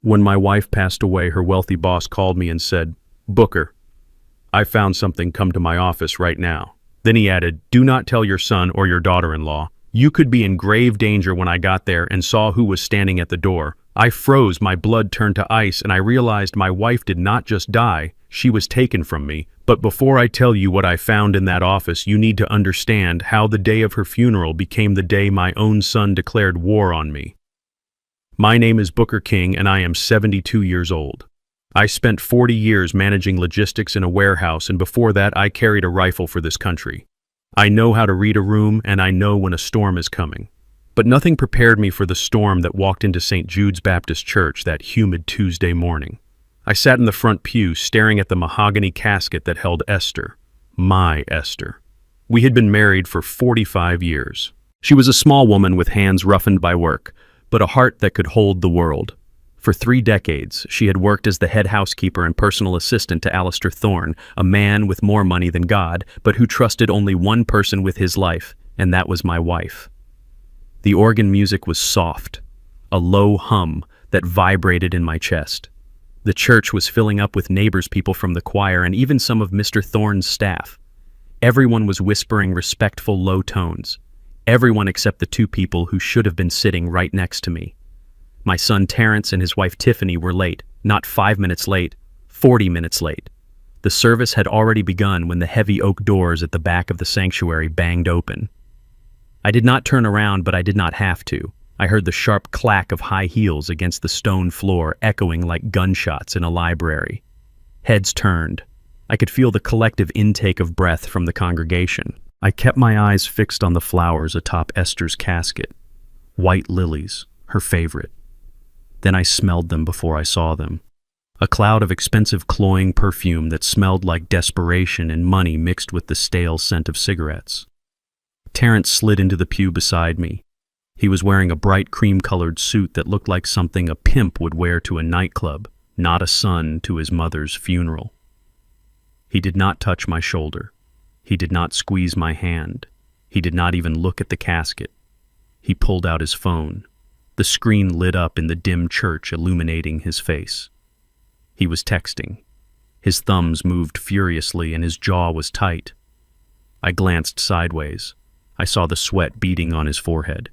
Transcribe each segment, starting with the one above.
When my wife passed away, her wealthy boss called me and said, "Booker, I found something. Come to my office right now." Then he added, "Do not tell your son or your daughter-in-law. You could be in grave danger." When I got there and saw who was standing at the door, I froze, my blood turned to ice, and I realized my wife did not just die, she was taken from me. But before I tell you what I found in that office, you need to understand how the day of her funeral became the day my own son declared war on me. My name is Booker King, and I am 72 years old. I spent 40 years managing logistics in a warehouse, and before that I carried a rifle for this country. I know how to read a room, and I know when a storm is coming. But nothing prepared me for the storm that walked into St. Jude's Baptist Church that humid Tuesday morning. I sat in the front pew, staring at the mahogany casket that held Esther, my Esther. We had been married for 45 years. She was a small woman with hands roughened by work, but a heart that could hold the world. For 3 decades, she had worked as the head housekeeper and personal assistant to Alistair Thorne, a man with more money than God, but who trusted only one person with his life, and that was my wife. The organ music was soft, a low hum that vibrated in my chest. The church was filling up with neighbors, people from the choir, and even some of Mr. Thorne's staff. Everyone was whispering respectful low tones. Everyone except the 2 people who should have been sitting right next to me. My son Terrence and his wife Tiffany were late, not 5 minutes late, 40 minutes late. The service had already begun when the heavy oak doors at the back of the sanctuary banged open. I did not turn around, but I did not have to. I heard the sharp clack of high heels against the stone floor echoing like gunshots in a library. Heads turned. I could feel the collective intake of breath from the congregation. I kept my eyes fixed on the flowers atop Esther's casket. White lilies, her favorite. Then I smelled them before I saw them. A cloud of expensive cloying perfume that smelled like desperation and money mixed with the stale scent of cigarettes. Terrence slid into the pew beside me. He was wearing a bright cream-colored suit that looked like something a pimp would wear to a nightclub, not a son to his mother's funeral. He did not touch my shoulder. He did not squeeze my hand. He did not even look at the casket. He pulled out his phone. The screen lit up in the dim church, illuminating his face. He was texting. His thumbs moved furiously and his jaw was tight. I glanced sideways. I saw the sweat beading on his forehead.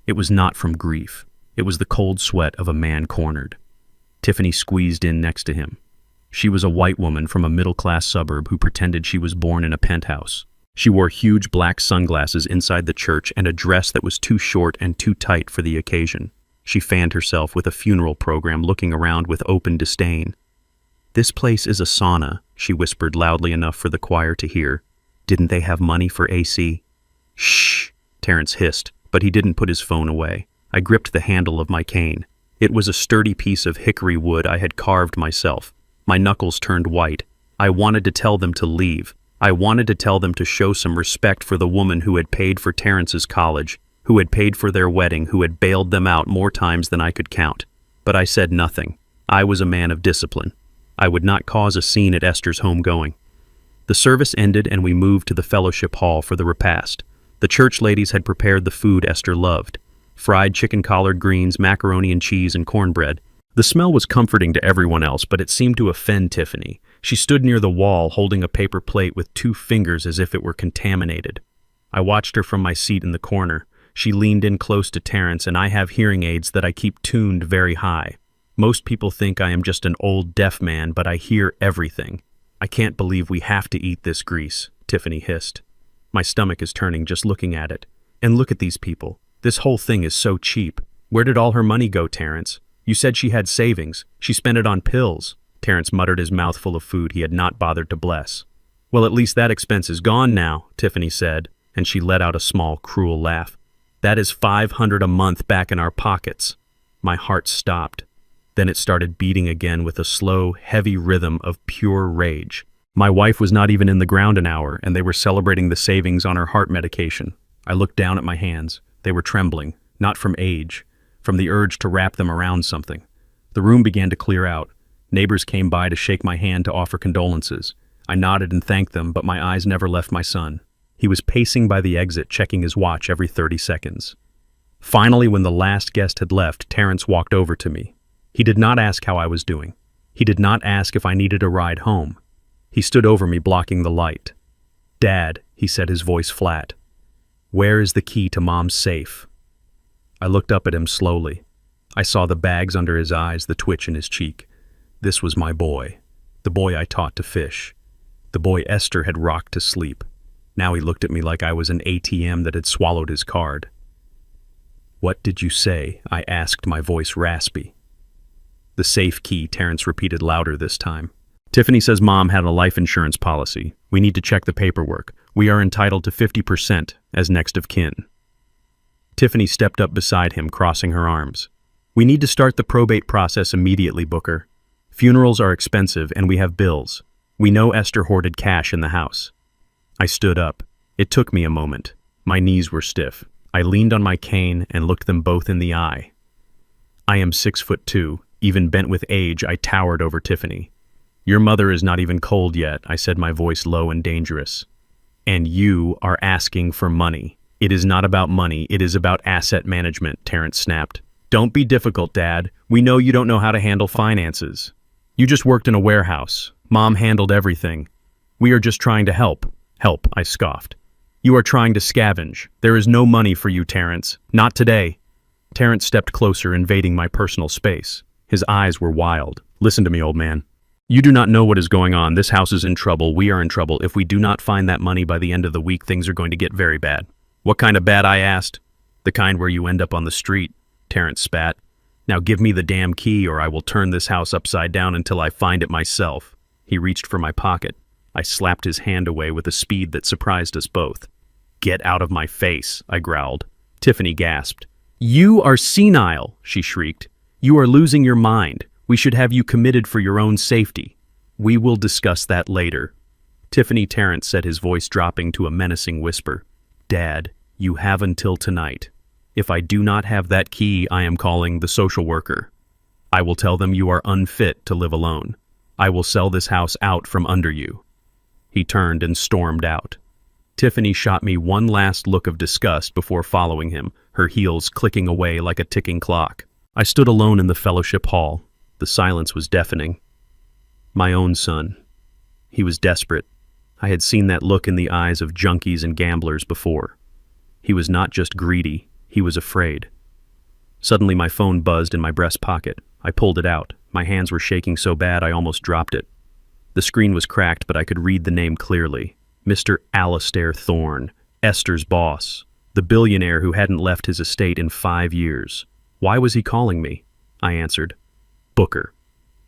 It was not from grief. It was the cold sweat of a man cornered. Tiffany squeezed in next to him. She was a white woman from a middle-class suburb who pretended she was born in a penthouse. She wore huge black sunglasses inside the church and a dress that was too short and too tight for the occasion. She fanned herself with a funeral program, looking around with open disdain. "This place is a sauna," she whispered loudly enough for the choir to hear. "Didn't they have money for AC?" "Shh," Terrence hissed, but he didn't put his phone away. I gripped the handle of my cane. It was a sturdy piece of hickory wood I had carved myself. My knuckles turned white. I wanted to tell them to leave. I wanted to tell them to show some respect for the woman who had paid for Terrence's college, who had paid for their wedding, who had bailed them out more times than I could count. But I said nothing. I was a man of discipline. I would not cause a scene at Esther's homegoing. The service ended and we moved to the fellowship hall for the repast. The church ladies had prepared the food Esther loved. Fried chicken, collard greens, macaroni and cheese, and cornbread. The smell was comforting to everyone else, but it seemed to offend Tiffany. She stood near the wall, holding a paper plate with 2 fingers as if it were contaminated. I watched her from my seat in the corner. She leaned in close to Terrence, and I have hearing aids that I keep tuned very high. Most people think I am just an old deaf man, but I hear everything. "I can't believe we have to eat this grease," Tiffany hissed. My stomach is turning just looking at it. And look at these people. This whole thing is so cheap. Where did all her money go, Terrence? You said she had savings. She spent it on pills. Terrence muttered, his mouth full of food he had not bothered to bless. "Well, at least that expense is gone now," Tiffany said, and she let out a small, cruel laugh. "That is $500 a month back in our pockets." My heart stopped. Then it started beating again with a slow, heavy rhythm of pure rage. My wife was not even in the ground an hour, and they were celebrating the savings on her heart medication. I looked down at my hands. They were trembling, not from age, from the urge to wrap them around something. The room began to clear out. Neighbors came by to shake my hand to offer condolences. I nodded and thanked them, but my eyes never left my son. He was pacing by the exit, checking his watch every 30 seconds. Finally, when the last guest had left, Terrence walked over to me. He did not ask how I was doing. He did not ask if I needed a ride home. He stood over me, blocking the light. "Dad," he said, his voice flat. "Where is the key to Mom's safe?" I looked up at him slowly. I saw the bags under his eyes, the twitch in his cheek. This was my boy. The boy I taught to fish. The boy Esther had rocked to sleep. Now he looked at me like I was an ATM that had swallowed his card. "What did you say?" I asked, my voice raspy. "The safe key," Terrence repeated louder this time. "Tiffany says Mom had a life insurance policy. We need to check the paperwork. We are entitled to 50% as next of kin." Tiffany stepped up beside him, crossing her arms. "We need to start the probate process immediately, Booker. Funerals are expensive and we have bills. We know Esther hoarded cash in the house." I stood up. It took me a moment. My knees were stiff. I leaned on my cane and looked them both in the eye. I am 6'2". Even bent with age, I towered over Tiffany. "Your mother is not even cold yet," I said, my voice low and dangerous. "And you are asking for money. It is not about money, it is about asset management," Terrence snapped. "Don't be difficult, Dad. We know you don't know how to handle finances. You just worked in a warehouse. Mom handled everything. We are just trying to help." "Help," I scoffed. "You are trying to scavenge. There is no money for you, Terrence. Not today." Terrence stepped closer, invading my personal space. His eyes were wild. "Listen to me, old man. You do not know what is going on. This house is in trouble. We are in trouble. If we do not find that money by the end of the week, things are going to get very bad." "What kind of bad?" I asked. "The kind where you end up on the street," Terrence spat. "Now give me the damn key or I will turn this house upside down until I find it myself." He reached for my pocket. I slapped his hand away with a speed that surprised us both. "Get out of my face," I growled. Tiffany gasped. "You are senile," she shrieked. "You are losing your mind. We should have you committed for your own safety." "We will discuss that later." Tiffany, Terrence said, his voice dropping to a menacing whisper. "Dad, you have until tonight. If I do not have that key, I am calling the social worker. I will tell them you are unfit to live alone. I will sell this house out from under you." He turned and stormed out. Tiffany shot me one last look of disgust before following him, her heels clicking away like a ticking clock. I stood alone in the fellowship hall. The silence was deafening. My own son. He was desperate. I had seen that look in the eyes of junkies and gamblers before. He was not just greedy, he was afraid. Suddenly my phone buzzed in my breast pocket. I pulled it out. My hands were shaking so bad I almost dropped it. The screen was cracked, but I could read the name clearly. Mr. Alistair Thorne, Esther's boss, the billionaire who hadn't left his estate in 5 years. Why was he calling me? I answered. Booker.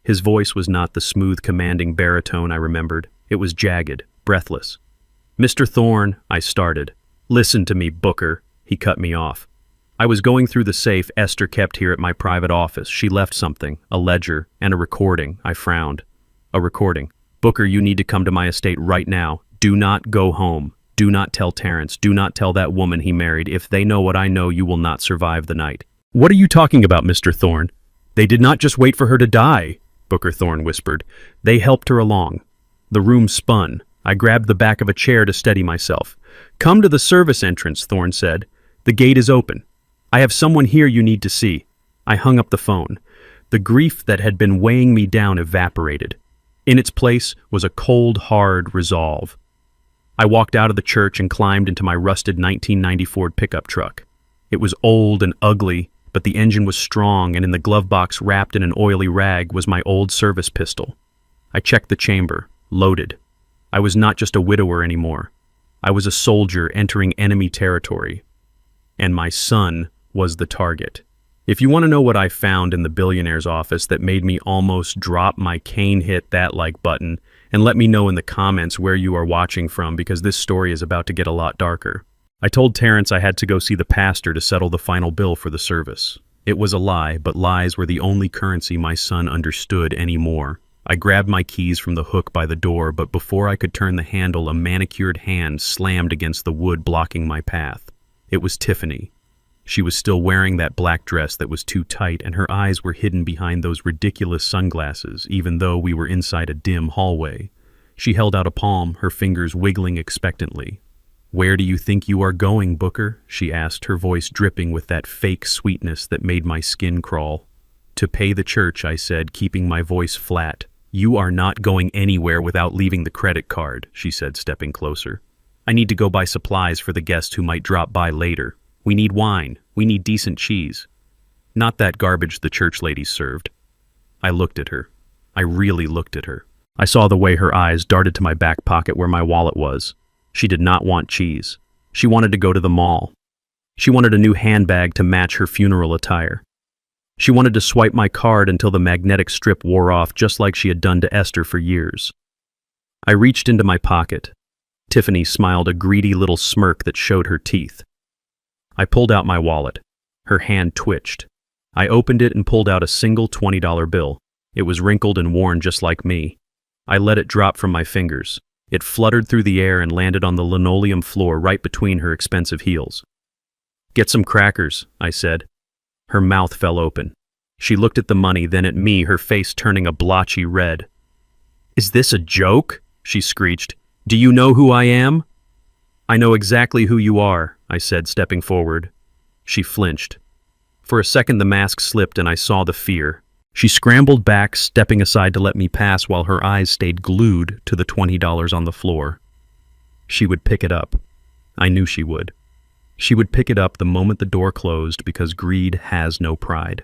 His voice was not the smooth, commanding baritone I remembered. It was jagged, breathless. "Mr. Thorne," I started. "Listen to me, Booker," he cut me off. "I was going through the safe Esther kept here at my private office. She left something, a ledger, and a recording." I frowned. "A recording. Booker, you need to come to my estate right now. Do not go home. Do not tell Terrence. Do not tell that woman he married. If they know what I know, you will not survive the night." "What are you talking about, Mr. Thorne? They did not just wait for her to die," Booker Thorne whispered. "They helped her along." The room spun. I grabbed the back of a chair to steady myself. "Come to the service entrance," Thorne said. "The gate is open. I have someone here you need to see." I hung up the phone. The grief that had been weighing me down evaporated. In its place was a cold, hard resolve. I walked out of the church and climbed into my rusted 1990 Ford pickup truck. It was old and ugly, but the engine was strong, and in the glove box wrapped in an oily rag was my old service pistol. I checked the chamber, loaded. I was not just a widower anymore. I was a soldier entering enemy territory. And my son was the target. If you want to know what I found in the billionaire's office that made me almost drop my cane hit that like button, and let me know in the comments where you are watching from, because this story is about to get a lot darker. I told Terrence I had to go see the pastor to settle the final bill for the service. It was a lie, but lies were the only currency my son understood anymore. I grabbed my keys from the hook by the door, but before I could turn the handle, a manicured hand slammed against the wood, blocking my path. It was Tiffany. She was still wearing that black dress that was too tight, and her eyes were hidden behind those ridiculous sunglasses, even though we were inside a dim hallway. She held out a palm, her fingers wiggling expectantly. "Where do you think you are going, Booker?" she asked, her voice dripping with that fake sweetness that made my skin crawl. To pay the church, I said, keeping my voice flat. You are not going anywhere without leaving the credit card, she said, stepping closer. I need to go buy supplies for the guests who might drop by later. We need wine. We need decent cheese. Not that garbage the church ladies served. I looked at her. I really looked at her. I saw the way her eyes darted to my back pocket where my wallet was. She did not want cheese. She wanted to go to the mall. She wanted a new handbag to match her funeral attire. She wanted to swipe my card until the magnetic strip wore off, just like she had done to Esther for years. I reached into my pocket. Tiffany smiled a greedy little smirk that showed her teeth. I pulled out my wallet. Her hand twitched. I opened it and pulled out a single $20 bill. It was wrinkled and worn just like me. I let it drop from my fingers. It fluttered through the air and landed on the linoleum floor right between her expensive heels. Get some crackers, I said. Her mouth fell open. She looked at the money, then at me, her face turning a blotchy red. Is this a joke? She screeched. Do you know who I am? I know exactly who you are, I said, stepping forward. She flinched. For a second the mask slipped and I saw the fear. She scrambled back, stepping aside to let me pass while her eyes stayed glued to the $20 on the floor. She would pick it up. I knew she would. She would pick it up the moment the door closed because greed has no pride.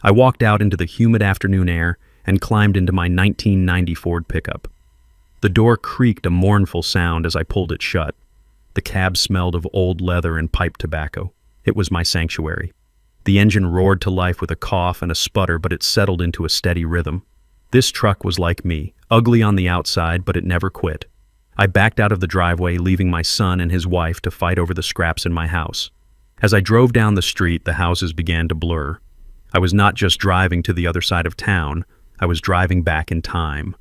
I walked out into the humid afternoon air and climbed into my 1990 Ford pickup. The door creaked a mournful sound as I pulled it shut. The cab smelled of old leather and pipe tobacco. It was my sanctuary. The engine roared to life with a cough and a sputter, but it settled into a steady rhythm. This truck was like me, ugly on the outside, but it never quit. I backed out of the driveway, leaving my son and his wife to fight over the scraps in my house. As I drove down the street, the houses began to blur. I was not just driving to the other side of town, I was driving back in time.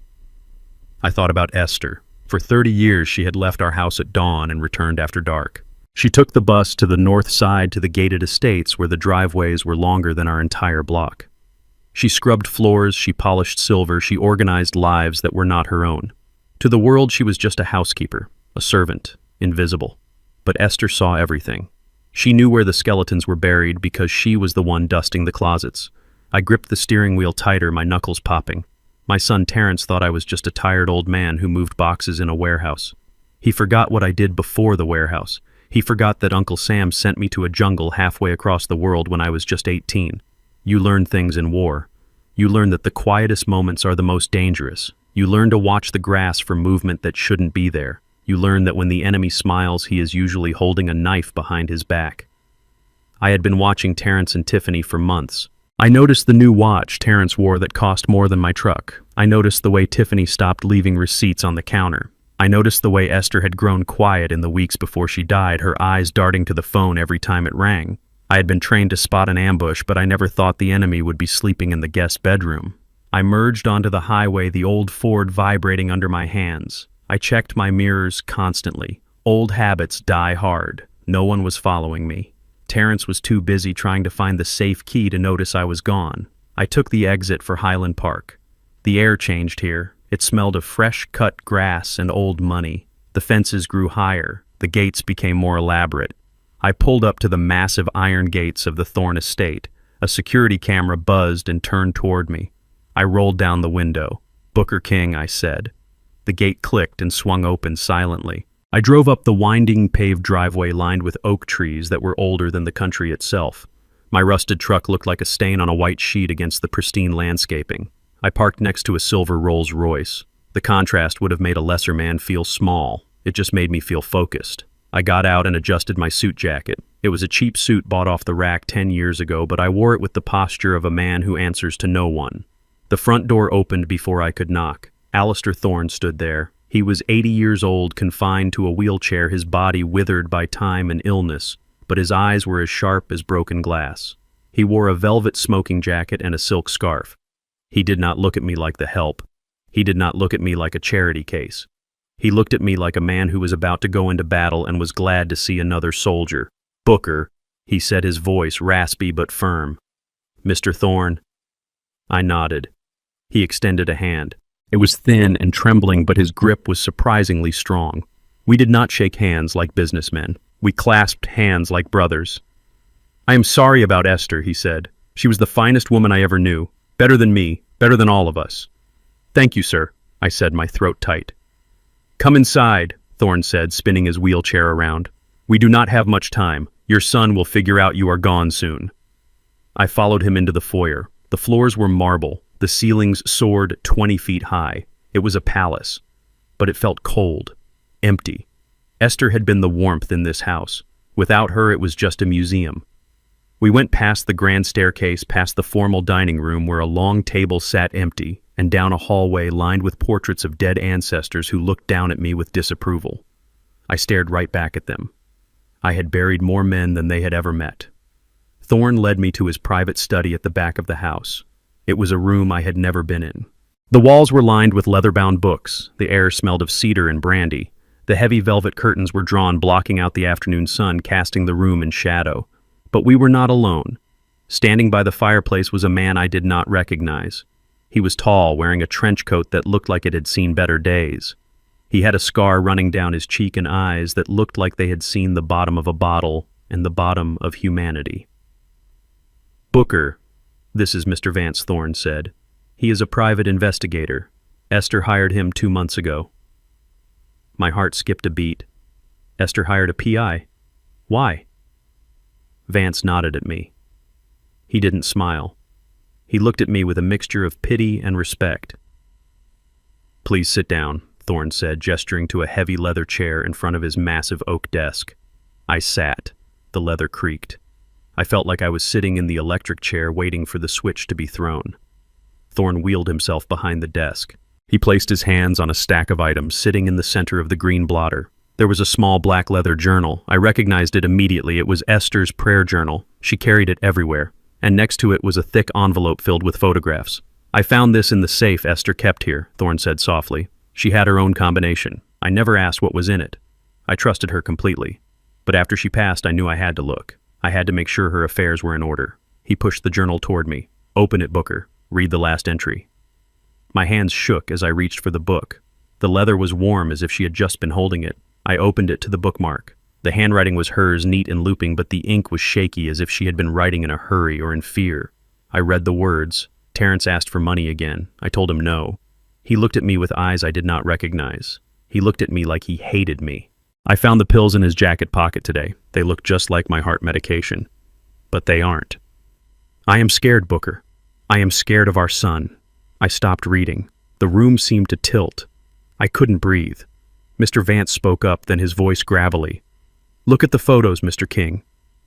I thought about Esther. For 30 years, she had left our house at dawn and returned after dark. She took the bus to the north side to the gated estates where the driveways were longer than our entire block. She scrubbed floors, she polished silver, she organized lives that were not her own. To the world, she was just a housekeeper, a servant, invisible. But Esther saw everything. She knew where the skeletons were buried because she was the one dusting the closets. I gripped the steering wheel tighter, my knuckles popping. My son Terrence thought I was just a tired old man who moved boxes in a warehouse. He forgot what I did before the warehouse. He forgot that Uncle Sam sent me to a jungle halfway across the world when I was just 18. You learn things in war. You learn that the quietest moments are the most dangerous. You learn to watch the grass for movement that shouldn't be there. You learn that when the enemy smiles, he is usually holding a knife behind his back. I had been watching Terrence and Tiffany for months. I noticed the new watch Terrence wore that cost more than my truck. I noticed the way Tiffany stopped leaving receipts on the counter. I noticed the way Esther had grown quiet in the weeks before she died, her eyes darting to the phone every time it rang. I had been trained to spot an ambush, but I never thought the enemy would be sleeping in the guest bedroom. I merged onto the highway, the old Ford vibrating under my hands. I checked my mirrors constantly. Old habits die hard. No one was following me. Terrence was too busy trying to find the safe key to notice I was gone. I took the exit for Highland Park. The air changed here. It smelled of fresh-cut grass and old money. The fences grew higher. The gates became more elaborate. I pulled up to the massive iron gates of the Thorne estate. A security camera buzzed and turned toward me. I rolled down the window. Booker King, I said. The gate clicked and swung open silently. I drove up the winding paved driveway lined with oak trees that were older than the country itself. My rusted truck looked like a stain on a white sheet against the pristine landscaping. I parked next to a silver Rolls Royce. The contrast would have made a lesser man feel small. It just made me feel focused. I got out and adjusted my suit jacket. It was a cheap suit bought off the rack 10 years ago, but I wore it with the posture of a man who answers to no one. The front door opened before I could knock. Alistair Thorne stood there. He was 80 years old, confined to a wheelchair, his body withered by time and illness, but his eyes were as sharp as broken glass. He wore a velvet smoking jacket and a silk scarf. He did not look at me like the help. He did not look at me like a charity case. He looked at me like a man who was about to go into battle and was glad to see another soldier. "Booker," he said, his voice raspy but firm. "Mr. Thorne." I nodded. He extended a hand. It was thin and trembling, but his grip was surprisingly strong. We did not shake hands like businessmen. We clasped hands like brothers. "I am sorry about Esther," he said. She was the finest woman I ever knew. Better than me, better than all of us. Thank you, sir, I said, my throat tight. Come inside, Thorne said, spinning his wheelchair around. We do not have much time. Your son will figure out you are gone soon. I followed him into the foyer. The floors were marble. The ceilings soared 20 feet high. It was a palace. But it felt cold, empty. Esther had been the warmth in this house. Without her, it was just a museum. We went past the grand staircase, past the formal dining room where a long table sat empty, and down a hallway lined with portraits of dead ancestors who looked down at me with disapproval. I stared right back at them. I had buried more men than they had ever met. Thorne led me to his private study at the back of the house. It was a room I had never been in. The walls were lined with leather-bound books. The air smelled of cedar and brandy. The heavy velvet curtains were drawn, blocking out the afternoon sun, casting the room in shadow. But we were not alone. Standing by the fireplace was a man I did not recognize. He was tall, wearing a trench coat that looked like it had seen better days. He had a scar running down his cheek and eyes that looked like they had seen the bottom of a bottle and the bottom of humanity. Booker, this is Mr. Vance, Thorne said. He is a private investigator. Esther hired him 2 months ago. My heart skipped a beat. Esther hired a PI. Why? Vance nodded at me. He didn't smile. He looked at me with a mixture of pity and respect. Please sit down, Thorne said, gesturing to a heavy leather chair in front of his massive oak desk. I sat. The leather creaked. I felt like I was sitting in the electric chair waiting for the switch to be thrown. Thorne wheeled himself behind the desk. He placed his hands on a stack of items sitting in the center of the green blotter. There was a small black leather journal. I recognized it immediately. It was Esther's prayer journal. She carried it everywhere. And next to it was a thick envelope filled with photographs. I found this in the safe Esther kept here, Thorne said softly. She had her own combination. I never asked what was in it. I trusted her completely. But after she passed, I knew I had to look. I had to make sure her affairs were in order. He pushed the journal toward me. Open it, Booker. Read the last entry. My hands shook as I reached for the book. The leather was warm as if she had just been holding it. I opened it to the bookmark. The handwriting was hers, neat and looping, but the ink was shaky as if she had been writing in a hurry or in fear. I read the words. Terrence asked for money again. I told him no. He looked at me with eyes I did not recognize. He looked at me like he hated me. I found the pills in his jacket pocket today. They look just like my heart medication. But they aren't. I am scared, Booker. I am scared of our son. I stopped reading. The room seemed to tilt. I couldn't breathe. Mr. Vance spoke up, then his voice gravelly. Look at the photos, Mr. King.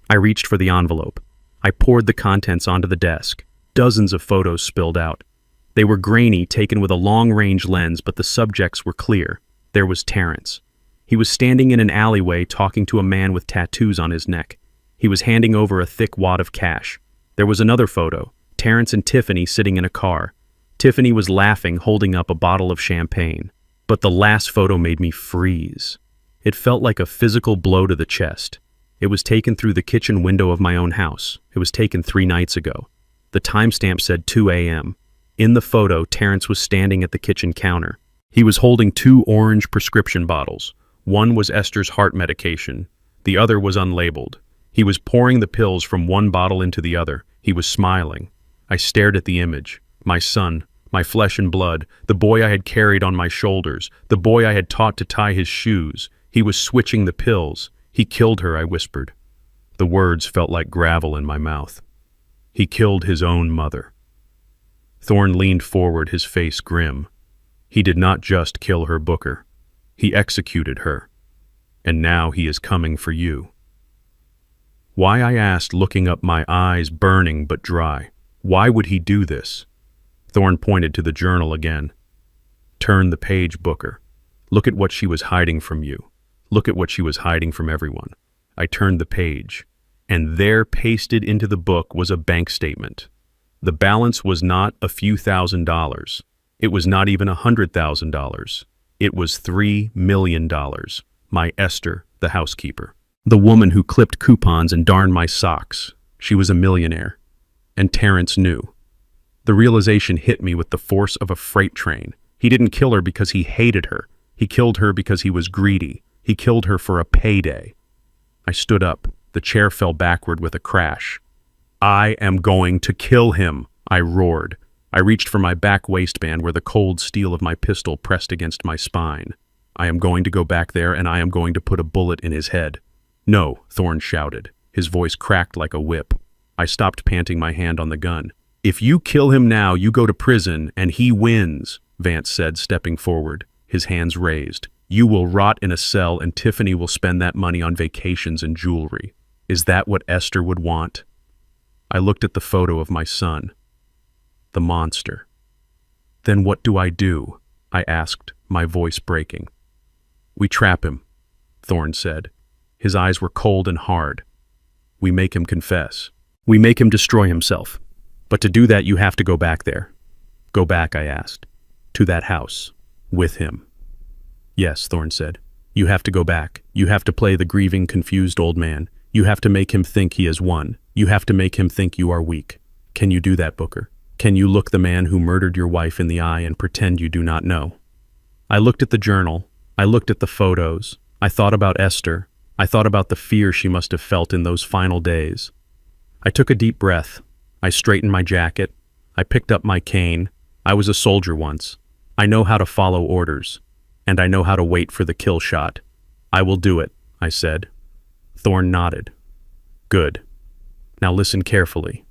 I reached for the envelope. I poured the contents onto the desk. Dozens of photos spilled out. They were grainy, taken with a long-range lens, but the subjects were clear. There was Terrence. He was standing in an alleyway talking to a man with tattoos on his neck. He was handing over a thick wad of cash. There was another photo, Terrence and Tiffany sitting in a car. Tiffany was laughing, holding up a bottle of champagne. But the last photo made me freeze. It felt like a physical blow to the chest. It was taken through the kitchen window of my own house. It was taken 3 nights ago. The timestamp said 2 a.m. In the photo, Terrence was standing at the kitchen counter. He was holding 2 orange prescription bottles. One was Esther's heart medication. The other was unlabeled. He was pouring the pills from one bottle into the other. He was smiling. I stared at the image. My son, my flesh and blood, the boy I had carried on my shoulders, the boy I had taught to tie his shoes. He was switching the pills. He killed her, I whispered. The words felt like gravel in my mouth. He killed his own mother. Thorne leaned forward, his face grim. He did not just kill her, Booker. He executed her. And now he is coming for you. Why, I asked, looking up, my eyes burning but dry. Why would he do this? Thorne pointed to the journal again. Turn the page, Booker. Look at what she was hiding from you. Look at what she was hiding from everyone. I turned the page, and there, pasted into the book, was a bank statement. The balance was not a few $1,000s. It was not even $100,000. It was $3 million. My Esther, the housekeeper. The woman who clipped coupons and darned my socks. She was a millionaire. And Terrence knew. The realization hit me with the force of a freight train. He didn't kill her because he hated her. He killed her because he was greedy. He killed her for a payday. I stood up. The chair fell backward with a crash. I am going to kill him, I roared. I reached for my back waistband where the cold steel of my pistol pressed against my spine. I am going to go back there and I am going to put a bullet in his head. No, Thorne shouted. His voice cracked like a whip. I stopped, panting my hand on the gun. If you kill him now, you go to prison and he wins, Vance said, stepping forward, his hands raised. You will rot in a cell and Tiffany will spend that money on vacations and jewelry. Is that what Esther would want? I looked at the photo of my son. The monster. Then what do? I asked, my voice breaking. We trap him, Thorne said. His eyes were cold and hard. We make him confess. We make him destroy himself. But to do that, you have to go back there. Go back, I asked. To that house. With him. Yes, Thorne said. You have to go back. You have to play the grieving, confused old man. You have to make him think he has won. You have to make him think you are weak. Can you do that, Booker? Can you look the man who murdered your wife in the eye and pretend you do not know? I looked at the journal. I looked at the photos. I thought about Esther. I thought about the fear she must have felt in those final days. I took a deep breath. I straightened my jacket. I picked up my cane. I was a soldier once. I know how to follow orders. And I know how to wait for the kill shot. I will do it, I said. Thorne nodded. Good. Now listen carefully.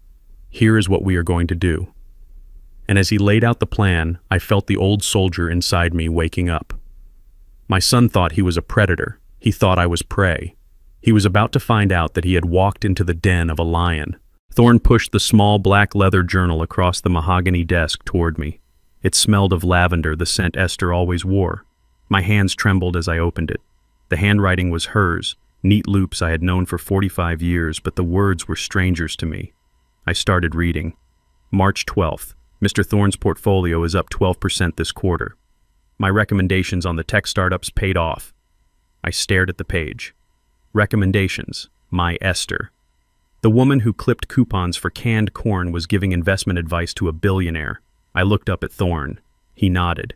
Here is what we are going to do. And as he laid out the plan, I felt the old soldier inside me waking up. My son thought he was a predator. He thought I was prey. He was about to find out that he had walked into the den of a lion. Thorne pushed the small black leather journal across the mahogany desk toward me. It smelled of lavender, the scent Esther always wore. My hands trembled as I opened it. The handwriting was hers, neat loops I had known for 45 years, but the words were strangers to me. I started reading. March 12th. Mr. Thorne's portfolio is up 12% this quarter. My recommendations on the tech startups paid off. I stared at the page. Recommendations. My Esther. The woman who clipped coupons for canned corn was giving investment advice to a billionaire. I looked up at Thorne. He nodded.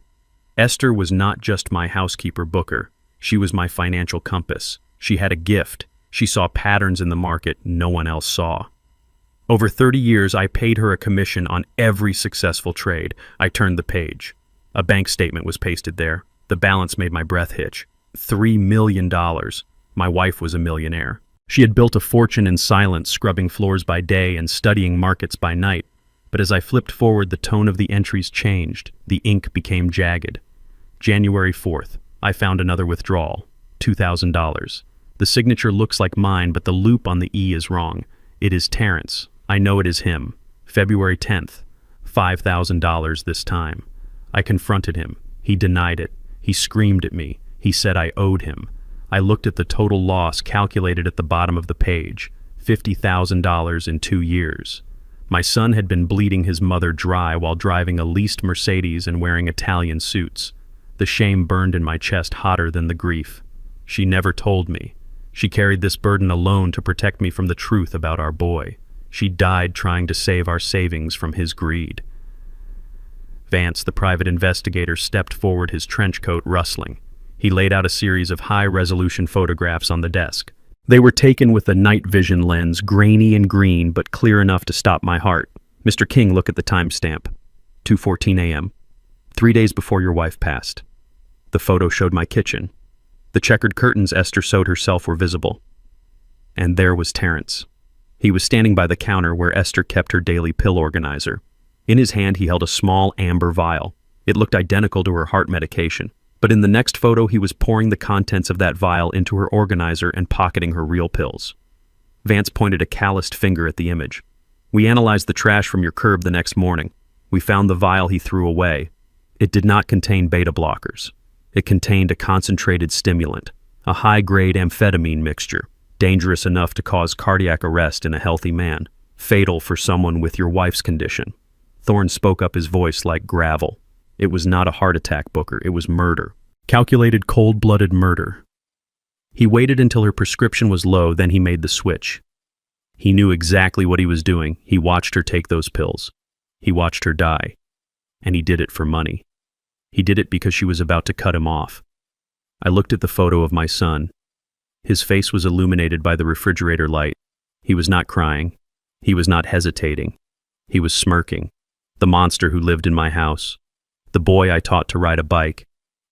Esther was not just my housekeeper, Booker. She was my financial compass. She had a gift. She saw patterns in the market no one else saw. Over 30 years, I paid her a commission on every successful trade. I turned the page. A bank statement was pasted there. The balance made my breath hitch. $3 million. My wife was a millionaire. She had built a fortune in silence, scrubbing floors by day and studying markets by night. But as I flipped forward, the tone of the entries changed. The ink became jagged. January 4th. I found another withdrawal. $2,000. The signature looks like mine, but the loop on the E is wrong. It is Terrence. I know it is him. February 10th. $5,000 this time. I confronted him. He denied it. He screamed at me. He said I owed him. I looked at the total loss calculated at the bottom of the page. $50,000 in 2 years. My son had been bleeding his mother dry while driving a leased Mercedes and wearing Italian suits. The shame burned in my chest hotter than the grief. She never told me. She carried this burden alone to protect me from the truth about our boy. She died trying to save our savings from his greed. Vance, the private investigator, stepped forward, his trench coat rustling. He laid out a series of high-resolution photographs on the desk. They were taken with a night vision lens, grainy and green, but clear enough to stop my heart. Mr. King, look at the timestamp. 2:14 a.m. 3 days before your wife passed. The photo showed my kitchen. The checkered curtains Esther sewed herself were visible. And there was Terrence. He was standing by the counter where Esther kept her daily pill organizer. In his hand, he held a small amber vial. It looked identical to her heart medication. But in the next photo, he was pouring the contents of that vial into her organizer and pocketing her real pills. Vance pointed a calloused finger at the image. We analyzed the trash from your curb the next morning. We found the vial he threw away. It did not contain beta blockers. It contained a concentrated stimulant, a high-grade amphetamine mixture, dangerous enough to cause cardiac arrest in a healthy man, fatal for someone with your wife's condition. Thorne spoke up, his voice like gravel. It was not a heart attack, Booker. It was murder. Calculated, cold-blooded murder. He waited until her prescription was low, then he made the switch. He knew exactly what he was doing. He watched her take those pills. He watched her die. And he did it for money. He did it because she was about to cut him off. I looked at the photo of my son. His face was illuminated by the refrigerator light. He was not crying. He was not hesitating. He was smirking. The monster who lived in my house. The boy I taught to ride a bike.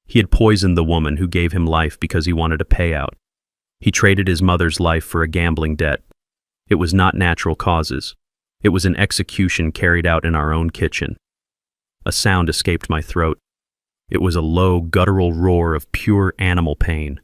He had poisoned the woman who gave him life because he wanted a payout. He traded his mother's life for a gambling debt. It was not natural causes. It was an execution carried out in our own kitchen. A sound escaped my throat. It was a low, guttural roar of pure animal pain.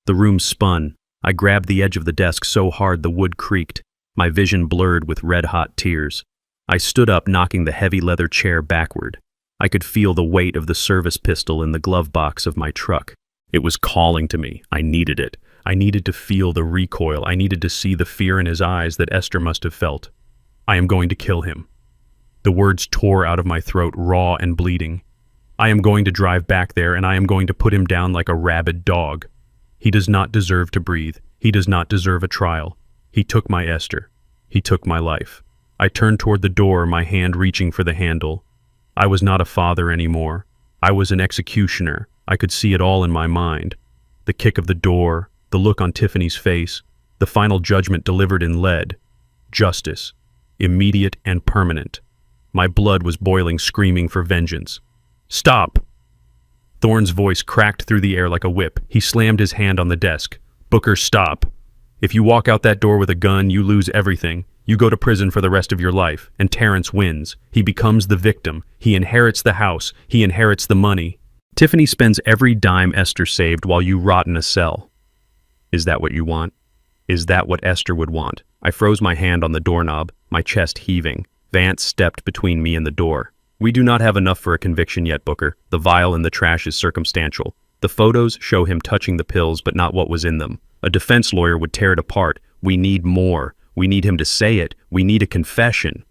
The room spun. I grabbed the edge of the desk so hard the wood creaked, my vision blurred with red-hot tears. I stood up, knocking the heavy leather chair backward. I could feel the weight of the service pistol in the glove box of my truck. It was calling to me. I needed it. I needed to feel the recoil. I needed to see the fear in his eyes that Esther must have felt. I am going to kill him. The words tore out of my throat, raw and bleeding. I am going to drive back there, and I am going to put him down like a rabid dog. He does not deserve to breathe. He does not deserve a trial. He took my Esther. He took my life. I turned toward the door, my hand reaching for the handle. I was not a father anymore. I was an executioner. I could see it all in my mind. The kick of the door, the look on Tiffany's face, the final judgment delivered in lead. Justice. Immediate and permanent. My blood was boiling, screaming for vengeance. Stop! Thorne's voice cracked through the air like a whip. He slammed his hand on the desk. Booker, stop. If you walk out that door with a gun, you lose everything. You go to prison for the rest of your life, and Terrence wins. He becomes the victim. He inherits the house. He inherits the money. Tiffany spends every dime Esther saved while you rot in a cell. Is that what you want? Is that what Esther would want? I froze my hand on the doorknob, my chest heaving. Vance stepped between me and the door. We do not have enough for a conviction yet, Booker. The vial in the trash is circumstantial. The photos show him touching the pills, but not what was in them. A defense lawyer would tear it apart. We need more. We need him to say it. We need a confession.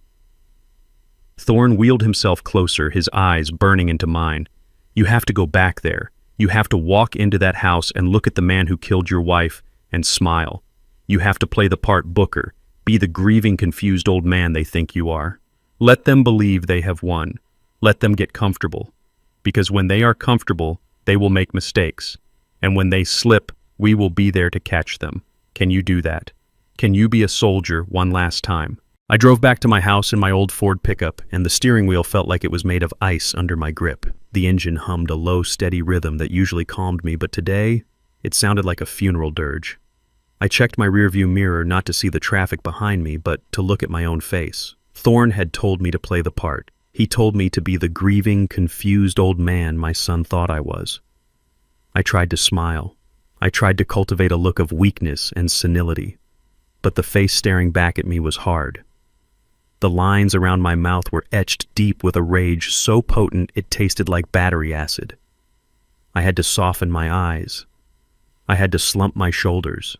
Thorne wheeled himself closer, his eyes burning into mine. You have to go back there. You have to walk into that house and look at the man who killed your wife and smile. You have to play the part, Booker. Be the grieving, confused old man they think you are. Let them believe they have won. Let them get comfortable. Because when they are comfortable, they will make mistakes. And when they slip, we will be there to catch them. Can you do that? Can you be a soldier one last time? I drove back to my house in my old Ford pickup, and the steering wheel felt like it was made of ice under my grip. The engine hummed a low, steady rhythm that usually calmed me, but today, it sounded like a funeral dirge. I checked my rearview mirror not to see the traffic behind me, but to look at my own face. Thorne had told me to play the part. He told me to be the grieving, confused old man my son thought I was. I tried to smile. I tried to cultivate a look of weakness and senility. But the face staring back at me was hard. The lines around my mouth were etched deep with a rage so potent it tasted like battery acid. I had to soften my eyes. I had to slump my shoulders.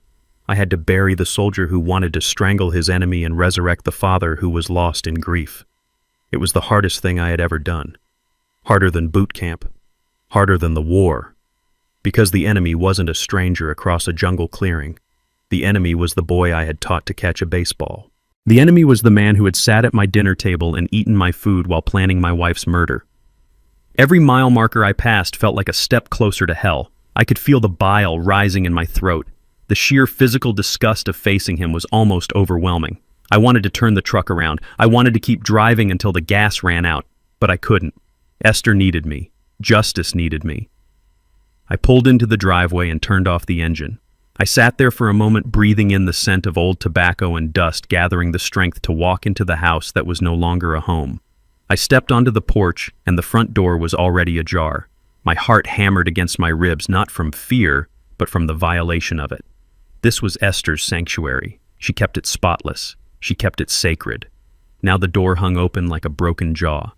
I had to bury the soldier who wanted to strangle his enemy and resurrect the father who was lost in grief. It was the hardest thing I had ever done. Harder than boot camp. Harder than the war. Because the enemy wasn't a stranger across a jungle clearing. The enemy was the boy I had taught to catch a baseball. The enemy was the man who had sat at my dinner table and eaten my food while planning my wife's murder. Every mile marker I passed felt like a step closer to hell. I could feel the bile rising in my throat. The sheer physical disgust of facing him was almost overwhelming. I wanted to turn the truck around. I wanted to keep driving until the gas ran out, but I couldn't. Esther needed me. Justice needed me. I pulled into the driveway and turned off the engine. I sat there for a moment, breathing in the scent of old tobacco and dust, gathering the strength to walk into the house that was no longer a home. I stepped onto the porch, and the front door was already ajar. My heart hammered against my ribs, not from fear, but from the violation of it. This was Esther's sanctuary. She kept it spotless. She kept it sacred. Now the door hung open like a broken jaw.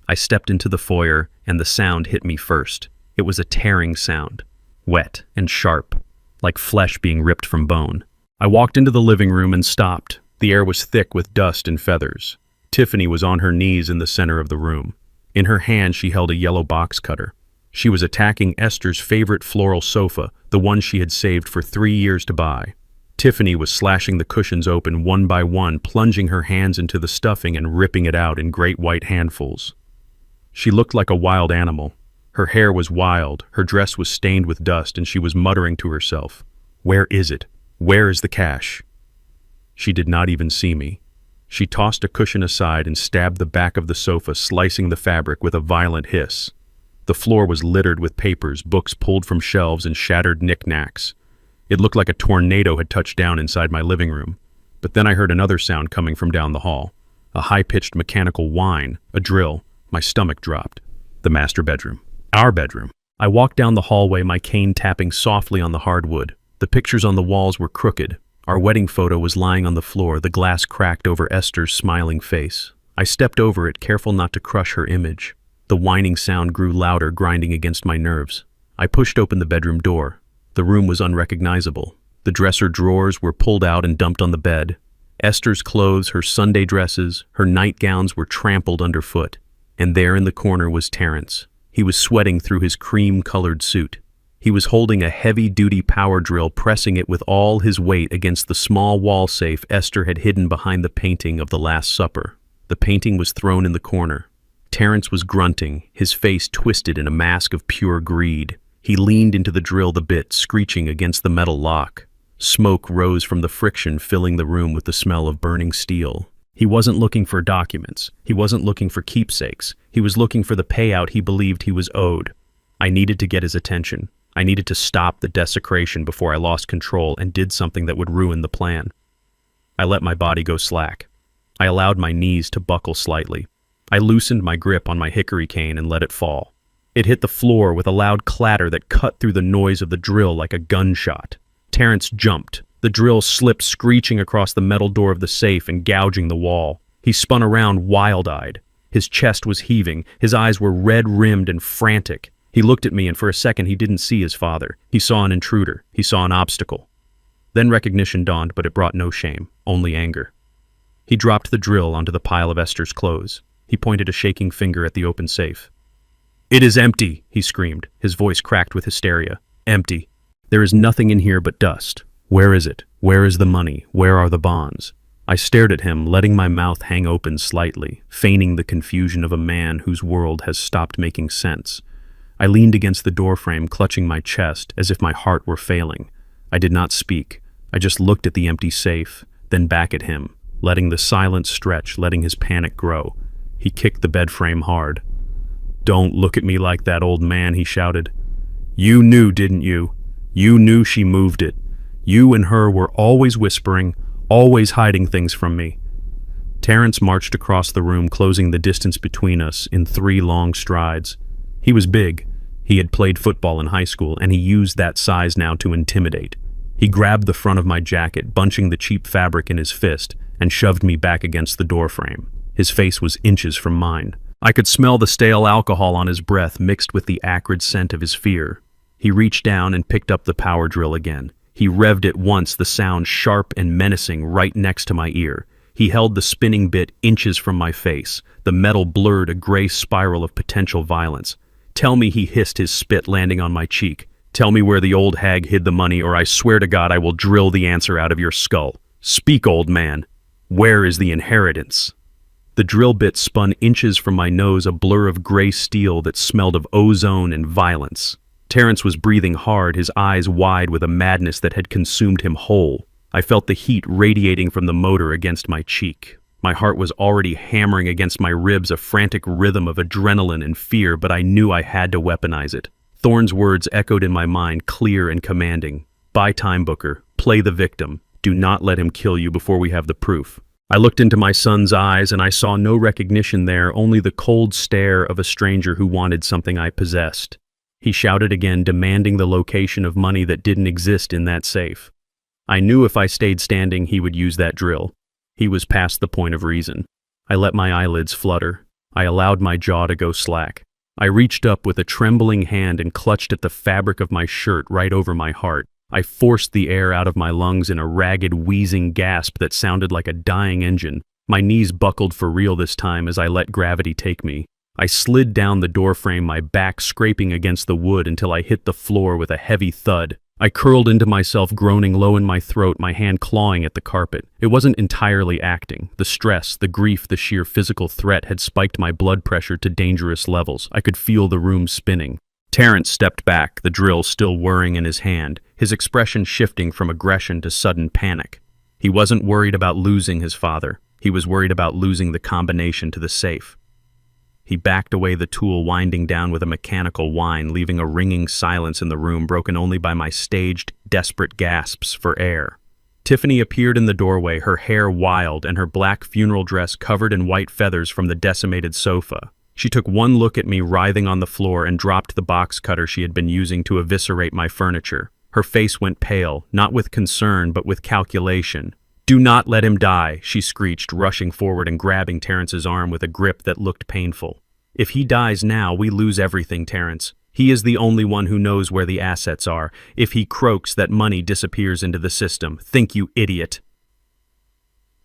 I stepped into the foyer, and the sound hit me first. It was a tearing sound, wet and sharp, like flesh being ripped from bone. I walked into the living room and stopped. The air was thick with dust and feathers. Tiffany was on her knees in the center of the room. In her hand, she held a yellow box cutter. She was attacking Esther's favorite floral sofa, the one she had saved for 3 years to buy. Tiffany was slashing the cushions open one by one, plunging her hands into the stuffing and ripping it out in great white handfuls. She looked like a wild animal. Her hair was wild, her dress was stained with dust, and she was muttering to herself, "Where is it? Where is the cash?" She did not even see me. She tossed a cushion aside and stabbed the back of the sofa, slicing the fabric with a violent hiss. The floor was littered with papers, books pulled from shelves, and shattered knickknacks. It looked like a tornado had touched down inside my living room. But then I heard another sound coming from down the hall. A high-pitched mechanical whine, a drill. My stomach dropped. The master bedroom. Our bedroom. I walked down the hallway, my cane tapping softly on the hardwood. The pictures on the walls were crooked. Our wedding photo was lying on the floor, the glass cracked over Esther's smiling face. I stepped over it, careful not to crush her image. The whining sound grew louder, grinding against my nerves. I pushed open the bedroom door. The room was unrecognizable. The dresser drawers were pulled out and dumped on the bed. Esther's clothes, her Sunday dresses, her nightgowns were trampled underfoot. And there in the corner was Terrence. He was sweating through his cream-colored suit. He was holding a heavy-duty power drill, pressing it with all his weight against the small wall safe Esther had hidden behind the painting of the Last Supper. The painting was thrown in the corner. Terrence was grunting, his face twisted in a mask of pure greed. He leaned into the drill, the bit screeching against the metal lock. Smoke rose from the friction, filling the room with the smell of burning steel. He wasn't looking for documents. He wasn't looking for keepsakes. He was looking for the payout he believed he was owed. I needed to get his attention. I needed to stop the desecration before I lost control and did something that would ruin the plan. I let my body go slack. I allowed my knees to buckle slightly. I loosened my grip on my hickory cane and let it fall. It hit the floor with a loud clatter that cut through the noise of the drill like a gunshot. Terrence jumped. The drill slipped, screeching across the metal door of the safe and gouging the wall. He spun around, wild-eyed. His chest was heaving. His eyes were red-rimmed and frantic. He looked at me, and for a second he didn't see his father. He saw an intruder. He saw an obstacle. Then recognition dawned, but it brought no shame, only anger. He dropped the drill onto the pile of Esther's clothes. He pointed a shaking finger at the open safe. "It is empty," he screamed, his voice cracked with hysteria. "Empty. There is nothing in here but dust. Where is it? Where is the money? Where are the bonds?" I stared at him, letting my mouth hang open slightly, feigning the confusion of a man whose world has stopped making sense. I leaned against the doorframe, clutching my chest as if my heart were failing. I did not speak. I just looked at the empty safe, then back at him, letting the silence stretch, letting his panic grow. He kicked the bed frame hard. "Don't look at me like that, old man," he shouted. "You knew, didn't you? You knew she moved it. You and her were always whispering, always hiding things from me." Terrence marched across the room, closing the distance between us in 3 long strides. He was big. He had played football in high school, and he used that size now to intimidate. He grabbed the front of my jacket, bunching the cheap fabric in his fist, and shoved me back against the doorframe. His face was inches from mine. I could smell the stale alcohol on his breath mixed with the acrid scent of his fear. He reached down and picked up the power drill again. He revved it once, the sound sharp and menacing right next to my ear. He held the spinning bit inches from my face. The metal blurred a gray spiral of potential violence. "Tell me," he hissed, his spit landing on my cheek. "Tell me where the old hag hid the money, or I swear to God I will drill the answer out of your skull. Speak, old man. Where is the inheritance?" The drill bit spun inches from my nose, a blur of gray steel that smelled of ozone and violence. Terrence was breathing hard, his eyes wide with a madness that had consumed him whole. I felt the heat radiating from the motor against my cheek. My heart was already hammering against my ribs, a frantic rhythm of adrenaline and fear, but I knew I had to weaponize it. Thorne's words echoed in my mind, clear and commanding. "Buy time, Booker. Play the victim. Do not let him kill you before we have the proof." I looked into my son's eyes, and I saw no recognition there, only the cold stare of a stranger who wanted something I possessed. He shouted again, demanding the location of money that didn't exist in that safe. I knew if I stayed standing, he would use that drill. He was past the point of reason. I let my eyelids flutter. I allowed my jaw to go slack. I reached up with a trembling hand and clutched at the fabric of my shirt right over my heart. I forced the air out of my lungs in a ragged, wheezing gasp that sounded like a dying engine. My knees buckled for real this time as I let gravity take me. I slid down the doorframe, my back scraping against the wood until I hit the floor with a heavy thud. I curled into myself, groaning low in my throat, my hand clawing at the carpet. It wasn't entirely acting. The stress, the grief, the sheer physical threat had spiked my blood pressure to dangerous levels. I could feel the room spinning. Terrence stepped back, the drill still whirring in his hand, his expression shifting from aggression to sudden panic. He wasn't worried about losing his father. He was worried about losing the combination to the safe. He backed away, the tool winding down with a mechanical whine, leaving a ringing silence in the room broken only by my staged, desperate gasps for air. Tiffany appeared in the doorway, her hair wild and her black funeral dress covered in white feathers from the decimated sofa. She took one look at me writhing on the floor and dropped the box cutter she had been using to eviscerate my furniture. Her face went pale, not with concern but with calculation. "Do not let him die," she screeched, rushing forward and grabbing Terrence's arm with a grip that looked painful. "If he dies now, we lose everything, Terrence. He is the only one who knows where the assets are. If he croaks, that money disappears into the system. Think, you idiot."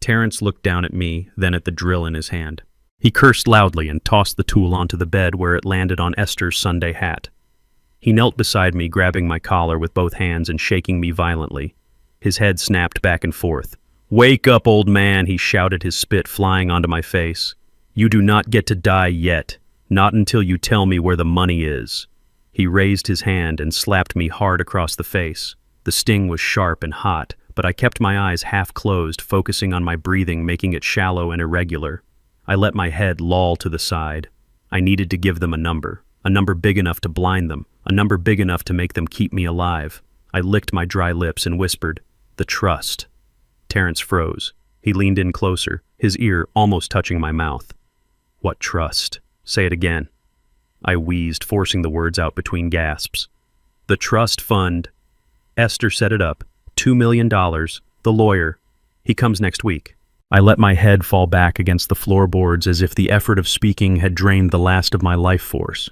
Terrence looked down at me, then at the drill in his hand. He cursed loudly and tossed the tool onto the bed where it landed on Esther's Sunday hat. He knelt beside me, grabbing my collar with both hands and shaking me violently. His head snapped back and forth. "Wake up, old man," he shouted, his spit flying onto my face. "You do not get to die yet. Not until you tell me where the money is." He raised his hand and slapped me hard across the face. The sting was sharp and hot, but I kept my eyes half closed, focusing on my breathing, making it shallow and irregular. I let my head loll to the side. I needed to give them a number big enough to blind them, a number big enough to make them keep me alive. I licked my dry lips and whispered, "The trust." Terrence froze. He leaned in closer, his ear almost touching my mouth. "What trust? Say it again." I wheezed, forcing the words out between gasps. "The trust fund. Esther set it up. $2 million. The lawyer. He comes next week." I let my head fall back against the floorboards as if the effort of speaking had drained the last of my life force.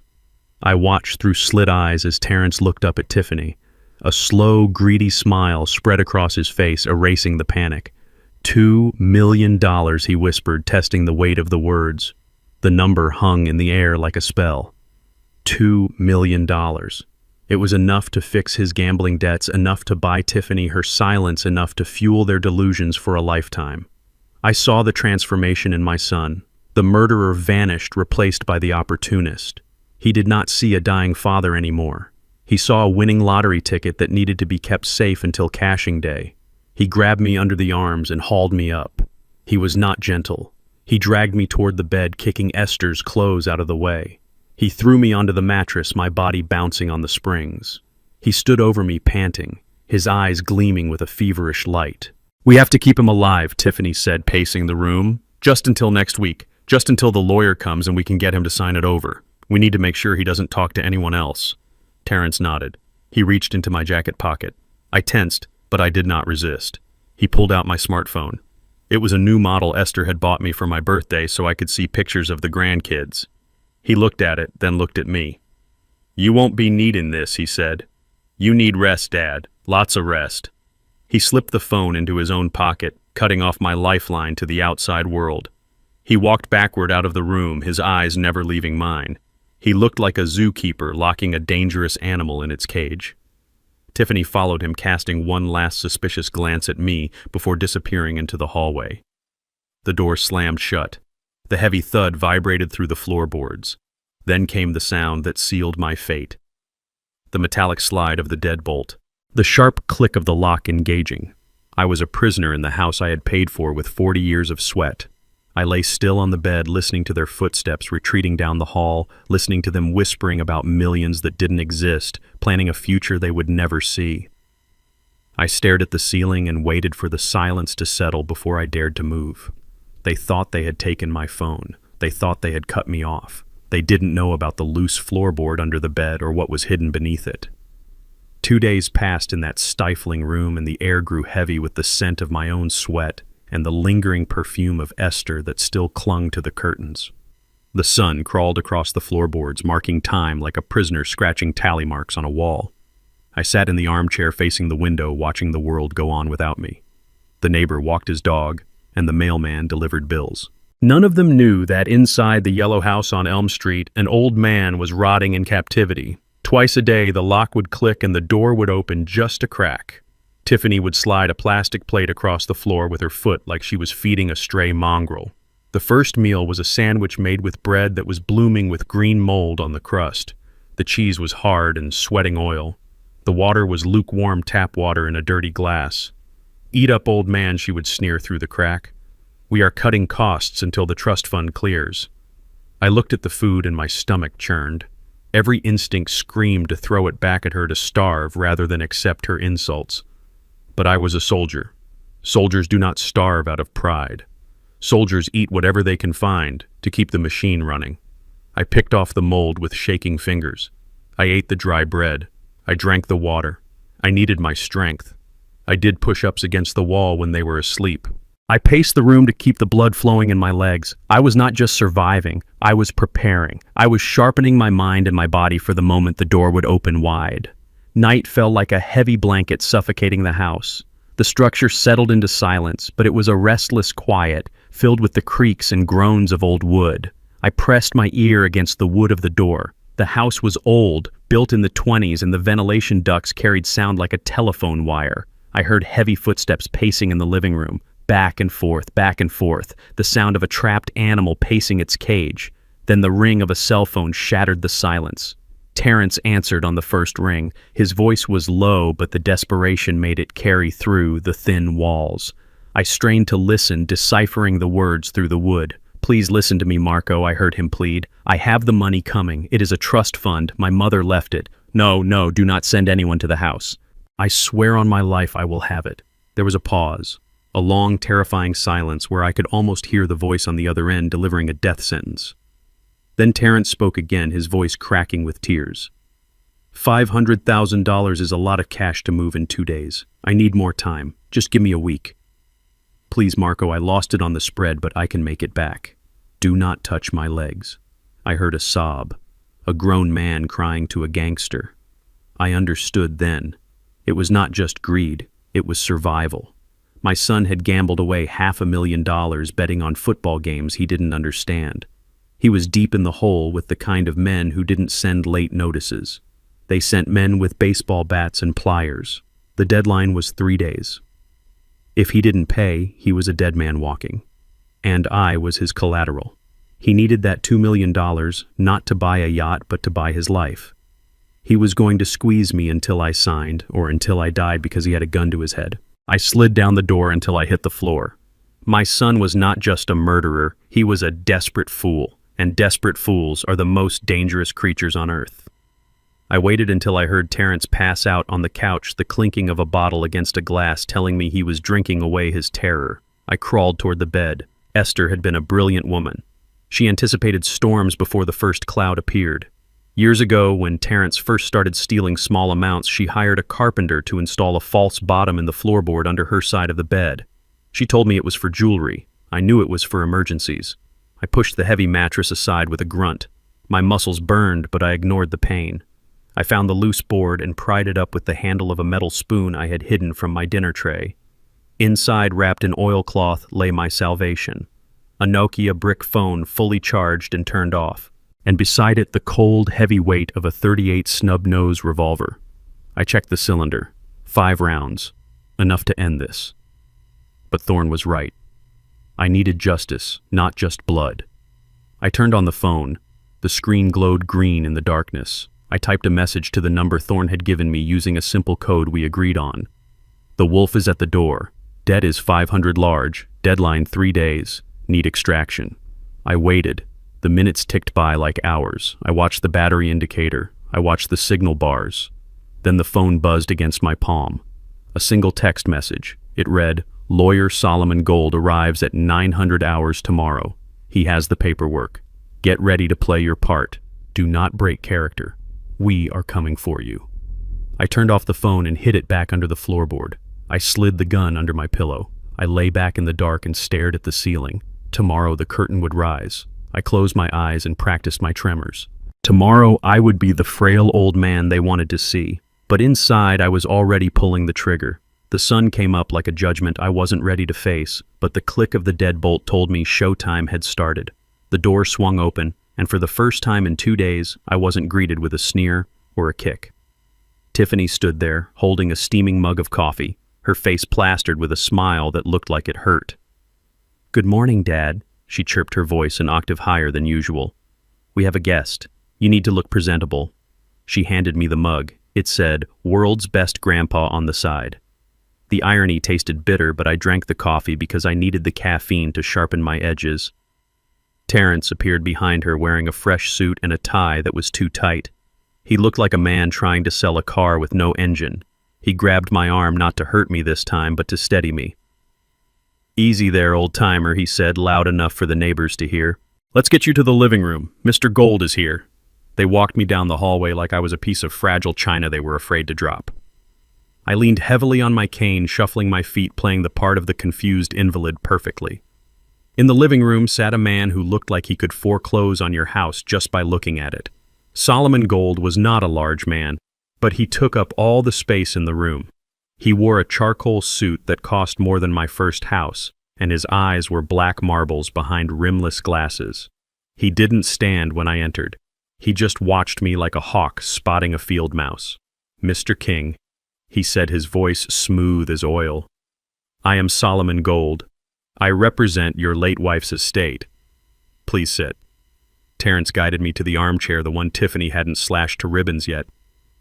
I watched through slit eyes as Terrence looked up at Tiffany. A slow, greedy smile spread across his face, erasing the panic. $2 million, he whispered, testing the weight of the words. The number hung in the air like a spell. $2 million. It was enough to fix his gambling debts, enough to buy Tiffany her silence, enough to fuel their delusions for a lifetime. I saw the transformation in my son. The murderer vanished, replaced by the opportunist. He did not see a dying father anymore. He saw a winning lottery ticket that needed to be kept safe until cashing day. He grabbed me under the arms and hauled me up. He was not gentle. He dragged me toward the bed, kicking Esther's clothes out of the way. He threw me onto the mattress, my body bouncing on the springs. He stood over me, panting, his eyes gleaming with a feverish light. "We have to keep him alive," Tiffany said, pacing the room. "Just until next week. Just until the lawyer comes and we can get him to sign it over. We need to make sure he doesn't talk to anyone else." Terrence nodded. He reached into my jacket pocket. I tensed, but I did not resist. He pulled out my smartphone. It was a new model Esther had bought me for my birthday so I could see pictures of the grandkids. He looked at it, then looked at me. "You won't be needing this," he said. "You need rest, Dad. Lots of rest." He slipped the phone into his own pocket, cutting off my lifeline to the outside world. He walked backward out of the room, his eyes never leaving mine. He looked like a zookeeper locking a dangerous animal in its cage. Tiffany followed him, casting one last suspicious glance at me before disappearing into the hallway. The door slammed shut. The heavy thud vibrated through the floorboards. Then came the sound that sealed my fate. The metallic slide of the deadbolt. The sharp click of the lock engaging. I was a prisoner in the house I had paid for with 40 years of sweat. I lay still on the bed, listening to their footsteps retreating down the hall, listening to them whispering about millions that didn't exist, planning a future they would never see. I stared at the ceiling and waited for the silence to settle before I dared to move. They thought they had taken my phone. They thought they had cut me off. They didn't know about the loose floorboard under the bed or what was hidden beneath it. 2 days passed in that stifling room, and the air grew heavy with the scent of my own sweat and the lingering perfume of Esther that still clung to the curtains. The sun crawled across the floorboards, marking time like a prisoner scratching tally marks on a wall. I sat in the armchair facing the window, watching the world go on without me. The neighbor walked his dog, and the mailman delivered bills. None of them knew that inside the yellow house on Elm Street, an old man was rotting in captivity. Twice a day, the lock would click and the door would open just a crack. Tiffany would slide a plastic plate across the floor with her foot like she was feeding a stray mongrel. The first meal was a sandwich made with bread that was blooming with green mold on the crust. The cheese was hard and sweating oil. The water was lukewarm tap water in a dirty glass. "Eat up, old man," she would sneer through the crack. We are cutting costs until the trust fund clears. I looked at the food and my stomach churned. Every instinct screamed to throw it back at her to starve rather than accept her insults. But I was a soldier. Soldiers do not starve out of pride. Soldiers eat whatever they can find to keep the machine running. I picked off the mold with shaking fingers. I ate the dry bread. I drank the water. I needed my strength. I did push-ups against the wall when they were asleep. I paced the room to keep the blood flowing in my legs. I was not just surviving, I was preparing. I was sharpening my mind and my body for the moment the door would open wide. Night fell like a heavy blanket suffocating the house. The structure settled into silence, but it was a restless quiet, filled with the creaks and groans of old wood. I pressed my ear against the wood of the door. The house was old, built in the 1920s, and the ventilation ducts carried sound like a telephone wire. I heard heavy footsteps pacing in the living room, back and forth, the sound of a trapped animal pacing its cage. Then the ring of a cell phone shattered the silence. Terrence answered on the first ring. His voice was low, but the desperation made it carry through the thin walls. I strained to listen, deciphering the words through the wood. "Please listen to me, Marco," I heard him plead. "I have the money coming. It is a trust fund. My mother left it. No, do not send anyone to the house. I swear on my life I will have it." There was a pause, a long, terrifying silence where I could almost hear the voice on the other end delivering a death sentence. Then Terrence spoke again, his voice cracking with tears. $500,000 is a lot of cash to move in 2 days. I need more time. Just give me a week. Please, Marco, I lost it on the spread, but I can make it back. Do not touch my legs. I heard a sob, a grown man crying to a gangster. I understood then. It was not just greed, it was survival. My son had gambled away $500,000 betting on football games he didn't understand. He was deep in the hole with the kind of men who didn't send late notices. They sent men with baseball bats and pliers. The deadline was 3 days. If he didn't pay, he was a dead man walking. And I was his collateral. He needed that $2 million, not to buy a yacht, but to buy his life. He was going to squeeze me until I signed, or until I died because he had a gun to his head. I slid down the door until I hit the floor. My son was not just a murderer, he was a desperate fool, and desperate fools are the most dangerous creatures on earth. I waited until I heard Terrence pass out on the couch, the clinking of a bottle against a glass telling me he was drinking away his terror. I crawled toward the bed. Esther had been a brilliant woman. She anticipated storms before the first cloud appeared. Years ago, when Terrence first started stealing small amounts, she hired a carpenter to install a false bottom in the floorboard under her side of the bed. She told me it was for jewelry. I knew it was for emergencies. I pushed the heavy mattress aside with a grunt. My muscles burned, but I ignored the pain. I found the loose board and pried it up with the handle of a metal spoon I had hidden from my dinner tray. Inside, wrapped in oilcloth, lay my salvation. A Nokia brick phone fully charged and turned off, and beside it the cold, heavy weight of a .38 snub-nose revolver. I checked the cylinder. 5 rounds. Enough to end this. But Thorne was right. I needed justice, not just blood. I turned on the phone. The screen glowed green in the darkness. I typed a message to the number Thorne had given me using a simple code we agreed on. "The wolf is at the door. Debt is 500 large. Deadline 3 days. Need extraction." I waited. The minutes ticked by like hours. I watched the battery indicator. I watched the signal bars. Then the phone buzzed against my palm. A single text message. It read, "Lawyer Solomon Gold arrives at 900 hours tomorrow. He has the paperwork. Get ready to play your part. Do not break character. We are coming for you." I turned off the phone and hid it back under the floorboard. I slid the gun under my pillow. I lay back in the dark and stared at the ceiling. Tomorrow the curtain would rise. I closed my eyes and practiced my tremors. Tomorrow I would be the frail old man they wanted to see. But inside I was already pulling the trigger. The sun came up like a judgment I wasn't ready to face, but the click of the deadbolt told me showtime had started. The door swung open, and for the first time in 2 days, I wasn't greeted with a sneer or a kick. Tiffany stood there, holding a steaming mug of coffee, her face plastered with a smile that looked like it hurt. "Good morning, Dad," she chirped, her voice an octave higher than usual. "We have a guest. You need to look presentable." She handed me the mug. It said, "World's Best Grandpa" on the side. The irony tasted bitter, but I drank the coffee because I needed the caffeine to sharpen my edges. Terrence appeared behind her wearing a fresh suit and a tie that was too tight. He looked like a man trying to sell a car with no engine. He grabbed my arm not to hurt me this time, but to steady me. "Easy there, old-timer," he said, loud enough for the neighbors to hear. "Let's get you to the living room. Mr. Gold is here." They walked me down the hallway like I was a piece of fragile china they were afraid to drop. I leaned heavily on my cane, shuffling my feet, playing the part of the confused invalid perfectly. In the living room sat a man who looked like he could foreclose on your house just by looking at it. Solomon Gold was not a large man, but he took up all the space in the room. He wore a charcoal suit that cost more than my first house, and his eyes were black marbles behind rimless glasses. He didn't stand when I entered. He just watched me like a hawk spotting a field mouse. "Mr. King," he said, his voice smooth as oil. "I am Solomon Gold. I represent your late wife's estate. Please sit." Terrence guided me to the armchair, the one Tiffany hadn't slashed to ribbons yet.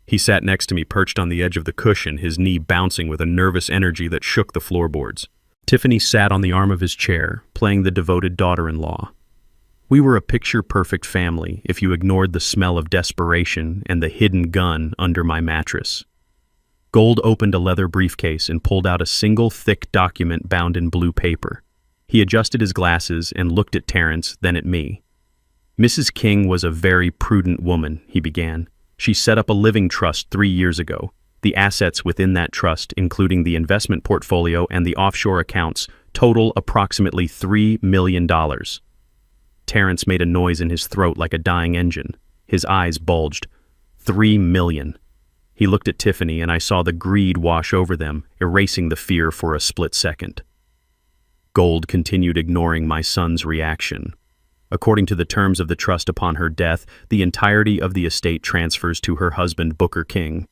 He sat next to me, perched on the edge of the cushion, his knee bouncing with a nervous energy that shook the floorboards. Tiffany sat on the arm of his chair, playing the devoted daughter-in-law. We were a picture-perfect family if you ignored the smell of desperation and the hidden gun under my mattress. Gold opened a leather briefcase and pulled out a single thick document bound in blue paper. He adjusted his glasses and looked at Terrence, then at me. "Mrs. King was a very prudent woman," he began. "She set up a living trust 3 years ago. The assets within that trust, including the investment portfolio and the offshore accounts, total approximately $3 million. Terrence made a noise in his throat like a dying engine. His eyes bulged. $3 million. He looked at Tiffany, and I saw the greed wash over them, erasing the fear for a split second. Gold continued ignoring my son's reaction. According to the terms of the trust upon her death, the entirety of the estate transfers to her husband, Booker King.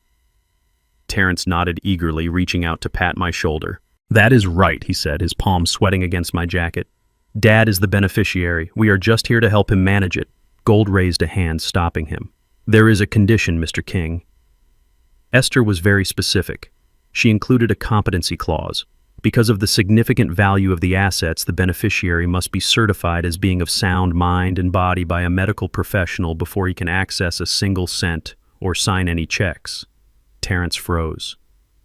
Terrence nodded eagerly, reaching out to pat my shoulder. "That is right," he said, his palm sweating against my jacket. "Dad is the beneficiary. We are just here to help him manage it." Gold raised a hand, stopping him. "There is a condition, Mr. King." Esther was very specific. She included a competency clause. Because of the significant value of the assets, the beneficiary must be certified as being of sound mind and body by a medical professional before he can access a single cent or sign any checks. Terrence froze.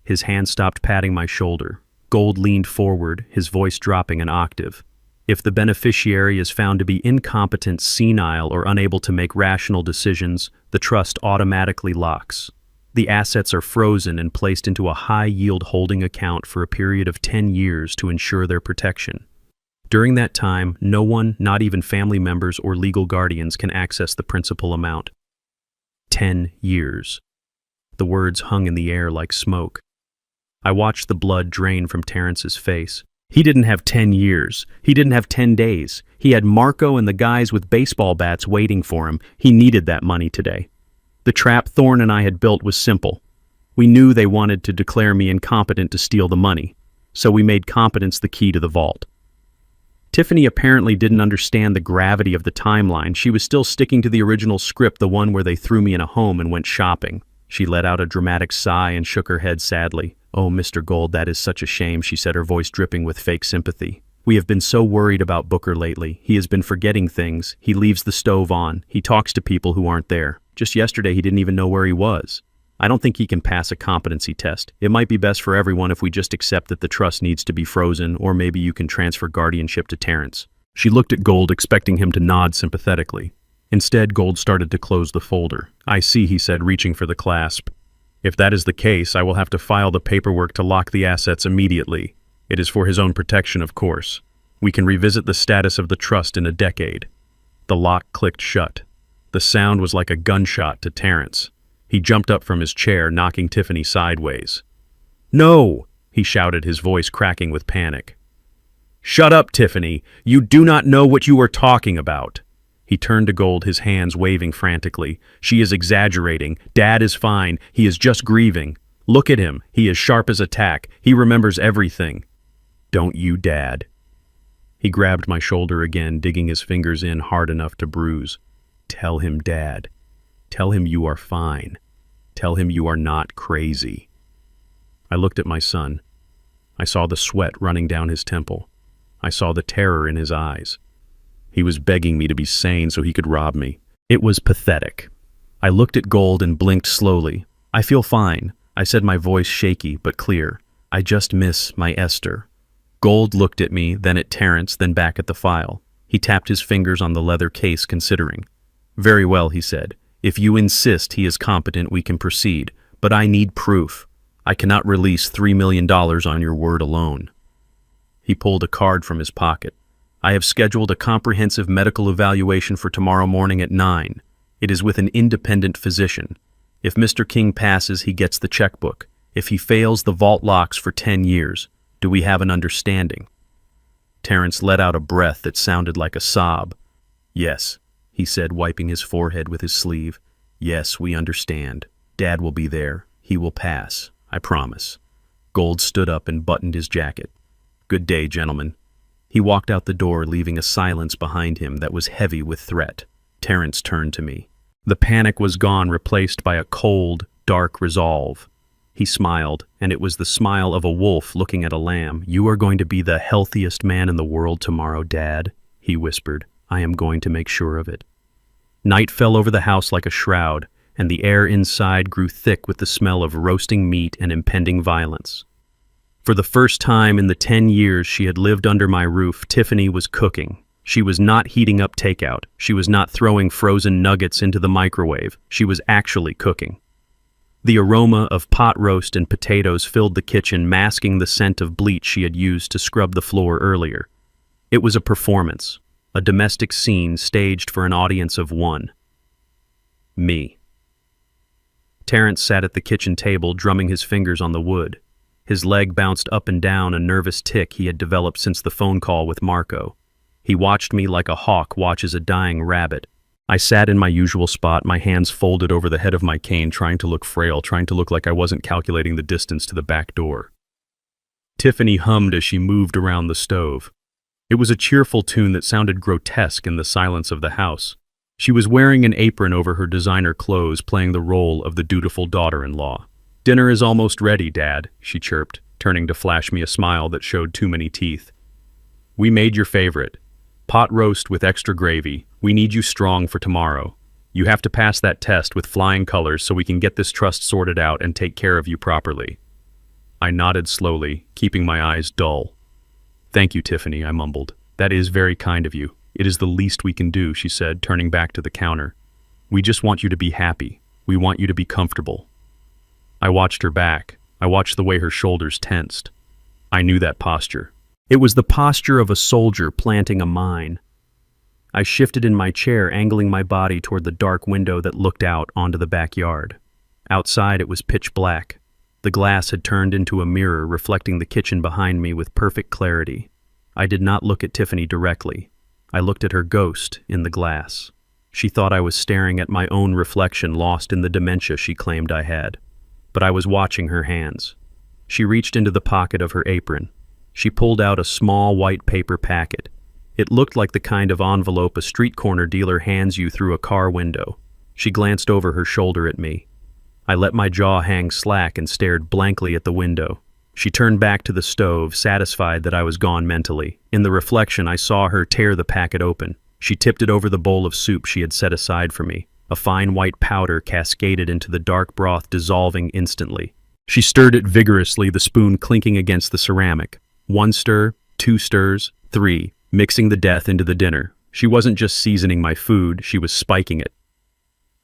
His hand stopped patting my shoulder. Gold leaned forward, his voice dropping an octave. "If the beneficiary is found to be incompetent, senile, or unable to make rational decisions, the trust automatically locks. The assets are frozen and placed into a high-yield holding account for a period of 10 years to ensure their protection. During that time, no one, not even family members or legal guardians, can access the principal amount. 10 years. The words hung in the air like smoke. I watched the blood drain from Terrence's face. He didn't have 10 years. He didn't have 10 days. He had Marco and the guys with baseball bats waiting for him. He needed that money today. The trap Thorne and I had built was simple. We knew they wanted to declare me incompetent to steal the money, so we made competence the key to the vault. Tiffany apparently didn't understand the gravity of the timeline. She was still sticking to the original script, the one where they threw me in a home and went shopping. She let out a dramatic sigh and shook her head sadly. "Oh, Mr. Gold, that is such a shame," she said, her voice dripping with fake sympathy. "We have been so worried about Booker lately. He has been forgetting things. He leaves the stove on. He talks to people who aren't there. Just yesterday, he didn't even know where he was. I don't think he can pass a competency test. It might be best for everyone if we just accept that the trust needs to be frozen, or maybe you can transfer guardianship to Terrence." She looked at Gold, expecting him to nod sympathetically. Instead, Gold started to close the folder. "I see," he said, reaching for the clasp. "If that is the case, I will have to file the paperwork to lock the assets immediately. It is for his own protection, of course. We can revisit the status of the trust in a decade." The lock clicked shut. The sound was like a gunshot to Terrence. He jumped up from his chair, knocking Tiffany sideways. "No!" he shouted, his voice cracking with panic. "Shut up, Tiffany! You do not know what you are talking about!" He turned to Gold, his hands waving frantically. "She is exaggerating. Dad is fine. He is just grieving. Look at him. He is sharp as a tack. He remembers everything." "Don't you, Dad?" He grabbed my shoulder again, digging his fingers in hard enough to bruise. "Tell him, Dad. Tell him you are fine. Tell him you are not crazy." I looked at my son. I saw the sweat running down his temple. I saw the terror in his eyes. He was begging me to be sane so he could rob me. It was pathetic. I looked at Gold and blinked slowly. "I feel fine," I said, my voice shaky but clear. "I just miss my Esther." Gold looked at me, then at Terrence, then back at the file. He tapped his fingers on the leather case, considering. "Very well," he said. "If you insist he is competent, we can proceed. But I need proof. I cannot release $3 million on your word alone." He pulled a card from his pocket. "I have scheduled a comprehensive medical evaluation for tomorrow morning at 9. It is with an independent physician. If Mr. King passes, he gets the checkbook. If he fails, the vault locks for 10 years. Do we have an understanding?" Terrence let out a breath that sounded like a sob. "Yes," he said, wiping his forehead with his sleeve. "Yes, we understand. Dad will be there. He will pass. I promise." Gold stood up and buttoned his jacket. "Good day, gentlemen." He walked out the door, leaving a silence behind him that was heavy with threat. Terrence turned to me. The panic was gone, replaced by a cold, dark resolve. He smiled, and it was the smile of a wolf looking at a lamb. "You are going to be the healthiest man in the world tomorrow, Dad," he whispered. "I am going to make sure of it." Night fell over the house like a shroud, and the air inside grew thick with the smell of roasting meat and impending violence. For the first time in the 10 years she had lived under my roof, Tiffany was cooking. She was not heating up takeout. She was not throwing frozen nuggets into the microwave. She was actually cooking. The aroma of pot roast and potatoes filled the kitchen, masking the scent of bleach she had used to scrub the floor earlier. It was a performance, a domestic scene staged for an audience of one. Me. Terrence sat at the kitchen table, drumming his fingers on the wood. His leg bounced up and down, a nervous tic he had developed since the phone call with Marco. He watched me like a hawk watches a dying rabbit. I sat in my usual spot, my hands folded over the head of my cane, trying to look frail, trying to look like I wasn't calculating the distance to the back door. Tiffany hummed as she moved around the stove. It was a cheerful tune that sounded grotesque in the silence of the house. She was wearing an apron over her designer clothes, playing the role of the dutiful daughter-in-law. "Dinner is almost ready, Dad," she chirped, turning to flash me a smile that showed too many teeth. "We made your favorite. Pot roast with extra gravy. We need you strong for tomorrow. You have to pass that test with flying colors so we can get this trust sorted out and take care of you properly." I nodded slowly, keeping my eyes dull. "Thank you, Tiffany," I mumbled. "That is very kind of you. It is the least we can do," she said, turning back to the counter. "We just want you to be happy. We want you to be comfortable." I watched her back. I watched the way her shoulders tensed. I knew that posture. It was the posture of a soldier planting a mine. I shifted in my chair, angling my body toward the dark window that looked out onto the backyard. Outside it was pitch black. The glass had turned into a mirror, reflecting the kitchen behind me with perfect clarity. I did not look at Tiffany directly. I looked at her ghost in the glass. She thought I was staring at my own reflection, lost in the dementia she claimed I had. But I was watching her hands. She reached into the pocket of her apron. She pulled out a small white paper packet. It looked like the kind of envelope a street corner dealer hands you through a car window. She glanced over her shoulder at me. I let my jaw hang slack and stared blankly at the window. She turned back to the stove, satisfied that I was gone mentally. In the reflection, I saw her tear the packet open. She tipped it over the bowl of soup she had set aside for me. A fine white powder cascaded into the dark broth, dissolving instantly. She stirred it vigorously, the spoon clinking against the ceramic. 1 stir, 2 stirs, 3, mixing the death into the dinner. She wasn't just seasoning my food, she was spiking it.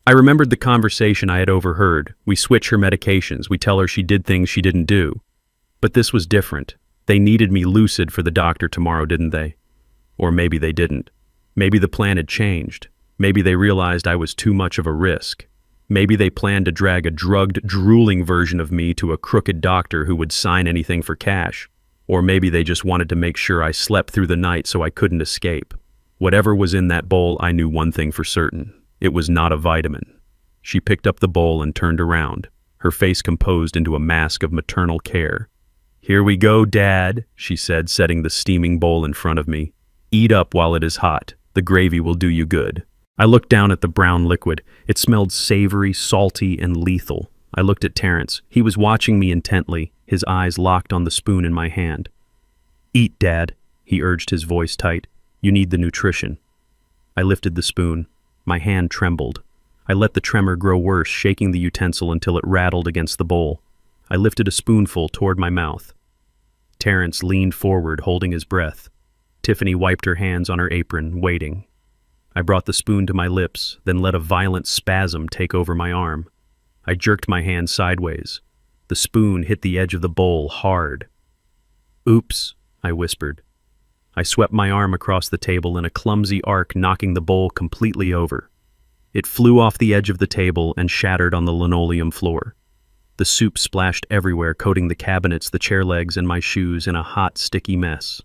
I remembered the conversation I had overheard. We switch her medications, we tell her she did things she didn't do. But this was different. They needed me lucid for the doctor tomorrow, didn't they? Or maybe they didn't. Maybe the plan had changed. Maybe they realized I was too much of a risk. Maybe they planned to drag a drugged, drooling version of me to a crooked doctor who would sign anything for cash. Or maybe they just wanted to make sure I slept through the night so I couldn't escape. Whatever was in that bowl, I knew one thing for certain. It was not a vitamin. She picked up the bowl and turned around, her face composed into a mask of maternal care. "Here we go, Dad," she said, setting the steaming bowl in front of me. "Eat up while it is hot. The gravy will do you good." I looked down at the brown liquid. It smelled savory, salty, and lethal. I looked at Terrence. He was watching me intently, his eyes locked on the spoon in my hand. "Eat, Dad," he urged, his voice tight. "You need the nutrition." I lifted the spoon. My hand trembled. I let the tremor grow worse, shaking the utensil until it rattled against the bowl. I lifted a spoonful toward my mouth. Terrence leaned forward, holding his breath. Tiffany wiped her hands on her apron, waiting. I brought the spoon to my lips, then let a violent spasm take over my arm. I jerked my hand sideways. The spoon hit the edge of the bowl hard. "Oops," I whispered. I swept my arm across the table in a clumsy arc, knocking the bowl completely over. It flew off the edge of the table and shattered on the linoleum floor. The soup splashed everywhere, coating the cabinets, the chair legs, and my shoes in a hot, sticky mess.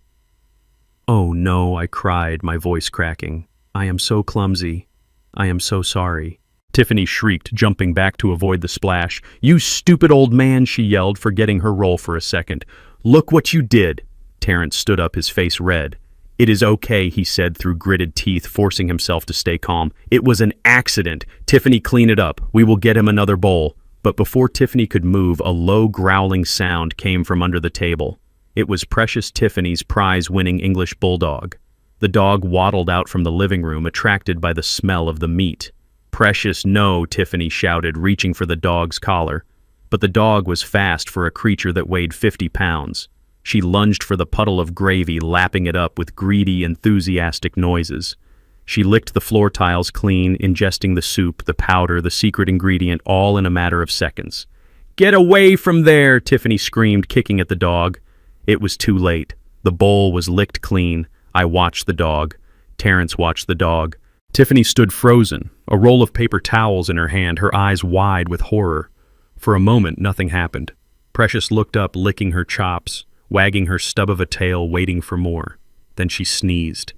"Oh no," I cried, my voice cracking. "I am so clumsy. I am so sorry." Tiffany shrieked, jumping back to avoid the splash. "You stupid old man," she yelled, forgetting her role for a second. "Look what you did." Terrence stood up, his face red. "It is okay," he said through gritted teeth, forcing himself to stay calm. "It was an accident. Tiffany, clean it up. We will get him another bowl." But before Tiffany could move, a low growling sound came from under the table. It was precious Tiffany's prize-winning English bulldog. The dog waddled out from the living room, attracted by the smell of the meat. "Precious, no," Tiffany shouted, reaching for the dog's collar. But the dog was fast for a creature that weighed 50 pounds. She lunged for the puddle of gravy, lapping it up with greedy, enthusiastic noises. She licked the floor tiles clean, ingesting the soup, the powder, the secret ingredient, all in a matter of seconds. "Get away from there!" Tiffany screamed, kicking at the dog. It was too late. The bowl was licked clean. I watched the dog. Terrence watched the dog. Tiffany stood frozen, a roll of paper towels in her hand, her eyes wide with horror. For a moment, nothing happened. Precious looked up, licking her chops, wagging her stub of a tail, waiting for more. Then she sneezed.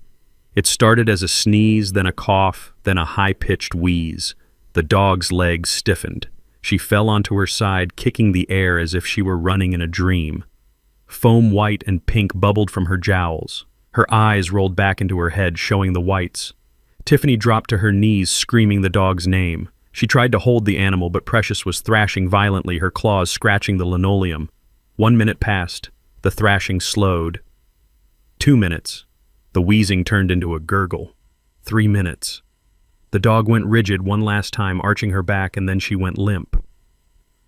It started as a sneeze, then a cough, then a high-pitched wheeze. The dog's legs stiffened. She fell onto her side, kicking the air as if she were running in a dream. Foam white and pink bubbled from her jowls. Her eyes rolled back into her head, showing the whites. Tiffany dropped to her knees, screaming the dog's name. She tried to hold the animal, but Precious was thrashing violently, her claws scratching the linoleum. 1 minute passed. The thrashing slowed. 2 minutes. The wheezing turned into a gurgle. 3 minutes. The dog went rigid one last time, arching her back, and then she went limp.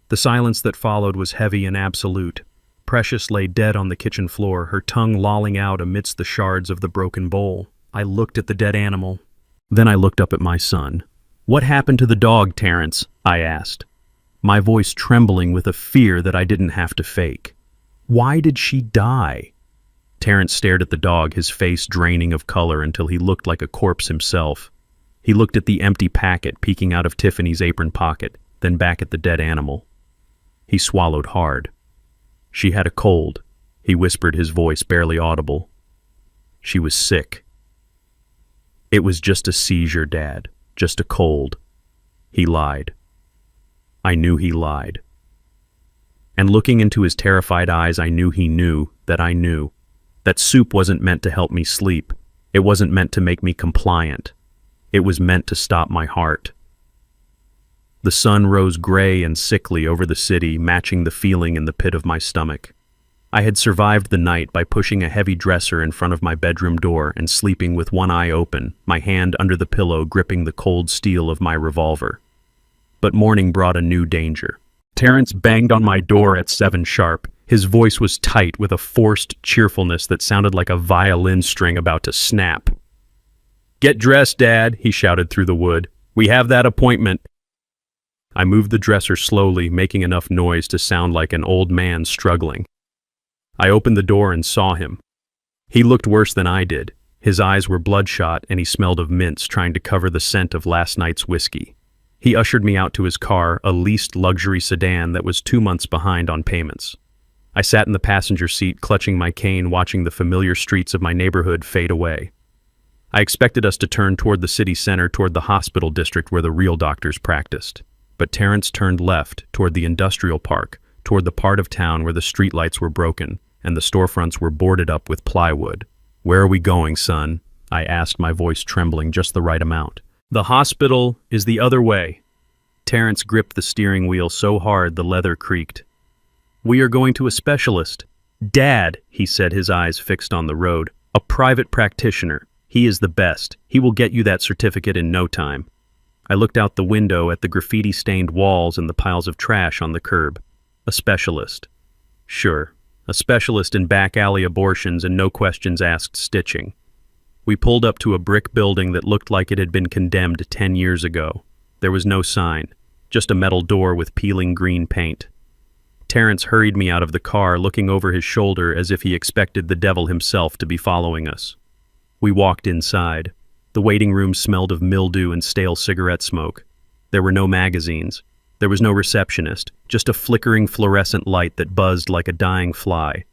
The silence that followed was heavy and absolute. Precious lay dead on the kitchen floor, her tongue lolling out amidst the shards of the broken bowl. I looked at the dead animal. Then I looked up at my son. "What happened to the dog, Terrence?" I asked, my voice trembling with a fear that I didn't have to fake. "Why did she die?" Terrence stared at the dog, his face draining of color until he looked like a corpse himself. He looked at the empty packet peeking out of Tiffany's apron pocket, then back at the dead animal. He swallowed hard. "She had a cold," he whispered, his voice barely audible. "She was sick." "It was just a seizure, Dad. Just a cold." He lied. I knew he lied. And looking into his terrified eyes, I knew he knew that I knew. That soup wasn't meant to help me sleep. It wasn't meant to make me compliant. It was meant to stop my heart. The sun rose gray and sickly over the city, matching the feeling in the pit of my stomach. I had survived the night by pushing a heavy dresser in front of my bedroom door and sleeping with one eye open, my hand under the pillow gripping the cold steel of my revolver. But morning brought a new danger. Terrence banged on my door at 7 sharp. His voice was tight with a forced cheerfulness that sounded like a violin string about to snap. "Get dressed, Dad," he shouted through the wood. "We have that appointment." I moved the dresser slowly, making enough noise to sound like an old man struggling. I opened the door and saw him. He looked worse than I did. His eyes were bloodshot and he smelled of mints, trying to cover the scent of last night's whiskey. He ushered me out to his car, a leased luxury sedan that was 2 months behind on payments. I sat in the passenger seat, clutching my cane, watching the familiar streets of my neighborhood fade away. I expected us to turn toward the city center, toward the hospital district where the real doctors practiced. But Terrence turned left, toward the industrial park, toward the part of town where the streetlights were broken and the storefronts were boarded up with plywood. "Where are we going, son?" I asked, my voice trembling just the right amount. "The hospital is the other way." Terrence gripped the steering wheel so hard the leather creaked. We are going to a specialist. Dad, he said, his eyes fixed on the road. A private practitioner. He is the best. He will get you that certificate in no time. I looked out the window at the graffiti-stained walls and the piles of trash on the curb. A specialist. Sure, a specialist in back alley abortions and no questions asked stitching. We pulled up to a brick building that looked like it had been condemned 10 years ago. There was no sign, just a metal door with peeling green paint. Terrence hurried me out of the car, looking over his shoulder as if he expected the devil himself to be following us. We walked inside. The waiting room smelled of mildew and stale cigarette smoke. There were no magazines. There was no receptionist, just a flickering fluorescent light that buzzed like a dying fly.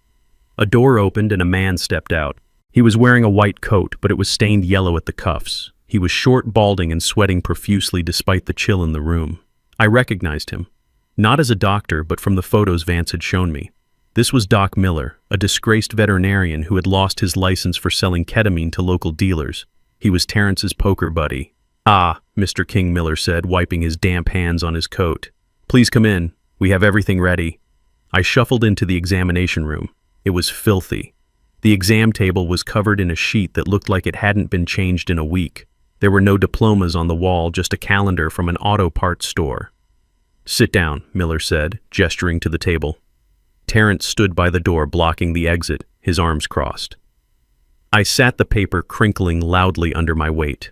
A door opened and a man stepped out. He was wearing a white coat, but it was stained yellow at the cuffs. He was short, balding, and sweating profusely despite the chill in the room. I recognized him. Not as a doctor, but from the photos Vance had shown me. This was Doc Miller, a disgraced veterinarian who had lost his license for selling ketamine to local dealers. He was Terrence's poker buddy. "Ah," Mr. King, Miller said, wiping his damp hands on his coat. "Please come in. We have everything ready." I shuffled into the examination room. It was filthy. The exam table was covered in a sheet that looked like it hadn't been changed in a week. There were no diplomas on the wall, just a calendar from an auto parts store. "Sit down," Miller said, gesturing to the table. Terrence stood by the door, blocking the exit, his arms crossed. I sat, the paper crinkling loudly under my weight.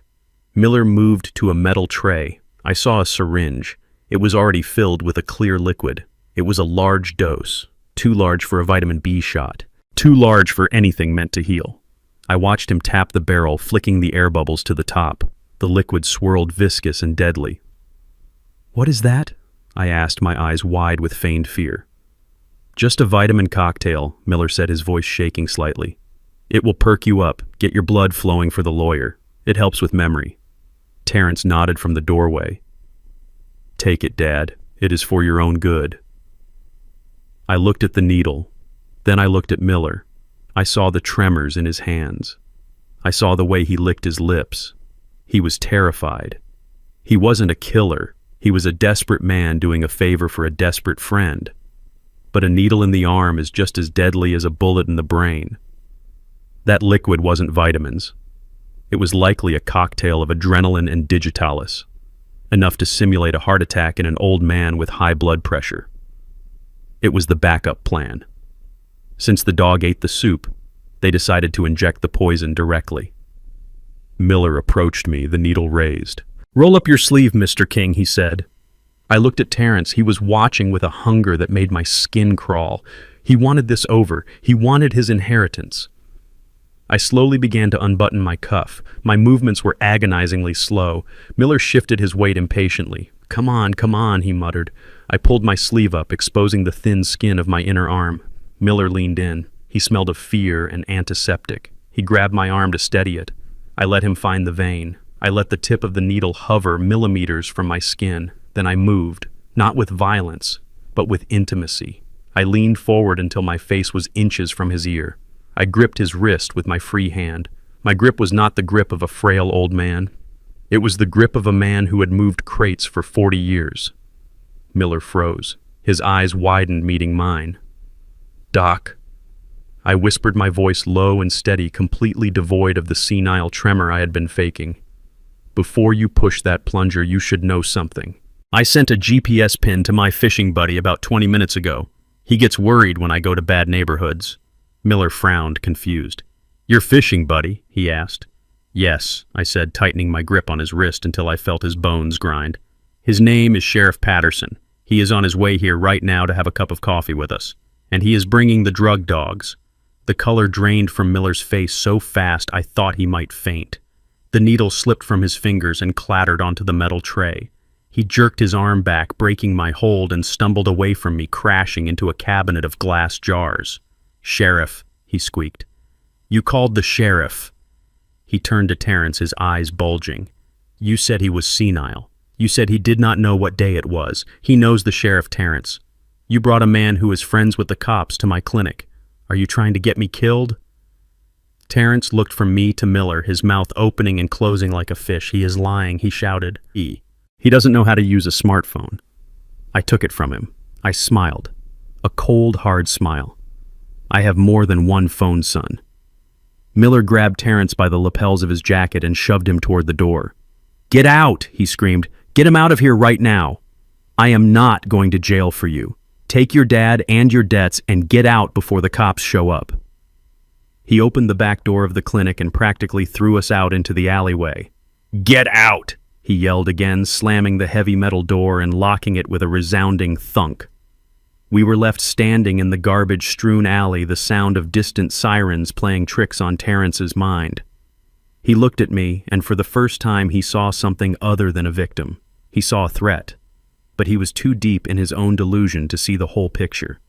Miller moved to a metal tray. I saw a syringe. It was already filled with a clear liquid. It was a large dose, too large for a vitamin B shot, too large for anything meant to heal. I watched him tap the barrel, flicking the air bubbles to the top. The liquid swirled, viscous and deadly. "What is that?" I asked, my eyes wide with feigned fear. "Just a vitamin cocktail," Miller said, his voice shaking slightly. "It will perk you up, get your blood flowing for the lawyer. It helps with memory." Terrence nodded from the doorway. "Take it, Dad. It is for your own good." I looked at the needle. Then I looked at Miller. I saw the tremors in his hands. I saw the way he licked his lips. He was terrified. He wasn't a killer. He was a desperate man doing a favor for a desperate friend. But a needle in the arm is just as deadly as a bullet in the brain. That liquid wasn't vitamins. It was likely a cocktail of adrenaline and digitalis, enough to simulate a heart attack in an old man with high blood pressure. It was the backup plan. Since the dog ate the soup, they decided to inject the poison directly. Miller approached me, the needle raised. "Roll up your sleeve, Mr. King," he said. I looked at Terrence. He was watching with a hunger that made my skin crawl. He wanted this over. He wanted his inheritance. I slowly began to unbutton my cuff. My movements were agonizingly slow. Miller shifted his weight impatiently. Come on," he muttered. I pulled my sleeve up, exposing the thin skin of my inner arm. Miller leaned in. He smelled of fear and antiseptic. He grabbed my arm to steady it. I let him find the vein. I let the tip of the needle hover millimeters from my skin. Then I moved, not with violence, but with intimacy. I leaned forward until my face was inches from his ear. I gripped his wrist with my free hand. My grip was not the grip of a frail old man. It was the grip of a man who had moved crates for 40 years. Miller froze. His eyes widened, meeting mine. "Doc." I whispered, my voice low and steady, completely devoid of the senile tremor I had been faking. "Before you push that plunger, you should know something. I sent a GPS pin to my fishing buddy about 20 minutes ago. He gets worried when I go to bad neighborhoods." Miller frowned, confused. "Your fishing buddy?" he asked. "Yes," I said, tightening my grip on his wrist until I felt his bones grind. "His name is Sheriff Patterson. He is on his way here right now to have a cup of coffee with us. And he is bringing the drug dogs." The color drained from Miller's face so fast I thought he might faint. The needle slipped from his fingers and clattered onto the metal tray. He jerked his arm back, breaking my hold, and stumbled away from me, crashing into a cabinet of glass jars. "Sheriff," he squeaked. "You called the sheriff." He turned to Terrence, his eyes bulging. "You said he was senile. You said he did not know what day it was. He knows the sheriff, Terrence. You brought a man who is friends with the cops to my clinic. Are you trying to get me killed?" Terrence looked from me to Miller, his mouth opening and closing like a fish. "He is lying," he shouted. He doesn't know how to use a smartphone." I took it from him. I smiled. A cold, hard smile. I have more than one phone, son. Miller grabbed Terrence by the lapels of his jacket and shoved him toward the door. "Get out!" he screamed. "Get him out of here right now. I am not going to jail for you. Take your dad and your debts and get out before the cops show up." He opened the back door of the clinic and practically threw us out into the alleyway. "Get out!" he yelled again, slamming the heavy metal door and locking it with a resounding thunk. We were left standing in the garbage-strewn alley, the sound of distant sirens playing tricks on Terrence's mind. He looked at me, and for the first time he saw something other than a victim. He saw a threat, but he was too deep in his own delusion to see the whole picture.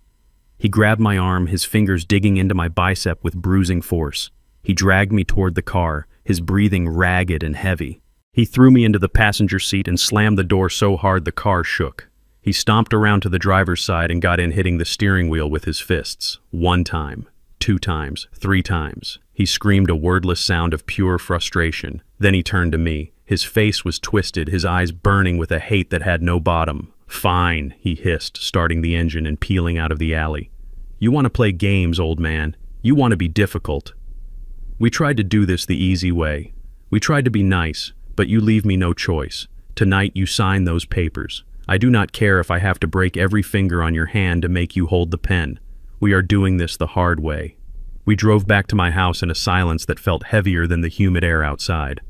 He grabbed my arm, his fingers digging into my bicep with bruising force. He dragged me toward the car, his breathing ragged and heavy. He threw me into the passenger seat and slammed the door so hard the car shook. He stomped around to the driver's side and got in, hitting the steering wheel with his fists. 1 time, 2 times, 3 times. He screamed a wordless sound of pure frustration. Then he turned to me. His face was twisted, his eyes burning with a hate that had no bottom. "Fine," he hissed, starting the engine and peeling out of the alley. "You want to play games, old man. You want to be difficult. We tried to do this the easy way. We tried to be nice, but you leave me no choice. Tonight you sign those papers. I do not care if I have to break every finger on your hand to make you hold the pen. We are doing this the hard way." We drove back to my house in a silence that felt heavier than the humid air outside.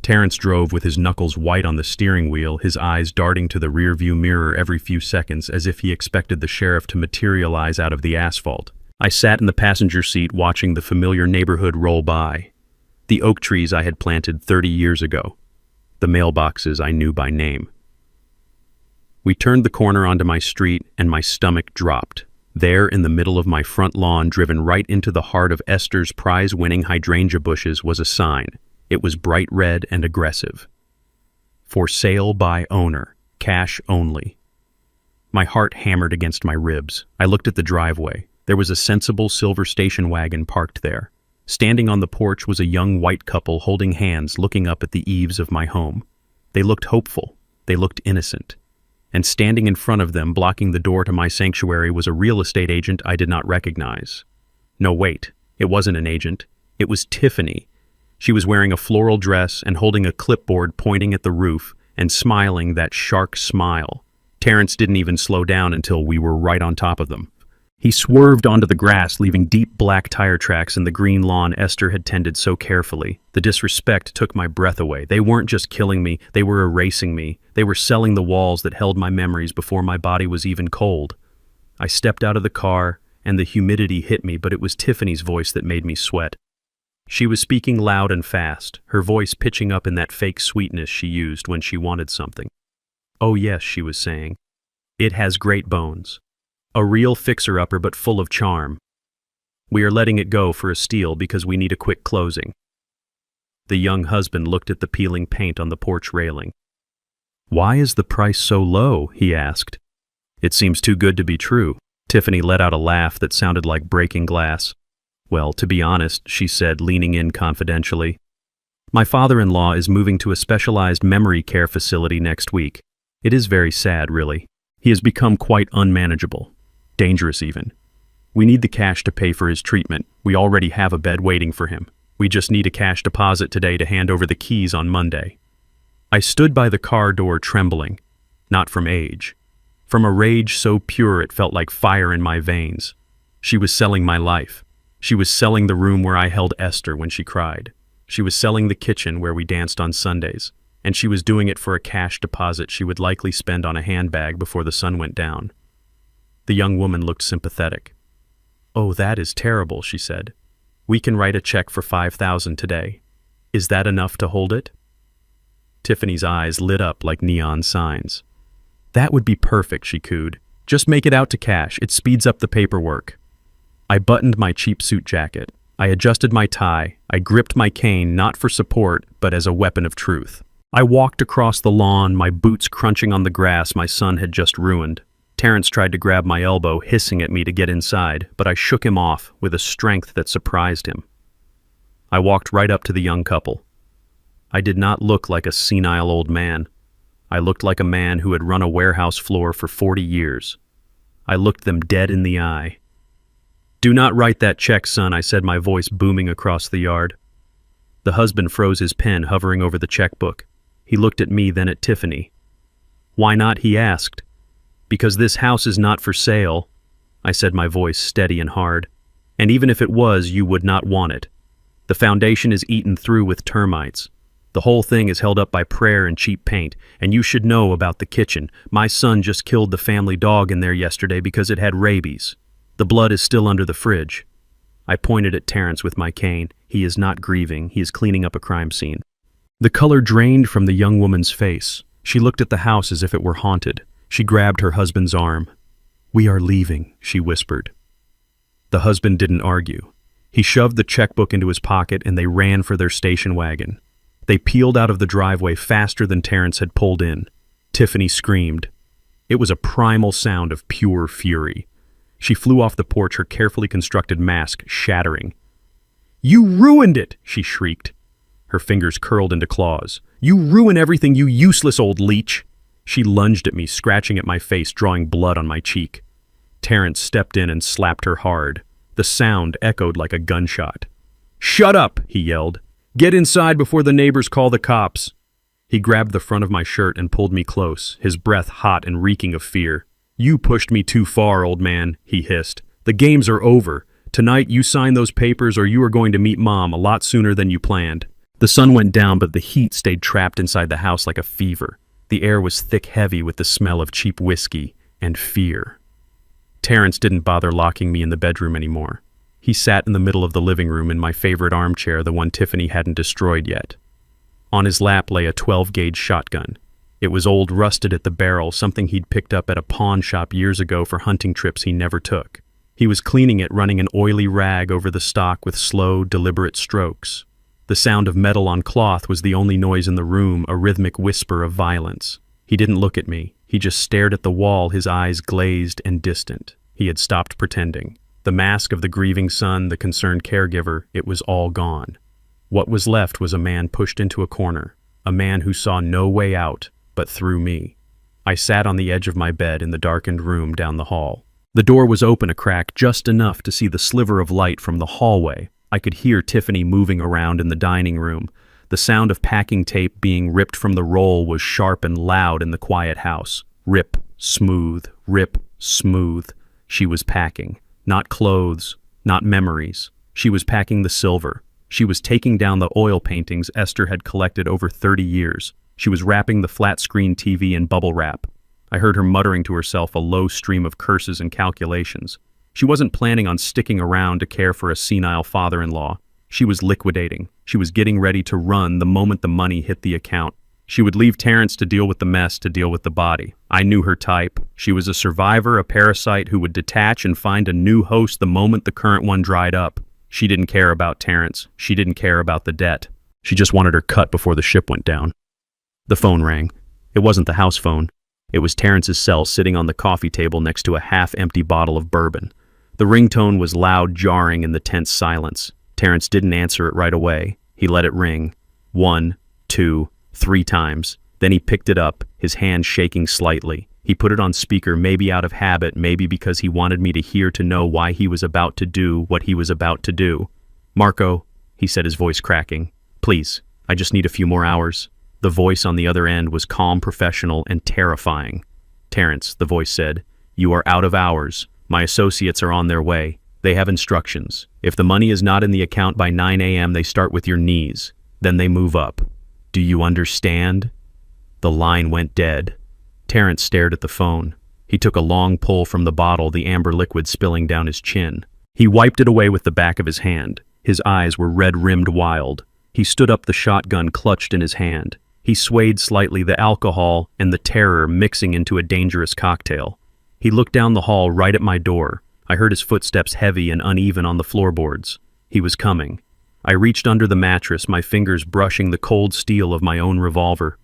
Terrence drove with his knuckles white on the steering wheel, his eyes darting to the rearview mirror every few seconds as if he expected the sheriff to materialize out of the asphalt. I sat in the passenger seat watching the familiar neighborhood roll by. The oak trees I had planted 30 years ago. The mailboxes I knew by name. We turned the corner onto my street and my stomach dropped. There, in the middle of my front lawn, driven right into the heart of Esther's prize-winning hydrangea bushes, was a sign. It was bright red and aggressive. "For sale by owner. Cash only." My heart hammered against my ribs. I looked at the driveway. There was a sensible silver station wagon parked there. Standing on the porch was a young white couple holding hands, looking up at the eaves of my home. They looked hopeful. They looked innocent. And standing in front of them, blocking the door to my sanctuary, was a real estate agent I did not recognize. No, wait. It wasn't an agent. It was Tiffany. She was wearing a floral dress and holding a clipboard pointing at the roof and smiling that shark smile. Terrence didn't even slow down until we were right on top of them. He swerved onto the grass, leaving deep black tire tracks in the green lawn Esther had tended so carefully. The disrespect took my breath away. They weren't just killing me, they were erasing me. They were selling the walls that held my memories before my body was even cold. I stepped out of the car, and the humidity hit me, but it was Tiffany's voice that made me sweat. She was speaking loud and fast, her voice pitching up in that fake sweetness she used when she wanted something. "Oh yes," she was saying. "It has great bones. A real fixer-upper but full of charm. We are letting it go for a steal because we need a quick closing." The young husband looked at the peeling paint on the porch railing. "Why is the price so low?" he asked. "It seems too good to be true." Tiffany let out a laugh that sounded like breaking glass. "Well, to be honest," she said, leaning in confidentially, "my father-in-law is moving to a specialized memory care facility next week. It is very sad, really. He has become quite unmanageable. Dangerous even. We need the cash to pay for his treatment. We already have a bed waiting for him. We just need a cash deposit today to hand over the keys on Monday." I stood by the car door trembling, not from age. From a rage so pure it felt like fire in my veins. She was selling my life. She was selling the room where I held Esther when she cried. She was selling the kitchen where we danced on Sundays. And she was doing it for a cash deposit she would likely spend on a handbag before the sun went down. The young woman looked sympathetic. "Oh, that is terrible," she said. "We can write a check for $5,000 today. Is that enough to hold it?" Tiffany's eyes lit up like neon signs. "That would be perfect," she cooed. "Just make it out to cash. It speeds up the paperwork." I buttoned my cheap suit jacket. I adjusted my tie. I gripped my cane not for support, but as a weapon of truth. I walked across the lawn, my boots crunching on the grass my son had just ruined. Terrence tried to grab my elbow, hissing at me to get inside, but I shook him off with a strength that surprised him. I walked right up to the young couple. I did not look like a senile old man. I looked like a man who had run a warehouse floor for 40 years. I looked them dead in the eye. "Do not write that check, son," I said, my voice booming across the yard. The husband froze his pen, hovering over the checkbook. He looked at me, then at Tiffany. "Why not?" he asked. "Because this house is not for sale," I said, my voice steady and hard. "And even if it was, you would not want it. The foundation is eaten through with termites. The whole thing is held up by prayer and cheap paint, and you should know about the kitchen. My son just killed the family dog in there yesterday because it had rabies. The blood is still under the fridge." I pointed at Terrence with my cane. He is not grieving. He is cleaning up a crime scene. The color drained from the young woman's face. She looked at the house as if it were haunted. She grabbed her husband's arm. "We are leaving," she whispered. The husband didn't argue. He shoved the checkbook into his pocket and they ran for their station wagon. They peeled out of the driveway faster than Terrence had pulled in. Tiffany screamed. It was a primal sound of pure fury. She flew off the porch, her carefully constructed mask shattering. "You ruined it!" she shrieked. Her fingers curled into claws. "You ruin everything, you useless old leech!" She lunged at me, scratching at my face, drawing blood on my cheek. Terrence stepped in and slapped her hard. The sound echoed like a gunshot. "Shut up!" he yelled. "Get inside before the neighbors call the cops." He grabbed the front of my shirt and pulled me close, his breath hot and reeking of fear. "You pushed me too far, old man," he hissed. "The games are over. Tonight you sign those papers or you are going to meet Mom a lot sooner than you planned." The sun went down, but the heat stayed trapped inside the house like a fever. The air was thick, heavy with the smell of cheap whiskey and fear. Terrence didn't bother locking me in the bedroom anymore. He sat in the middle of the living room in my favorite armchair, the one Tiffany hadn't destroyed yet. On his lap lay a 12-gauge shotgun. It was old, rusted at the barrel, something he'd picked up at a pawn shop years ago for hunting trips he never took. He was cleaning it, running an oily rag over the stock with slow, deliberate strokes. The sound of metal on cloth was the only noise in the room, a rhythmic whisper of violence. He didn't look at me. He just stared at the wall, his eyes glazed and distant. He had stopped pretending. The mask of the grieving son, the concerned caregiver, it was all gone. What was left was a man pushed into a corner, a man who saw no way out but through me. I sat on the edge of my bed in the darkened room down the hall. The door was open a crack, just enough to see the sliver of light from the hallway. I could hear Tiffany moving around in the dining room. The sound of packing tape being ripped from the roll was sharp and loud in the quiet house. Rip, smooth, rip, smooth. She was packing. Not clothes, not memories. She was packing the silver. She was taking down the oil paintings Esther had collected over 30 years. She was wrapping the flat-screen TV in bubble wrap. I heard her muttering to herself, a low stream of curses and calculations. She wasn't planning on sticking around to care for a senile father-in-law. She was liquidating. She was getting ready to run the moment the money hit the account. She would leave Terrence to deal with the mess, to deal with the body. I knew her type. She was a survivor, a parasite who would detach and find a new host the moment the current one dried up. She didn't care about Terrence. She didn't care about the debt. She just wanted her cut before the ship went down. The phone rang. It wasn't the house phone. It was Terrence's cell sitting on the coffee table next to a half-empty bottle of bourbon. The ringtone was loud, jarring in the tense silence. Terrence didn't answer it right away. He let it ring. 1, 2, 3 times. Then he picked it up, his hand shaking slightly. He put it on speaker, maybe out of habit, maybe because he wanted me to hear, to know why he was about to do what he was about to do. "Marco," he said, his voice cracking. "Please, I just need a few more hours." The voice on the other end was calm, professional, and terrifying. "Terrence," the voice said, "you are out of hours. My associates are on their way. They have instructions. If the money is not in the account by 9 a.m., they start with your knees. Then they move up. Do you understand?" The line went dead. Terrence stared at the phone. He took a long pull from the bottle, the amber liquid spilling down his chin. He wiped it away with the back of his hand. His eyes were red-rimmed wild. He stood up, the shotgun clutched in his hand. He swayed slightly, the alcohol and the terror mixing into a dangerous cocktail. He looked down the hall right at my door. I heard his footsteps, heavy and uneven on the floorboards. He was coming. I reached under the mattress, my fingers brushing the cold steel of my own revolver.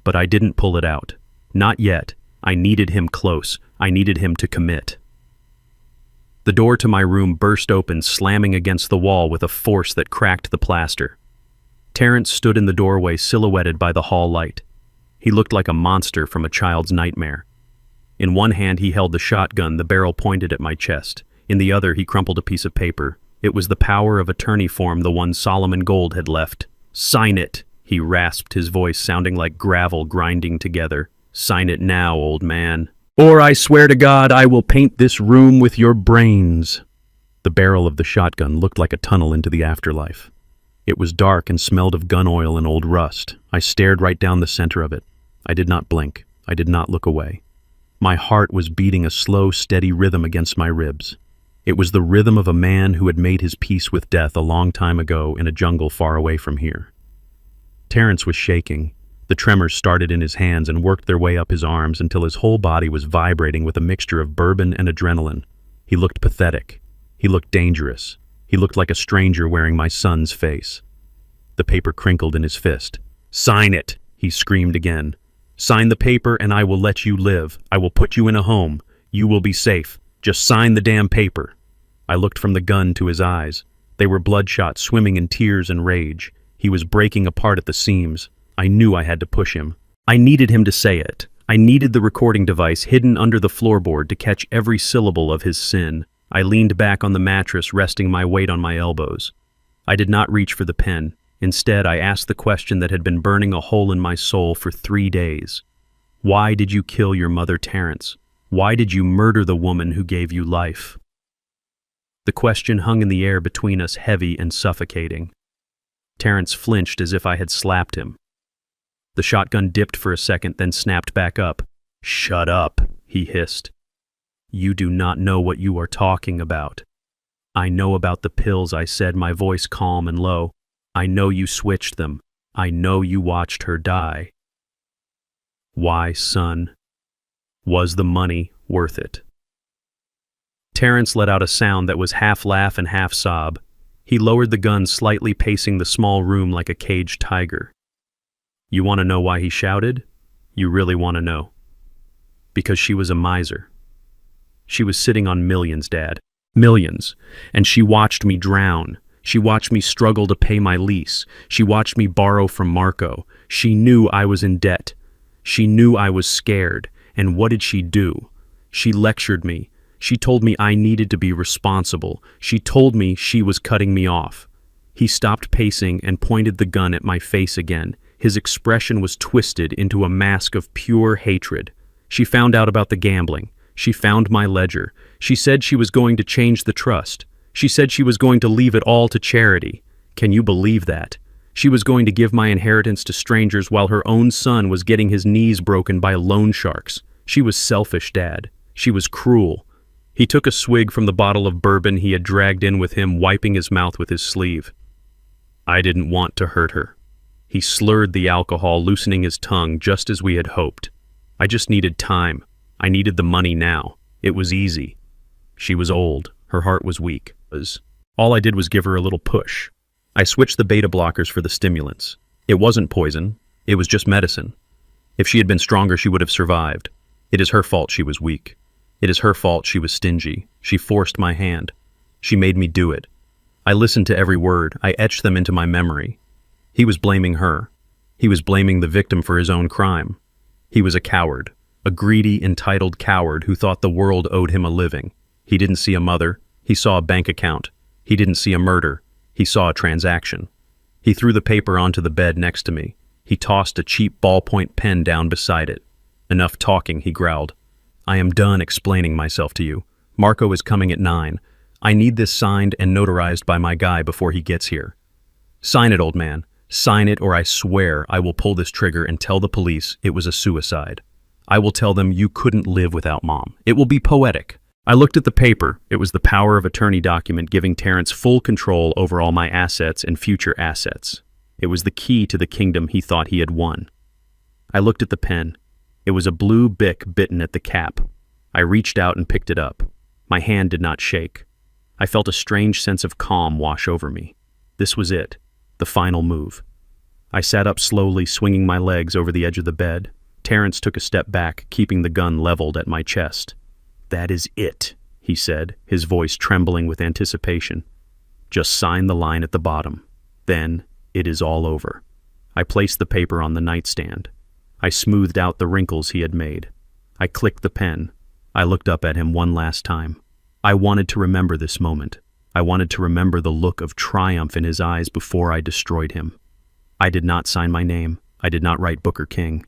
But I didn't pull it out. Not yet. I needed him close. I needed him to commit. The door to my room burst open, slamming against the wall with a force that cracked the plaster. Terrence stood in the doorway, silhouetted by the hall light. He looked like a monster from a child's nightmare. In one hand he held the shotgun, the barrel pointed at my chest. In the other he crumpled a piece of paper. It was the power of attorney form, the one Solomon Gold had left. "Sign it," he rasped, his voice sounding like gravel grinding together. "Sign it now, old man. Or I swear to God I will paint this room with your brains." The barrel of the shotgun looked like a tunnel into the afterlife. It was dark and smelled of gun oil and old rust. I stared right down the center of it. I did not blink. I did not look away. My heart was beating a slow, steady rhythm against my ribs. It was the rhythm of a man who had made his peace with death a long time ago in a jungle far away from here. Terrence was shaking. The tremors started in his hands and worked their way up his arms until his whole body was vibrating with a mixture of bourbon and adrenaline. He looked pathetic. He looked dangerous. He looked like a stranger wearing my son's face. The paper crinkled in his fist. "Sign it," he screamed again. "Sign the paper and I will let you live. I will put you in a home. You will be safe. Just sign the damn paper." I looked from the gun to his eyes. They were bloodshot, swimming in tears and rage. He was breaking apart at the seams. I knew I had to push him. I needed him to say it. I needed the recording device hidden under the floorboard to catch every syllable of his sin. I leaned back on the mattress, resting my weight on my elbows. I did not reach for the pen. Instead, I asked the question that had been burning a hole in my soul for 3 days. Why did you kill your mother, Terrence? Why did you murder the woman who gave you life? The question hung in the air between us, heavy and suffocating. Terrence flinched as if I had slapped him. The shotgun dipped for a second, then snapped back up. "Shut up," he hissed. "You do not know what you are talking about." "I know about the pills," I said, my voice calm and low. "I know you switched them. I know you watched her die." "Why, son? Was the money worth it?" Terrence let out a sound that was half laugh and half sob. He lowered the gun slightly, pacing the small room like a caged tiger. "You want to know why he shouted? You really want to know?" "Because she was a miser. She was sitting on millions, Dad. Millions. And she watched me drown. She watched me struggle to pay my lease. She watched me borrow from Marco. She knew I was in debt. She knew I was scared. And what did she do? She lectured me. She told me I needed to be responsible. She told me she was cutting me off." He stopped pacing and pointed the gun at my face again. His expression was twisted into a mask of pure hatred. "She found out about the gambling. She found my ledger. She said she was going to change the trust. She said she was going to leave it all to charity. Can you believe that? She was going to give my inheritance to strangers while her own son was getting his knees broken by loan sharks. She was selfish, Dad. She was cruel." He took a swig from the bottle of bourbon he had dragged in with him, wiping his mouth with his sleeve. "I didn't want to hurt her." He slurred the alcohol, loosening his tongue just as we had hoped. "I just needed time. I needed the money now. It was easy. She was old. Her heart was weak. All I did was give her a little push. I switched the beta blockers for the stimulants. It wasn't poison. It was just medicine. If she had been stronger, she would have survived. It is her fault she was weak. It is her fault she was stingy. She forced my hand. She made me do it. I listened to every word. I etched them into my memory. He was blaming her. He was blaming the victim for his own crime. He was a coward, a greedy, entitled coward who thought the world owed him a living. He didn't see a mother. He saw a bank account. He didn't see a murder. He saw a transaction. He threw the paper onto the bed next to me. He tossed a cheap ballpoint pen down beside it. "Enough talking," he growled. "I am done explaining myself to you. Marco is coming at 9. I need this signed and notarized by my guy before he gets here. Sign it, old man. Sign it, or I swear I will pull this trigger and tell the police it was a suicide. I will tell them you couldn't live without Mom. It will be poetic." I looked at the paper. It was the power of attorney document giving Terrence full control over all my assets and future assets. It was the key to the kingdom he thought he had won. I looked at the pen. It was a blue Bic bitten at the cap. I reached out and picked it up. My hand did not shake. I felt a strange sense of calm wash over me. This was it, the final move. I sat up slowly, swinging my legs over the edge of the bed. Terrence took a step back, keeping the gun leveled at my chest. "That is it," he said, his voice trembling with anticipation. "Just sign the line at the bottom. Then it is all over." I placed the paper on the nightstand. I smoothed out the wrinkles he had made. I clicked the pen. I looked up at him one last time. I wanted to remember this moment. I wanted to remember the look of triumph in his eyes before I destroyed him. I did not sign my name. I did not write Booker King.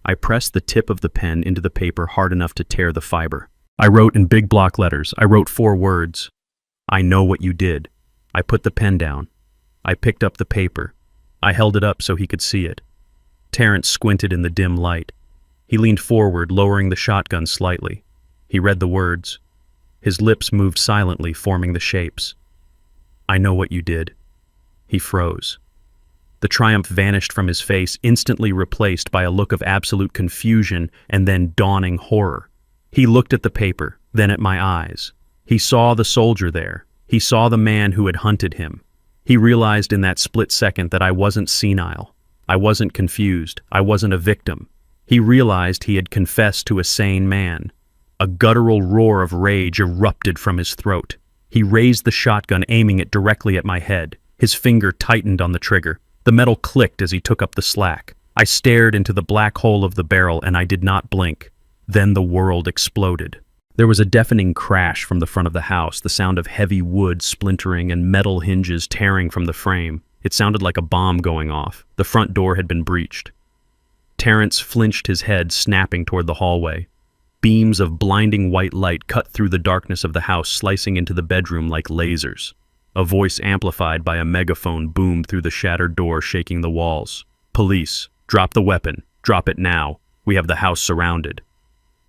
I pressed the tip of the pen into the paper hard enough to tear the fiber. I wrote in big block letters. I wrote 4 words. I know what you did. I put the pen down. I picked up the paper. I held it up so he could see it. Terrence squinted in the dim light. He leaned forward, lowering the shotgun slightly. He read the words. His lips moved silently, forming the shapes. I know what you did. He froze. The triumph vanished from his face, instantly replaced by a look of absolute confusion and then dawning horror. He looked at the paper, then at my eyes. He saw the soldier there. He saw the man who had hunted him. He realized in that split second that I wasn't senile. I wasn't confused. I wasn't a victim. He realized he had confessed to a sane man. A guttural roar of rage erupted from his throat. He raised the shotgun, aiming it directly at my head. His finger tightened on the trigger. The metal clicked as he took up the slack. I stared into the black hole of the barrel, and I did not blink. Then the world exploded. There was a deafening crash from the front of the house, the sound of heavy wood splintering and metal hinges tearing from the frame. It sounded like a bomb going off. The front door had been breached. Terrence flinched his head, snapping toward the hallway. Beams of blinding white light cut through the darkness of the house, slicing into the bedroom like lasers. A voice amplified by a megaphone boomed through the shattered door, shaking the walls. Police, drop the weapon. Drop it now. We have the house surrounded.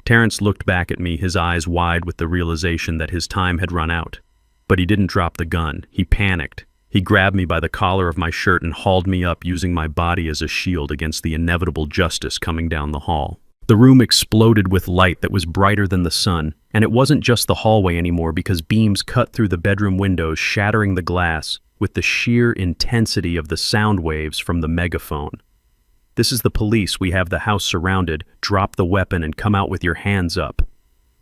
Terrence looked back at me, his eyes wide with the realization that his time had run out. But he didn't drop the gun. He panicked. He grabbed me by the collar of my shirt and hauled me up, using my body as a shield against the inevitable justice coming down the hall. The room exploded with light that was brighter than the sun, and it wasn't just the hallway anymore because beams cut through the bedroom windows, shattering the glass with the sheer intensity of the sound waves from the megaphone. This is the police. We have the house surrounded. Drop the weapon and come out with your hands up.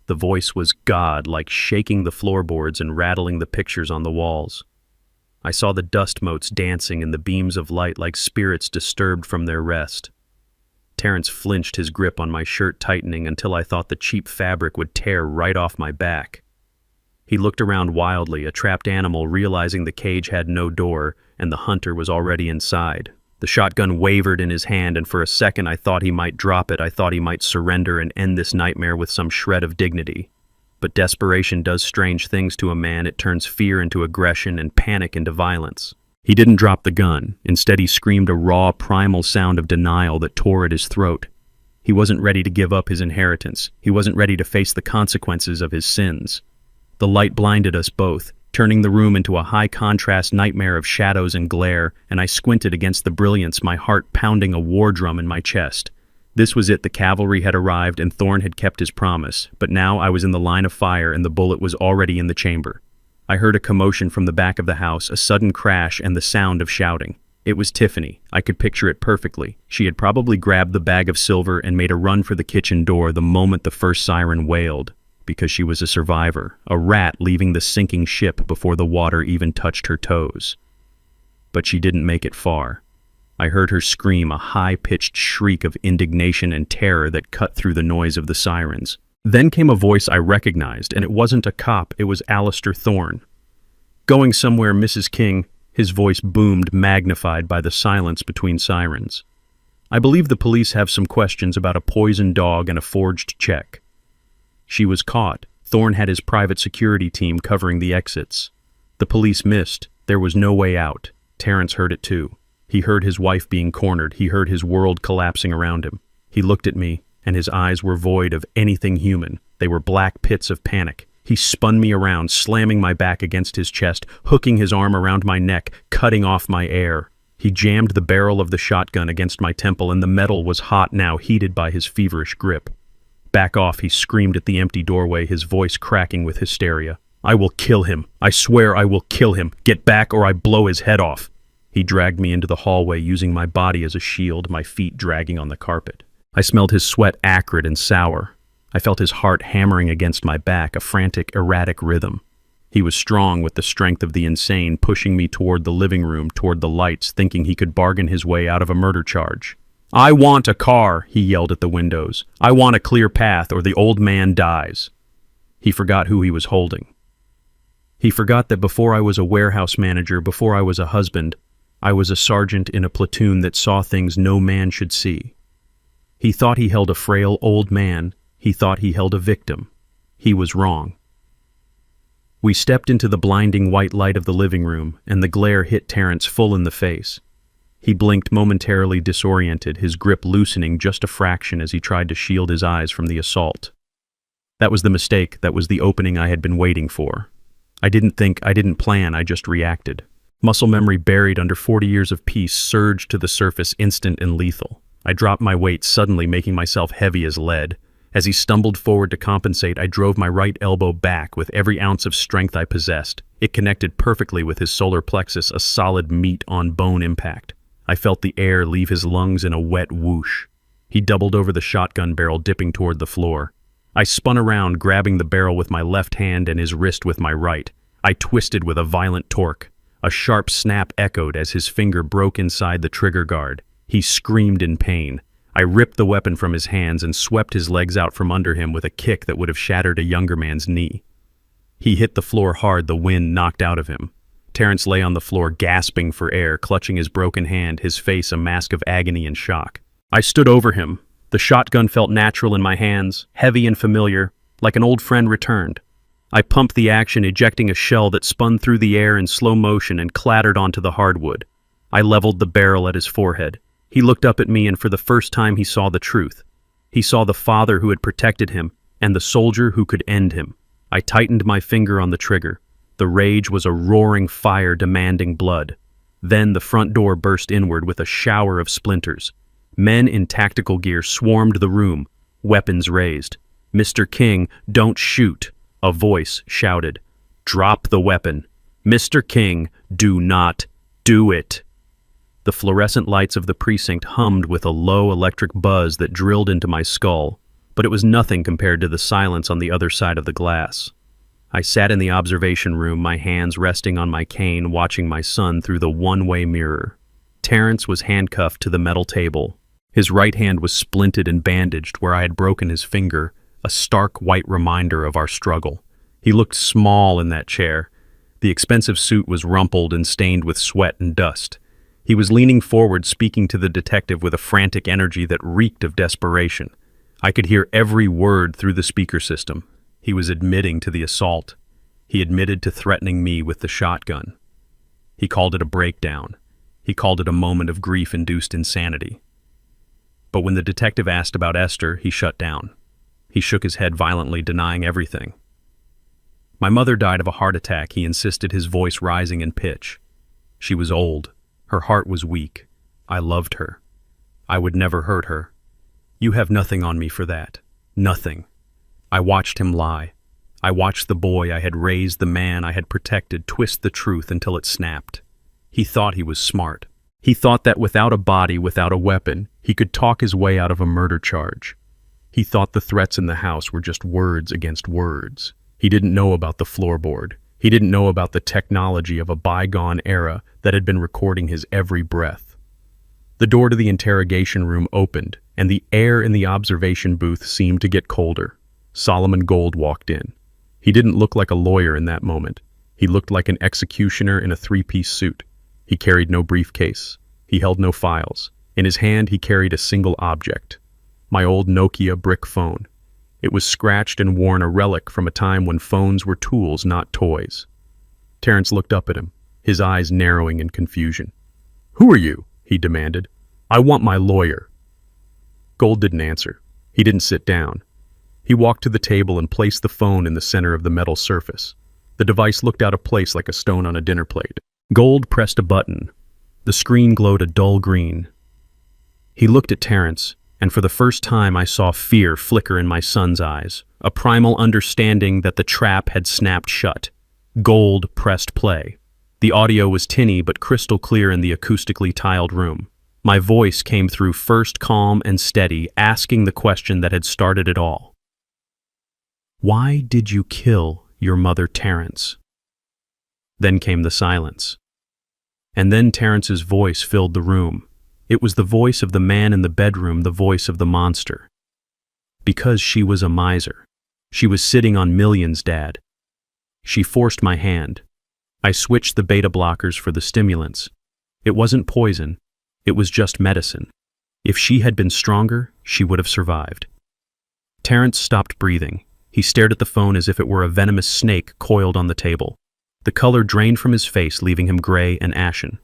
The voice was God-like, shaking the floorboards and rattling the pictures on the walls. I saw the dust motes dancing in the beams of light like spirits disturbed from their rest. Terrence flinched, his grip on my shirt tightening until I thought the cheap fabric would tear right off my back. He looked around wildly, a trapped animal, realizing the cage had no door and the hunter was already inside. The shotgun wavered in his hand, and for a second I thought he might drop it. I thought he might surrender and end this nightmare with some shred of dignity. But desperation does strange things to a man. It turns fear into aggression and panic into violence. He didn't drop the gun. Instead, he screamed a raw, primal sound of denial that tore at his throat. He wasn't ready to give up his inheritance. He wasn't ready to face the consequences of his sins. The light blinded us both, turning the room into a high-contrast nightmare of shadows and glare, and I squinted against the brilliance, my heart pounding a war drum in my chest. This was it. The cavalry had arrived, and Thorne had kept his promise. But now I was in the line of fire, and the bullet was already in the chamber. I heard a commotion from the back of the house, a sudden crash, and the sound of shouting. It was Tiffany. I could picture it perfectly. She had probably grabbed the bag of silver and made a run for the kitchen door the moment the first siren wailed, because she was a survivor, a rat leaving the sinking ship before the water even touched her toes. But she didn't make it far. I heard her scream, a high-pitched shriek of indignation and terror that cut through the noise of the sirens. Then came a voice I recognized, and it wasn't a cop, it was Alistair Thorne. "Going somewhere, Mrs. King," his voice boomed, magnified by the silence between sirens. "I believe the police have some questions about a poisoned dog and a forged check." She was caught. Thorne had his private security team covering the exits. The police missed. There was no way out. Terrence heard it too. He heard his wife being cornered. He heard his world collapsing around him. He looked at me, and his eyes were void of anything human. They were black pits of panic. He spun me around, slamming my back against his chest, hooking his arm around my neck, cutting off my air. He jammed the barrel of the shotgun against my temple, and the metal was hot now, heated by his feverish grip. "Back off," he screamed at the empty doorway, his voice cracking with hysteria. "I will kill him. I swear I will kill him. Get back or I blow his head off." He dragged me into the hallway, using my body as a shield, my feet dragging on the carpet. I smelled his sweat, acrid and sour. I felt his heart hammering against my back, a frantic, erratic rhythm. He was strong with the strength of the insane, pushing me toward the living room, toward the lights, thinking he could bargain his way out of a murder charge. "I want a car," he yelled at the windows. "I want a clear path or the old man dies." He forgot who he was holding. He forgot that before I was a warehouse manager, before I was a husband, I was a sergeant in a platoon that saw things no man should see. He thought he held a frail old man. He thought he held a victim. He was wrong. We stepped into the blinding white light of the living room, and the glare hit Terrence full in the face. He blinked, momentarily disoriented, his grip loosening just a fraction as he tried to shield his eyes from the assault. That was the mistake. That was the opening I had been waiting for. I didn't think, I didn't plan, I just reacted. Muscle memory buried under 40 years of peace surged to the surface, instant and lethal. I dropped my weight, suddenly making myself heavy as lead. As he stumbled forward to compensate, I drove my right elbow back with every ounce of strength I possessed. It connected perfectly with his solar plexus, a solid meat-on-bone impact. I felt the air leave his lungs in a wet whoosh. He doubled over the shotgun barrel, dipping toward the floor. I spun around, grabbing the barrel with my left hand and his wrist with my right. I twisted with a violent torque. A sharp snap echoed as his finger broke inside the trigger guard. He screamed in pain. I ripped the weapon from his hands and swept his legs out from under him with a kick that would have shattered a younger man's knee. He hit the floor hard, the wind knocked out of him. Terrence lay on the floor, gasping for air, clutching his broken hand, his face a mask of agony and shock. I stood over him. The shotgun felt natural in my hands, heavy and familiar, like an old friend returned. I pumped the action, ejecting a shell that spun through the air in slow motion and clattered onto the hardwood. I leveled the barrel at his forehead. He looked up at me, and for the first time he saw the truth. He saw the father who had protected him, and the soldier who could end him. I tightened my finger on the trigger. The rage was a roaring fire demanding blood. Then the front door burst inward with a shower of splinters. Men in tactical gear swarmed the room, weapons raised. "Mr. King, don't shoot," a voice shouted. "Drop the weapon. Mr. King, do not do it." The fluorescent lights of the precinct hummed with a low electric buzz that drilled into my skull, but it was nothing compared to the silence on the other side of the glass. I sat in the observation room, my hands resting on my cane, watching my son through the one-way mirror. Terrence was handcuffed to the metal table. His right hand was splinted and bandaged where I had broken his finger, a stark white reminder of our struggle. He looked small in that chair. The expensive suit was rumpled and stained with sweat and dust. He was leaning forward, speaking to the detective with a frantic energy that reeked of desperation. I could hear every word through the speaker system. He was admitting to the assault. He admitted to threatening me with the shotgun. He called it a breakdown. He called it a moment of grief-induced insanity. But when the detective asked about Esther, he shut down. He shook his head violently, denying everything. "My mother died of a heart attack," he insisted, his voice rising in pitch. "She was old. Her heart was weak. I loved her. I would never hurt her. You have nothing on me for that. Nothing." I watched him lie. I watched the boy I had raised, the man I had protected, twist the truth until it snapped. He thought he was smart. He thought that without a body, without a weapon, he could talk his way out of a murder charge. He thought the threats in the house were just words against words. He didn't know about the floorboard. He didn't know about the technology of a bygone era that had been recording his every breath. The door to the interrogation room opened, and the air in the observation booth seemed to get colder. Solomon Gold walked in. He didn't look like a lawyer in that moment. He looked like an executioner in a three-piece suit. He carried no briefcase. He held no files. In his hand, he carried a single object. My old Nokia brick phone. It was scratched and worn, a relic from a time when phones were tools, not toys. Terrence looked up at him, his eyes narrowing in confusion. "Who are you?" he demanded. "I want my lawyer." Gold didn't answer. He didn't sit down. He walked to the table and placed the phone in the center of the metal surface. The device looked out of place like a stone on a dinner plate. Gold pressed a button. The screen glowed a dull green. He looked at Terrence, and for the first time I saw fear flicker in my son's eyes, a primal understanding that the trap had snapped shut. Gold pressed play. The audio was tinny but crystal clear in the acoustically tiled room. My voice came through, first calm and steady, asking the question that had started it all. "Why did you kill your mother, Terrence?" Then came the silence. And then Terrence's voice filled the room. It was the voice of the man in the bedroom, the voice of the monster. Because she was a miser. She was sitting on millions, Dad. She forced my hand. I switched the beta blockers for the stimulants. It wasn't poison. It was just medicine. If she had been stronger, she would have survived. Terrence stopped breathing. He stared at the phone as if it were a venomous snake coiled on the table. The color drained from his face, leaving him gray and ashen.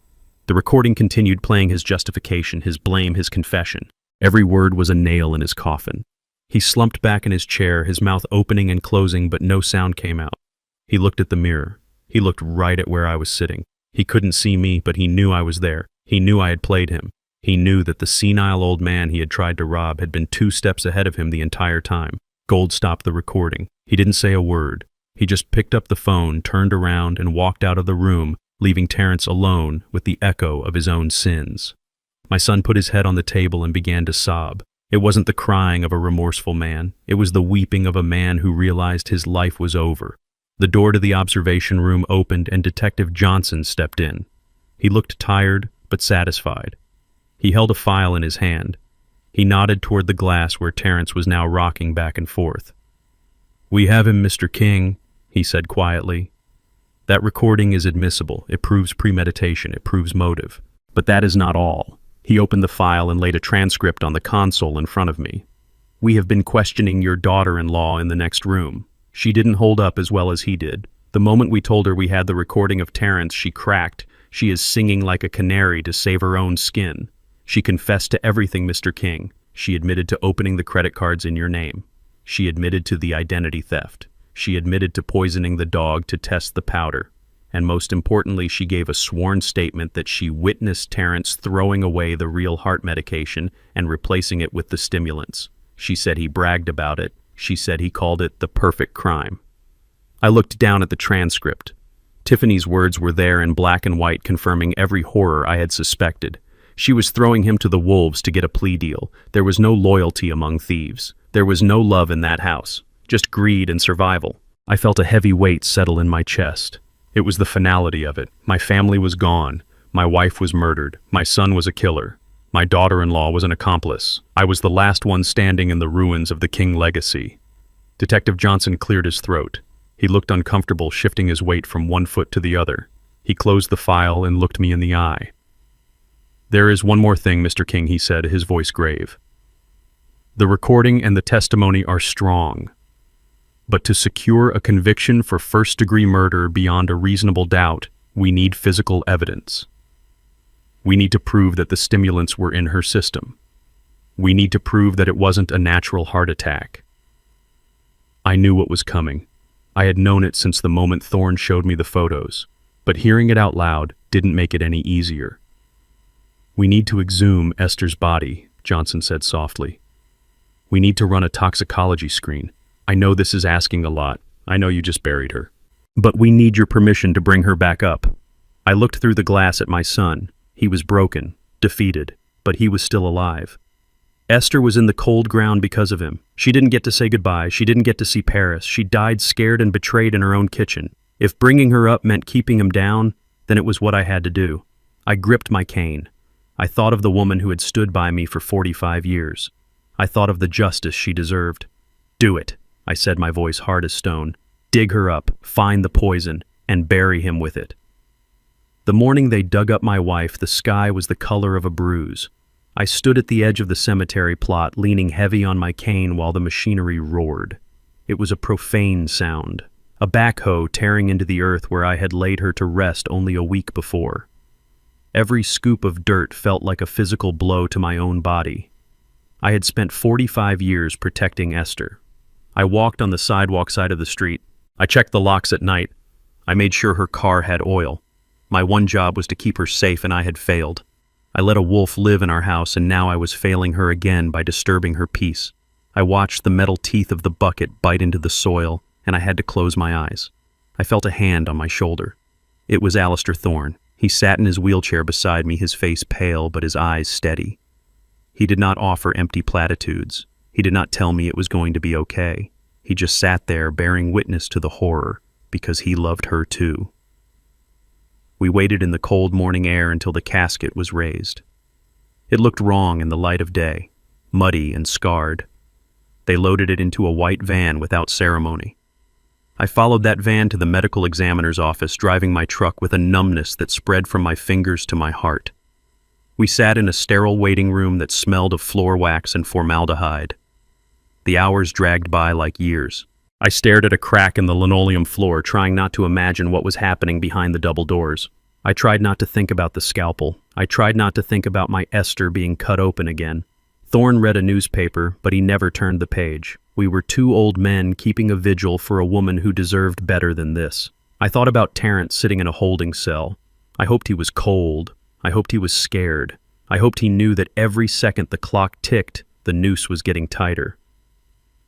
The recording continued, playing his justification, his blame, his confession. Every word was a nail in his coffin. He slumped back in his chair, his mouth opening and closing, but no sound came out. He looked at the mirror. He looked right at where I was sitting. He couldn't see me, but he knew I was there. He knew I had played him. He knew that the senile old man he had tried to rob had been 2 steps ahead of him the entire time. Gold stopped the recording. He didn't say a word. He just picked up the phone, turned around, and walked out of the room, leaving Terrence alone with the echo of his own sins. My son put his head on the table and began to sob. It wasn't the crying of a remorseful man. It was the weeping of a man who realized his life was over. The door to the observation room opened and Detective Johnson stepped in. He looked tired, but satisfied. He held a file in his hand. He nodded toward the glass where Terrence was now rocking back and forth. "We have him, Mr. King," he said quietly. "That recording is admissible. It proves premeditation. It proves motive. But that is not all." He opened the file and laid a transcript on the console in front of me. "We have been questioning your daughter-in-law in the next room. She didn't hold up as well as he did. The moment we told her we had the recording of Terrence, she cracked. She is singing like a canary to save her own skin. She confessed to everything, Mr. King. She admitted to opening the credit cards in your name. She admitted to the identity theft. She admitted to poisoning the dog to test the powder. And most importantly, she gave a sworn statement that she witnessed Terrence throwing away the real heart medication and replacing it with the stimulants. She said he bragged about it. She said he called it the perfect crime." I looked down at the transcript. Tiffany's words were there in black and white, confirming every horror I had suspected. She was throwing him to the wolves to get a plea deal. There was no loyalty among thieves. There was no love in that house, just greed and survival. I felt a heavy weight settle in my chest. It was the finality of it. My family was gone. My wife was murdered. My son was a killer. My daughter-in-law was an accomplice. I was the last one standing in the ruins of the King legacy. Detective Johnson cleared his throat. He looked uncomfortable, shifting his weight from one foot to the other. He closed the file and looked me in the eye. "There is one more thing, Mr. King," he said, his voice grave. "The recording and the testimony are strong. But to secure a conviction for first-degree murder beyond a reasonable doubt, we need physical evidence. We need to prove that the stimulants were in her system. We need to prove that it wasn't a natural heart attack." I knew what was coming. I had known it since the moment Thorne showed me the photos, but hearing it out loud didn't make it any easier. "We need to exhume Esther's body," Johnson said softly. "We need to run a toxicology screen. I know this is asking a lot. I know you just buried her. But we need your permission to bring her back up." I looked through the glass at my son. He was broken, defeated, but he was still alive. Esther was in the cold ground because of him. She didn't get to say goodbye. She didn't get to see Paris. She died scared and betrayed in her own kitchen. If bringing her up meant keeping him down, then it was what I had to do. I gripped my cane. I thought of the woman who had stood by me for 45 years. I thought of the justice she deserved. "Do it," I said, my voice hard as stone. "Dig her up, find the poison, and bury him with it." The morning they dug up my wife, the sky was the color of a bruise. I stood at the edge of the cemetery plot, leaning heavy on my cane while the machinery roared. It was a profane sound, a backhoe tearing into the earth where I had laid her to rest only a week before. Every scoop of dirt felt like a physical blow to my own body. I had spent 45 years protecting Esther. I walked on the sidewalk side of the street. I checked the locks at night. I made sure her car had oil. My one job was to keep her safe, and I had failed. I let a wolf live in our house, and now I was failing her again by disturbing her peace. I watched the metal teeth of the bucket bite into the soil, and I had to close my eyes. I felt a hand on my shoulder. It was Alistair Thorne. He sat in his wheelchair beside me, his face pale but his eyes steady. He did not offer empty platitudes. He did not tell me it was going to be okay. He just sat there bearing witness to the horror, because he loved her too. We waited in the cold morning air until the casket was raised. It looked wrong in the light of day, muddy and scarred. They loaded it into a white van without ceremony. I followed that van to the medical examiner's office, driving my truck with a numbness that spread from my fingers to my heart. We sat in a sterile waiting room that smelled of floor wax and formaldehyde. The hours dragged by like years. I stared at a crack in the linoleum floor, trying not to imagine what was happening behind the double doors. I tried not to think about the scalpel. I tried not to think about my Esther being cut open again. Thorne read a newspaper, but he never turned the page. We were two old men keeping a vigil for a woman who deserved better than this. I thought about Terrence sitting in a holding cell. I hoped he was cold. I hoped he was scared. I hoped he knew that every second the clock ticked, the noose was getting tighter.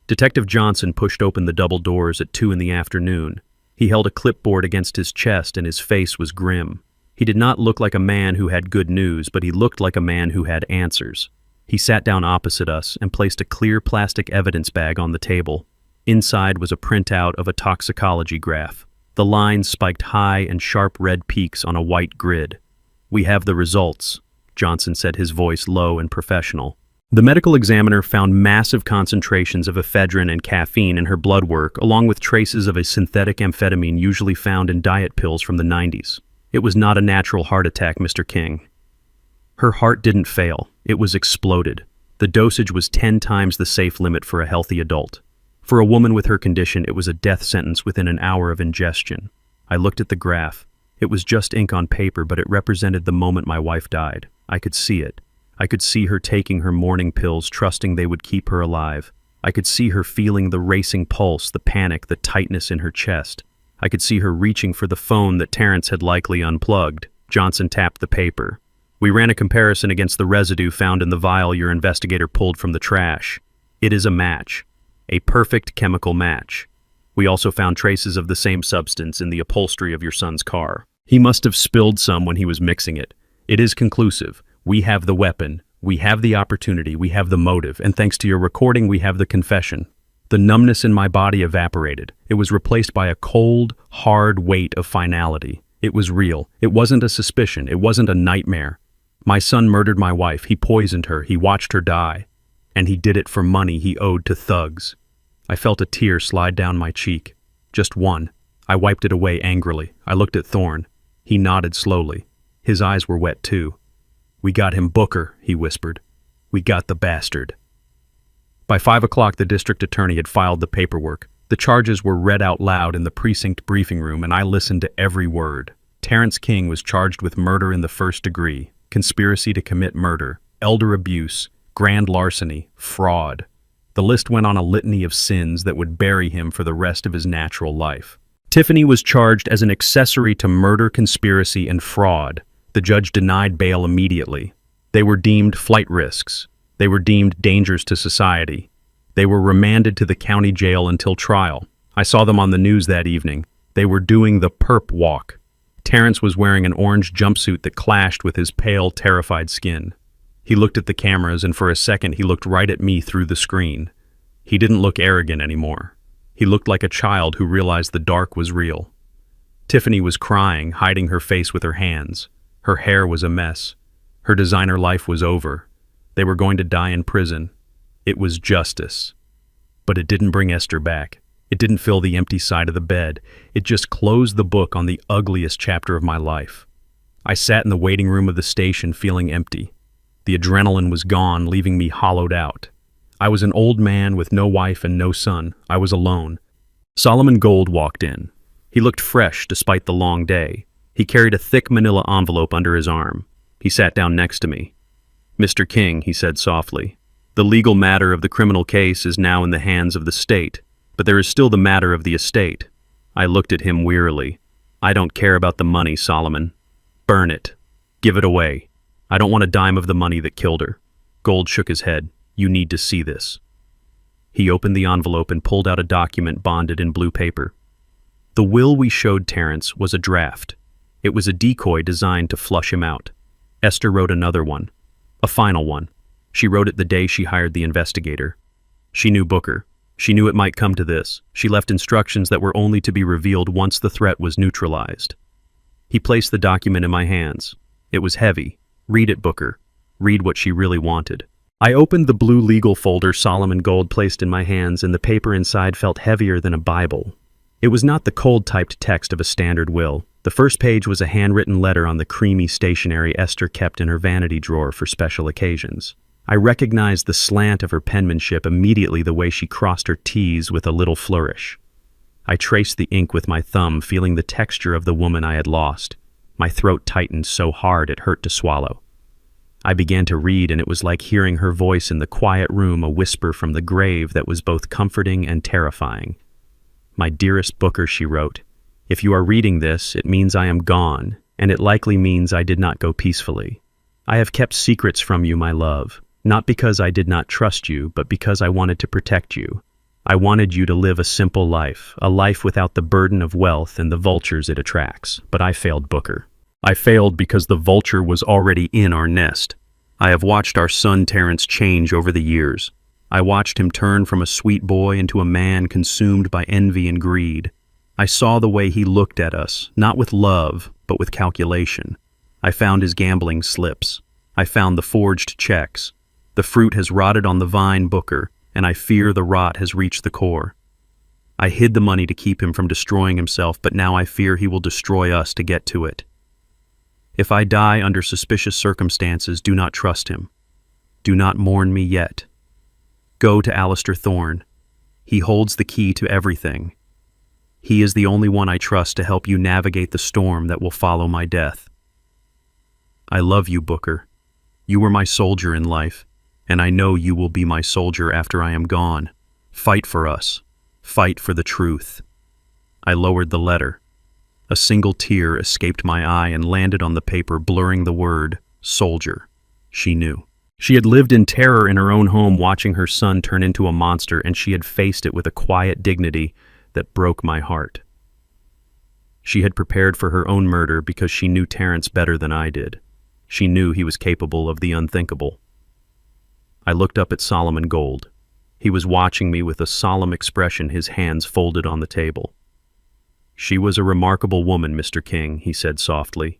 Detective Johnson pushed open the double doors at 2 in the afternoon. He held a clipboard against his chest and his face was grim. He did not look like a man who had good news, but he looked like a man who had answers. He sat down opposite us and placed a clear plastic evidence bag on the table. Inside was a printout of a toxicology graph. The lines spiked high and sharp red peaks on a white grid. "We have the results," Johnson said, his voice low and professional. The medical examiner found massive concentrations of ephedrine and caffeine in her blood work, along with traces of a synthetic amphetamine usually found in diet pills from the 90s. "It was not a natural heart attack, Mr. King." Her heart didn't fail. It was exploded. The dosage was 10 times the safe limit for a healthy adult. For a woman with her condition, it was a death sentence within an hour of ingestion. I looked at the graph. It was just ink on paper, but it represented the moment my wife died. I could see it. I could see her taking her morning pills, trusting they would keep her alive. I could see her feeling the racing pulse, the panic, the tightness in her chest. I could see her reaching for the phone that Terrence had likely unplugged. Johnson tapped the paper. "We ran a comparison against the residue found in the vial your investigator pulled from the trash. It is a match. A perfect chemical match. We also found traces of the same substance in the upholstery of your son's car. He must have spilled some when he was mixing it. It is conclusive. We have the weapon. We have the opportunity. We have the motive. And thanks to your recording, we have the confession." The numbness in my body evaporated. It was replaced by a cold, hard weight of finality. It was real. It wasn't a suspicion. It wasn't a nightmare. My son murdered my wife. He poisoned her. He watched her die. And he did it for money he owed to thugs. I felt a tear slide down my cheek. Just one. I wiped it away angrily. I looked at Thorne. He nodded slowly. His eyes were wet too. "We got him, Booker," he whispered. "We got the bastard." By 5 o'clock, the district attorney had filed the paperwork. The charges were read out loud in the precinct briefing room, and I listened to every word. Terrence King was charged with murder in the first degree, conspiracy to commit murder, elder abuse, grand larceny, fraud. The list went on a litany of sins that would bury him for the rest of his natural life. Tiffany was charged as an accessory to murder, conspiracy, and fraud. The judge denied bail immediately. They were deemed flight risks. They were deemed dangers to society. They were remanded to the county jail until trial. I saw them on the news that evening. They were doing the perp walk. Terrence was wearing an orange jumpsuit that clashed with his pale, terrified skin. He looked at the cameras, and for a second he looked right at me through the screen. He didn't look arrogant anymore. He looked like a child who realized the dark was real. Tiffany was crying, hiding her face with her hands. Her hair was a mess. Her designer life was over. They were going to die in prison. It was justice. But it didn't bring Esther back. It didn't fill the empty side of the bed. It just closed the book on the ugliest chapter of my life. I sat in the waiting room of the station feeling empty. The adrenaline was gone, leaving me hollowed out. I was an old man with no wife and no son. I was alone. Solomon Gold walked in. He looked fresh despite the long day. He carried a thick manila envelope under his arm. He sat down next to me. "Mr. King," he said softly, "the legal matter of the criminal case is now in the hands of the state, but there is still the matter of the estate." I looked at him wearily. "I don't care about the money, Solomon. Burn it. Give it away. I don't want a dime of the money that killed her." Gold shook his head. "You need to see this." He opened the envelope and pulled out a document bonded in blue paper. The will we showed Terrence was a draft. It was a decoy designed to flush him out. Esther wrote another one, a final one. She wrote it the day she hired the investigator. She knew Booker. She knew it might come to this. She left instructions that were only to be revealed once the threat was neutralized. He placed the document in my hands. It was heavy. "Read it, Booker. read what she really wanted. I opened the blue legal folder Solomon Gold placed in my hands, and the paper inside felt heavier than a Bible. It was not the cold-typed text of a standard will. The first page was a handwritten letter on the creamy stationery Esther kept in her vanity drawer for special occasions. I recognized the slant of her penmanship immediately, the way she crossed her T's with a little flourish. I traced the ink with my thumb, feeling the texture of the woman I had lost. My throat tightened so hard it hurt to swallow. I began to read, and it was like hearing her voice in the quiet room, a whisper from the grave that was both comforting and terrifying. "My dearest Booker," she wrote, "if you are reading this, it means I am gone, and it likely means I did not go peacefully. I have kept secrets from you, my love, not because I did not trust you, but because I wanted to protect you. I wanted you to live a simple life, a life without the burden of wealth and the vultures it attracts. But I failed, Booker. I failed because the vulture was already in our nest. I have watched our son Terrence change over the years. I watched him turn from a sweet boy into a man consumed by envy and greed. I saw the way he looked at us, not with love, but with calculation. I found his gambling slips. I found the forged checks. The fruit has rotted on the vine, Booker, and I fear the rot has reached the core. I hid the money to keep him from destroying himself, but now I fear he will destroy us to get to it. If I die under suspicious circumstances, do not trust him. Do not mourn me yet. Go to Alistair Thorne. He holds the key to everything. He is the only one I trust to help you navigate the storm that will follow my death. I love you, Booker. You were my soldier in life, and I know you will be my soldier after I am gone. Fight for us. Fight for the truth." I lowered the letter. A single tear escaped my eye and landed on the paper, blurring the word, soldier. She knew. She had lived in terror in her own home, watching her son turn into a monster, and she had faced it with a quiet dignity that broke my heart. She had prepared for her own murder because she knew Terrence better than I did. She knew he was capable of the unthinkable. I looked up at Solomon Gold. He was watching me with a solemn expression, his hands folded on the table. "She was a remarkable woman, Mr. King," he said softly.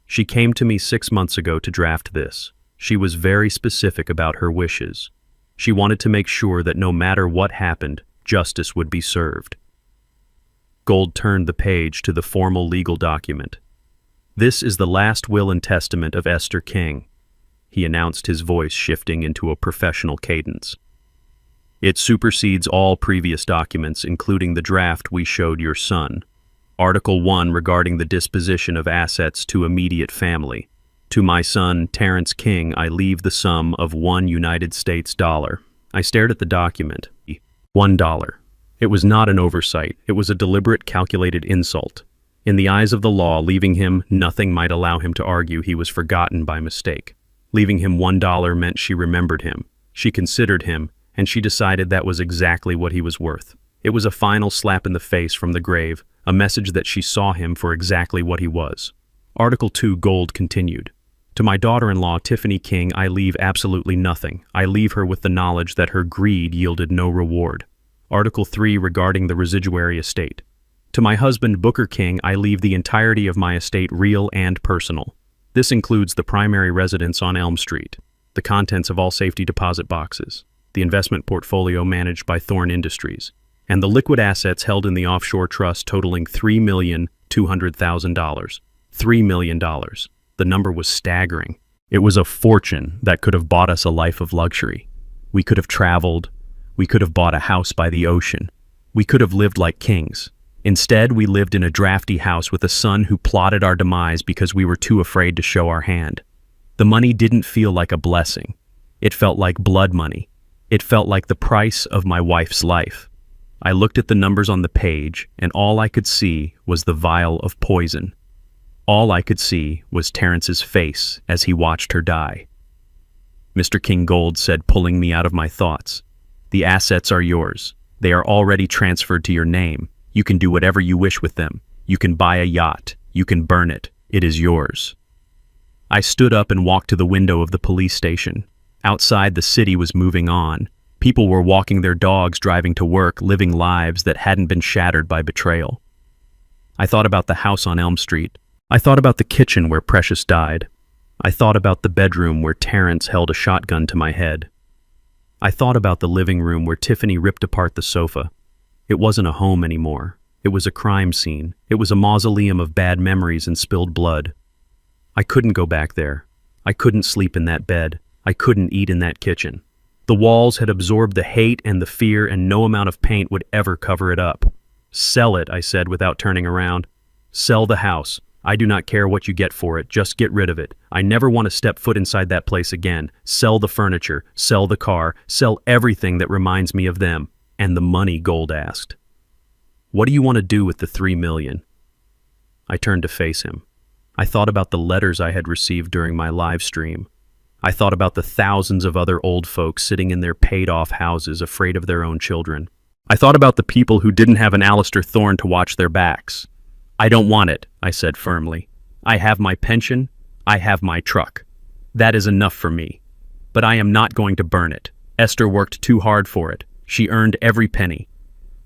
"She came to me 6 months ago to draft this. She was very specific about her wishes. She wanted to make sure that no matter what happened, justice would be served." Gold turned the page to the formal legal document. "This is the last will and testament of Esther King," he announced, his voice shifting into a professional cadence. "It supersedes all previous documents, including the draft we showed your son. Article 1 regarding the disposition of assets to immediate family. To my son, Terrence King, I leave the sum of $1 US. I stared at the document. $1. It was not an oversight. It was a deliberate, calculated insult. In the eyes of the law, leaving him nothing might allow him to argue he was forgotten by mistake. Leaving him $1 meant she remembered him. She considered him, and she decided that was exactly what he was worth. It was a final slap in the face from the grave, a message that she saw him for exactly what he was. Article 2 Gold continued. To my daughter-in-law, Tiffany King, I leave absolutely nothing. I leave her with the knowledge that her greed yielded no reward. Article 3 regarding the residuary estate. To my husband, Booker King, I leave the entirety of my estate, real and personal. This includes the primary residence on Elm Street, the contents of all safety deposit boxes, the investment portfolio managed by Thorne Industries, and the liquid assets held in the offshore trust totaling $3,200,000. $3 million. The number was staggering. It was a fortune that could have bought us a life of luxury. We could have traveled. We could have bought a house by the ocean. We could have lived like kings. Instead, we lived in a drafty house with a son who plotted our demise because we were too afraid to show our hand. The money didn't feel like a blessing. It felt like blood money. It felt like the price of my wife's life. I looked at the numbers on the page, and all I could see was the vial of poison. All I could see was Terrence's face as he watched her die. Mr. King Gold said, pulling me out of my thoughts, "The assets are yours. They are already transferred to your name. You can do whatever you wish with them. You can buy a yacht. You can burn it. It is yours." I stood up and walked to the window of the police station. Outside, the city was moving on. People were walking their dogs, driving to work, living lives that hadn't been shattered by betrayal. I thought about the house on Elm Street. I thought about the kitchen where Precious died. I thought about the bedroom where Terrence held a shotgun to my head. I thought about the living room where Tiffany ripped apart the sofa. It wasn't a home anymore. It was a crime scene. It was a mausoleum of bad memories and spilled blood. I couldn't go back there. I couldn't sleep in that bed. I couldn't eat in that kitchen. The walls had absorbed the hate and the fear, and no amount of paint would ever cover it up. Sell it, I said without turning around. Sell the house. I do not care what you get for it. Just get rid of it. I never want to step foot inside that place again. Sell the furniture. Sell the car. Sell everything that reminds me of them. And the money, Gold asked. What do you want to do with the $3 million? I turned to face him. I thought about the letters I had received during my live stream. I thought about the thousands of other old folks sitting in their paid-off houses afraid of their own children. I thought about the people who didn't have an Alistair Thorne to watch their backs. I don't want it, I said firmly. I have my pension. I have my truck. That is enough for me. But I am not going to burn it. Esther worked too hard for it. She earned every penny.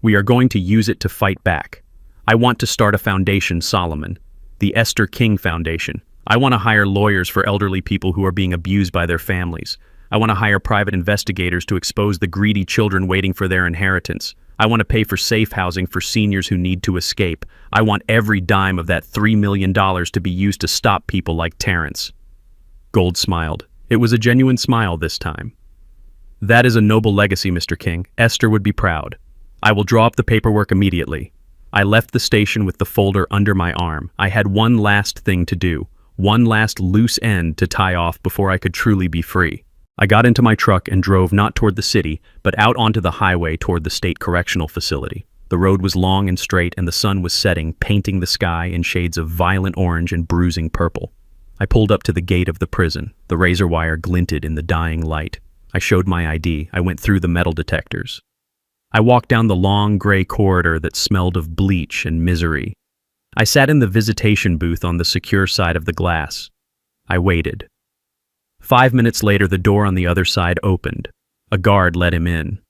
We are going to use it to fight back. I want to start a foundation, Solomon. The Esther King Foundation. I want to hire lawyers for elderly people who are being abused by their families. I want to hire private investigators to expose the greedy children waiting for their inheritance. I want to pay for safe housing for seniors who need to escape. I want every dime of that $3 million to be used to stop people like Terrence. Gold smiled. It was a genuine smile this time. That is a noble legacy, Mr. King. Esther would be proud. I will draw up the paperwork immediately. I left the station with the folder under my arm. I had one last thing to do, one last loose end to tie off before I could truly be free. I got into my truck and drove not toward the city, but out onto the highway toward the state correctional facility. The road was long and straight, and the sun was setting, painting the sky in shades of violent orange and bruising purple. I pulled up to the gate of the prison. The razor wire glinted in the dying light. I showed my ID. I went through the metal detectors. I walked down the long gray corridor that smelled of bleach and misery. I sat in the visitation booth on the secure side of the glass. I waited. 5 minutes later, the door on the other side opened. A guard let him in.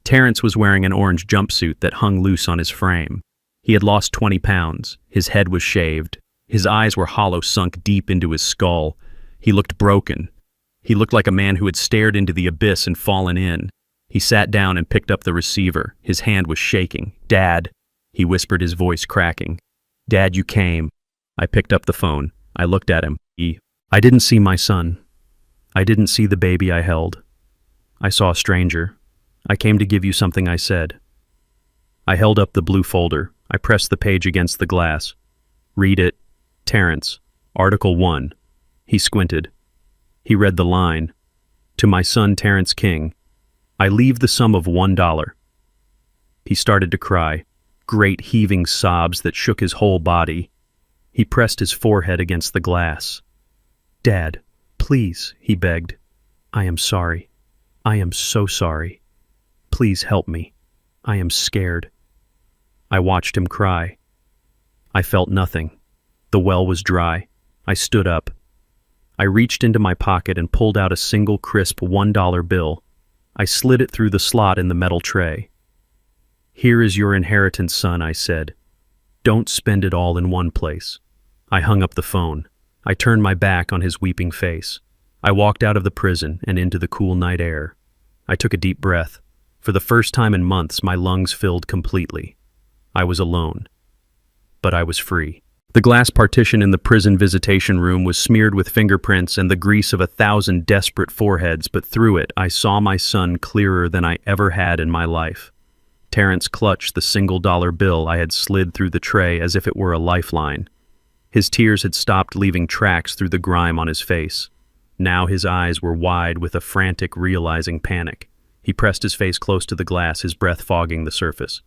Terrence was wearing an orange jumpsuit that hung loose on his frame. He had lost 20 pounds. His head was shaved. His eyes were hollow, sunk deep into his skull. He looked broken. He looked like a man who had stared into the abyss and fallen in. He sat down and picked up the receiver. His hand was shaking. "Dad," he whispered, his voice cracking. "Dad, you came." I picked up the phone. I looked at him. I didn't see my son. I didn't see the baby I held. I saw a stranger. I came to give you something, I said. I held up the blue folder. I pressed the page against the glass. "Read it. Terrence, Article 1. He squinted. He read the line. "To my son, Terrence King, I leave the sum of $1. He started to cry, great heaving sobs that shook his whole body. He pressed his forehead against the glass. "Dad, please," he begged. "I am sorry. I am so sorry. Please help me. I am scared." I watched him cry. I felt nothing. The well was dry. I stood up. I reached into my pocket and pulled out a single crisp $1 bill. I slid it through the slot in the metal tray. "Here is your inheritance, son," I said. "Don't spend it all in one place." I hung up the phone. I turned my back on his weeping face. I walked out of the prison and into the cool night air. I took a deep breath. For the first time in months, my lungs filled completely. I was alone. But I was free. The glass partition in the prison visitation room was smeared with fingerprints and the grease of 1,000 desperate foreheads, but through it I saw my son clearer than I ever had in my life. Terrence clutched the single dollar bill I had slid through the tray as if it were a lifeline. His tears had stopped leaving tracks through the grime on his face. Now his eyes were wide with a frantic, realizing panic. He pressed his face close to the glass, his breath fogging the surface.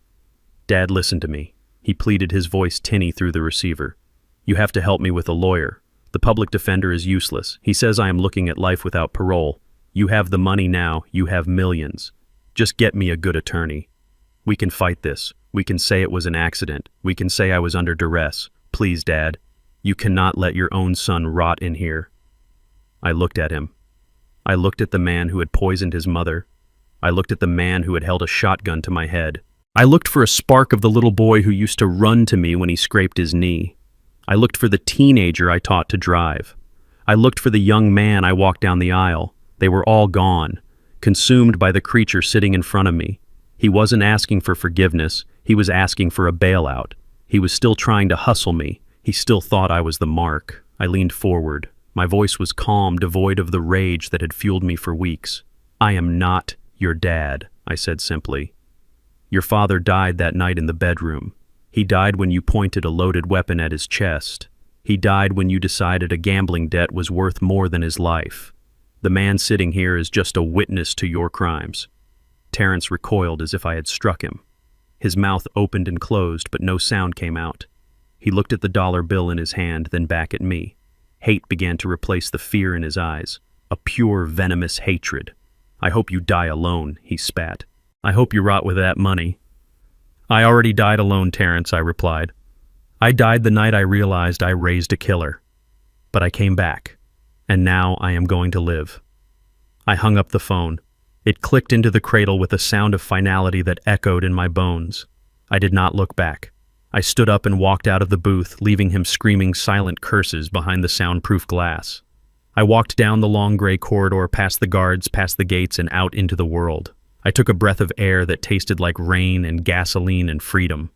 "Dad, listen to me," he pleaded, his voice tinny through the receiver. "You have to help me with a lawyer. The public defender is useless. He says I am looking at life without parole. You have the money now. You have millions. Just get me a good attorney. We can fight this. We can say it was an accident. We can say I was under duress. Please, Dad. You cannot let your own son rot in here." I looked at him. I looked at the man who had poisoned his mother. I looked at the man who had held a shotgun to my head. I looked for a spark of the little boy who used to run to me when he scraped his knee. I looked for the teenager I taught to drive. I looked for the young man. I walked down the aisle. They were all gone, consumed by the creature sitting in front of me. He wasn't asking for forgiveness. He was asking for a bailout. He was still trying to hustle me. He still thought I was the mark. I leaned forward. My voice was calm, devoid of the rage that had fueled me for weeks. "I am not your dad," I said simply. "Your father died that night in the bedroom. He died when you pointed a loaded weapon at his chest. He died when you decided a gambling debt was worth more than his life. The man sitting here is just a witness to your crimes." Terrence recoiled as if I had struck him. His mouth opened and closed, but no sound came out. He looked at the dollar bill in his hand, then back at me. Hate began to replace the fear in his eyes, a pure, venomous hatred. "I hope you die alone," he spat. "I hope you rot with that money." "I already died alone, Terrence," I replied. "I died the night I realized I raised a killer. But I came back, and now I am going to live." I hung up the phone. It clicked into the cradle with a sound of finality that echoed in my bones. I did not look back. I stood up and walked out of the booth, leaving him screaming silent curses behind the soundproof glass. I walked down the long gray corridor, past the guards, past the gates, and out into the world. I took a breath of air that tasted like rain and gasoline and freedom.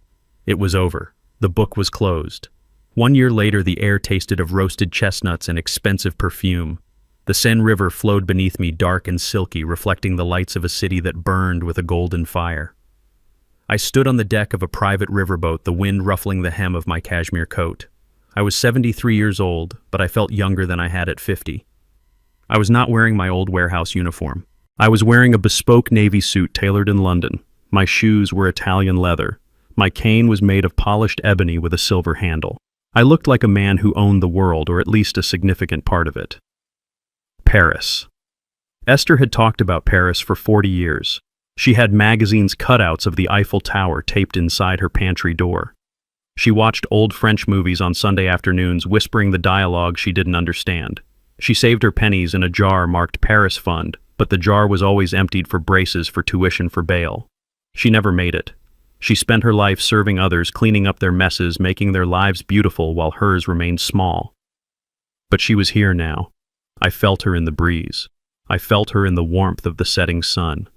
It was over. The book was closed. 1 year later, the air tasted of roasted chestnuts and expensive perfume. The Seine River flowed beneath me, dark and silky, reflecting the lights of a city that burned with a golden fire. I stood on the deck of a private riverboat, the wind ruffling the hem of my cashmere coat. I was 73 years old, but I felt younger than I had at 50. I was not wearing my old warehouse uniform. I was wearing a bespoke navy suit tailored in London. My shoes were Italian leather. My cane was made of polished ebony with a silver handle. I looked like a man who owned the world, or at least a significant part of it. Paris. Esther had talked about Paris for 40 years. She had magazines' cutouts of the Eiffel Tower taped inside her pantry door. She watched old French movies on Sunday afternoons, whispering the dialogue she didn't understand. She saved her pennies in a jar marked Paris Fund, but the jar was always emptied for braces for tuition for bail. She never made it. She spent her life serving others, cleaning up their messes, making their lives beautiful while hers remained small. But she was here now. I felt her in the breeze. I felt her in the warmth of the setting sun.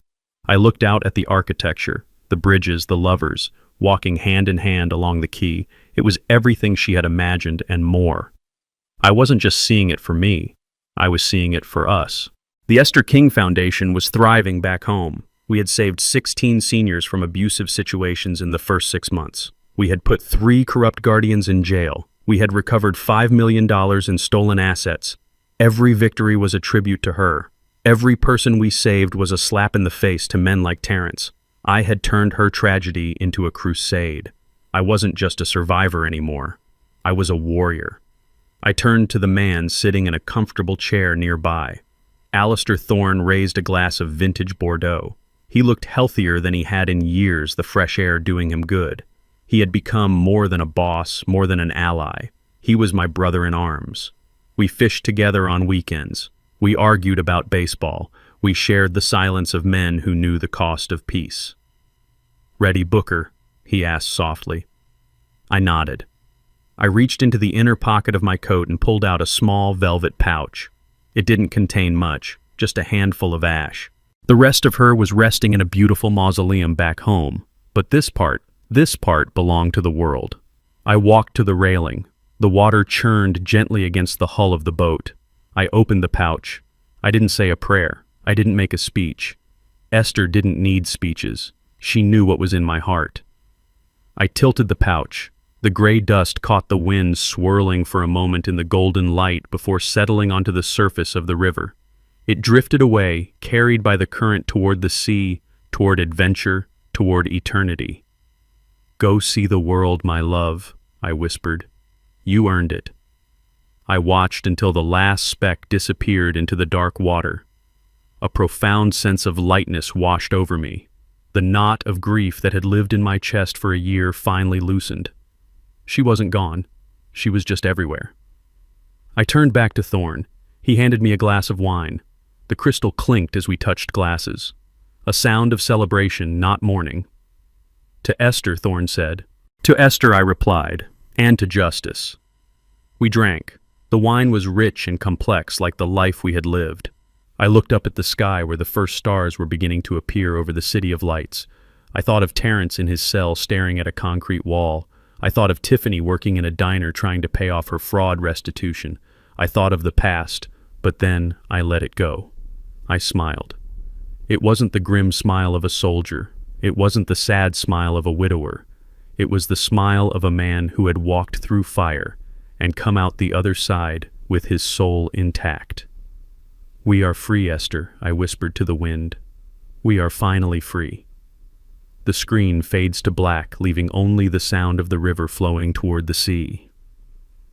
I looked out at the architecture, the bridges, the lovers, walking hand in hand along the quay. It was everything she had imagined and more. I wasn't just seeing it for me. I was seeing it for us. The Esther King Foundation was thriving back home. We had saved 16 seniors from abusive situations in the first 6 months. We had put 3 corrupt guardians in jail. We had recovered $5 million in stolen assets. Every victory was a tribute to her. Every person we saved was a slap in the face to men like Terrence. I had turned her tragedy into a crusade. I wasn't just a survivor anymore. I was a warrior. I turned to the man sitting in a comfortable chair nearby. Alistair Thorne raised a glass of vintage Bordeaux. He looked healthier than he had in years, the fresh air doing him good. He had become more than a boss, more than an ally. He was my brother in arms. We fished together on weekends. We argued about baseball. We shared the silence of men who knew the cost of peace. "Ready, Booker?" he asked softly. I nodded. I reached into the inner pocket of my coat and pulled out a small velvet pouch. It didn't contain much, just a handful of ash. The rest of her was resting in a beautiful mausoleum back home, but this part belonged to the world. I walked to the railing. The water churned gently against the hull of the boat. I opened the pouch. I didn't say a prayer. I didn't make a speech. Esther didn't need speeches. She knew what was in my heart. I tilted the pouch. The gray dust caught the wind, swirling for a moment in the golden light before settling onto the surface of the river. It drifted away, carried by the current toward the sea, toward adventure, toward eternity. "Go see the world, my love," I whispered. "You earned it." I watched until the last speck disappeared into the dark water. A profound sense of lightness washed over me. The knot of grief that had lived in my chest for a year finally loosened. She wasn't gone. She was just everywhere. I turned back to Thorne. He handed me a glass of wine. The crystal clinked as we touched glasses. A sound of celebration, not mourning. "To Esther," Thorne said. "To Esther," I replied, "and to justice." We drank. The wine was rich and complex like the life we had lived. I looked up at the sky where the first stars were beginning to appear over the city of lights. I thought of Terrence in his cell staring at a concrete wall. I thought of Tiffany working in a diner trying to pay off her fraud restitution. I thought of the past, but then I let it go. I smiled. It wasn't the grim smile of a soldier. It wasn't the sad smile of a widower. It was the smile of a man who had walked through fire and come out the other side with his soul intact. "We are free, Esther," I whispered to the wind. "We are finally free." The screen fades to black, leaving only the sound of the river flowing toward the sea.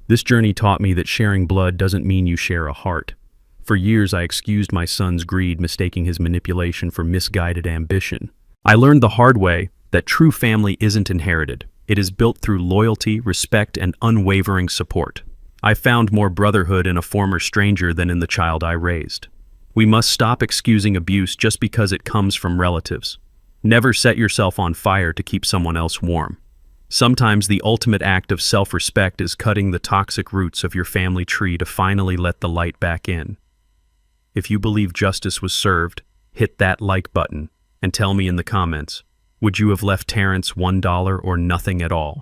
This journey taught me that sharing blood doesn't mean you share a heart. For years I excused my son's greed, mistaking his manipulation for misguided ambition. I learned the hard way that true family isn't inherited. It is built through loyalty, respect, and unwavering support. I found more brotherhood in a former stranger than in the child I raised. We must stop excusing abuse just because it comes from relatives. Never set yourself on fire to keep someone else warm. Sometimes the ultimate act of self-respect is cutting the toxic roots of your family tree to finally let the light back in. If you believe justice was served, hit that like button and tell me in the comments, would you have left Terrence $1 or nothing at all?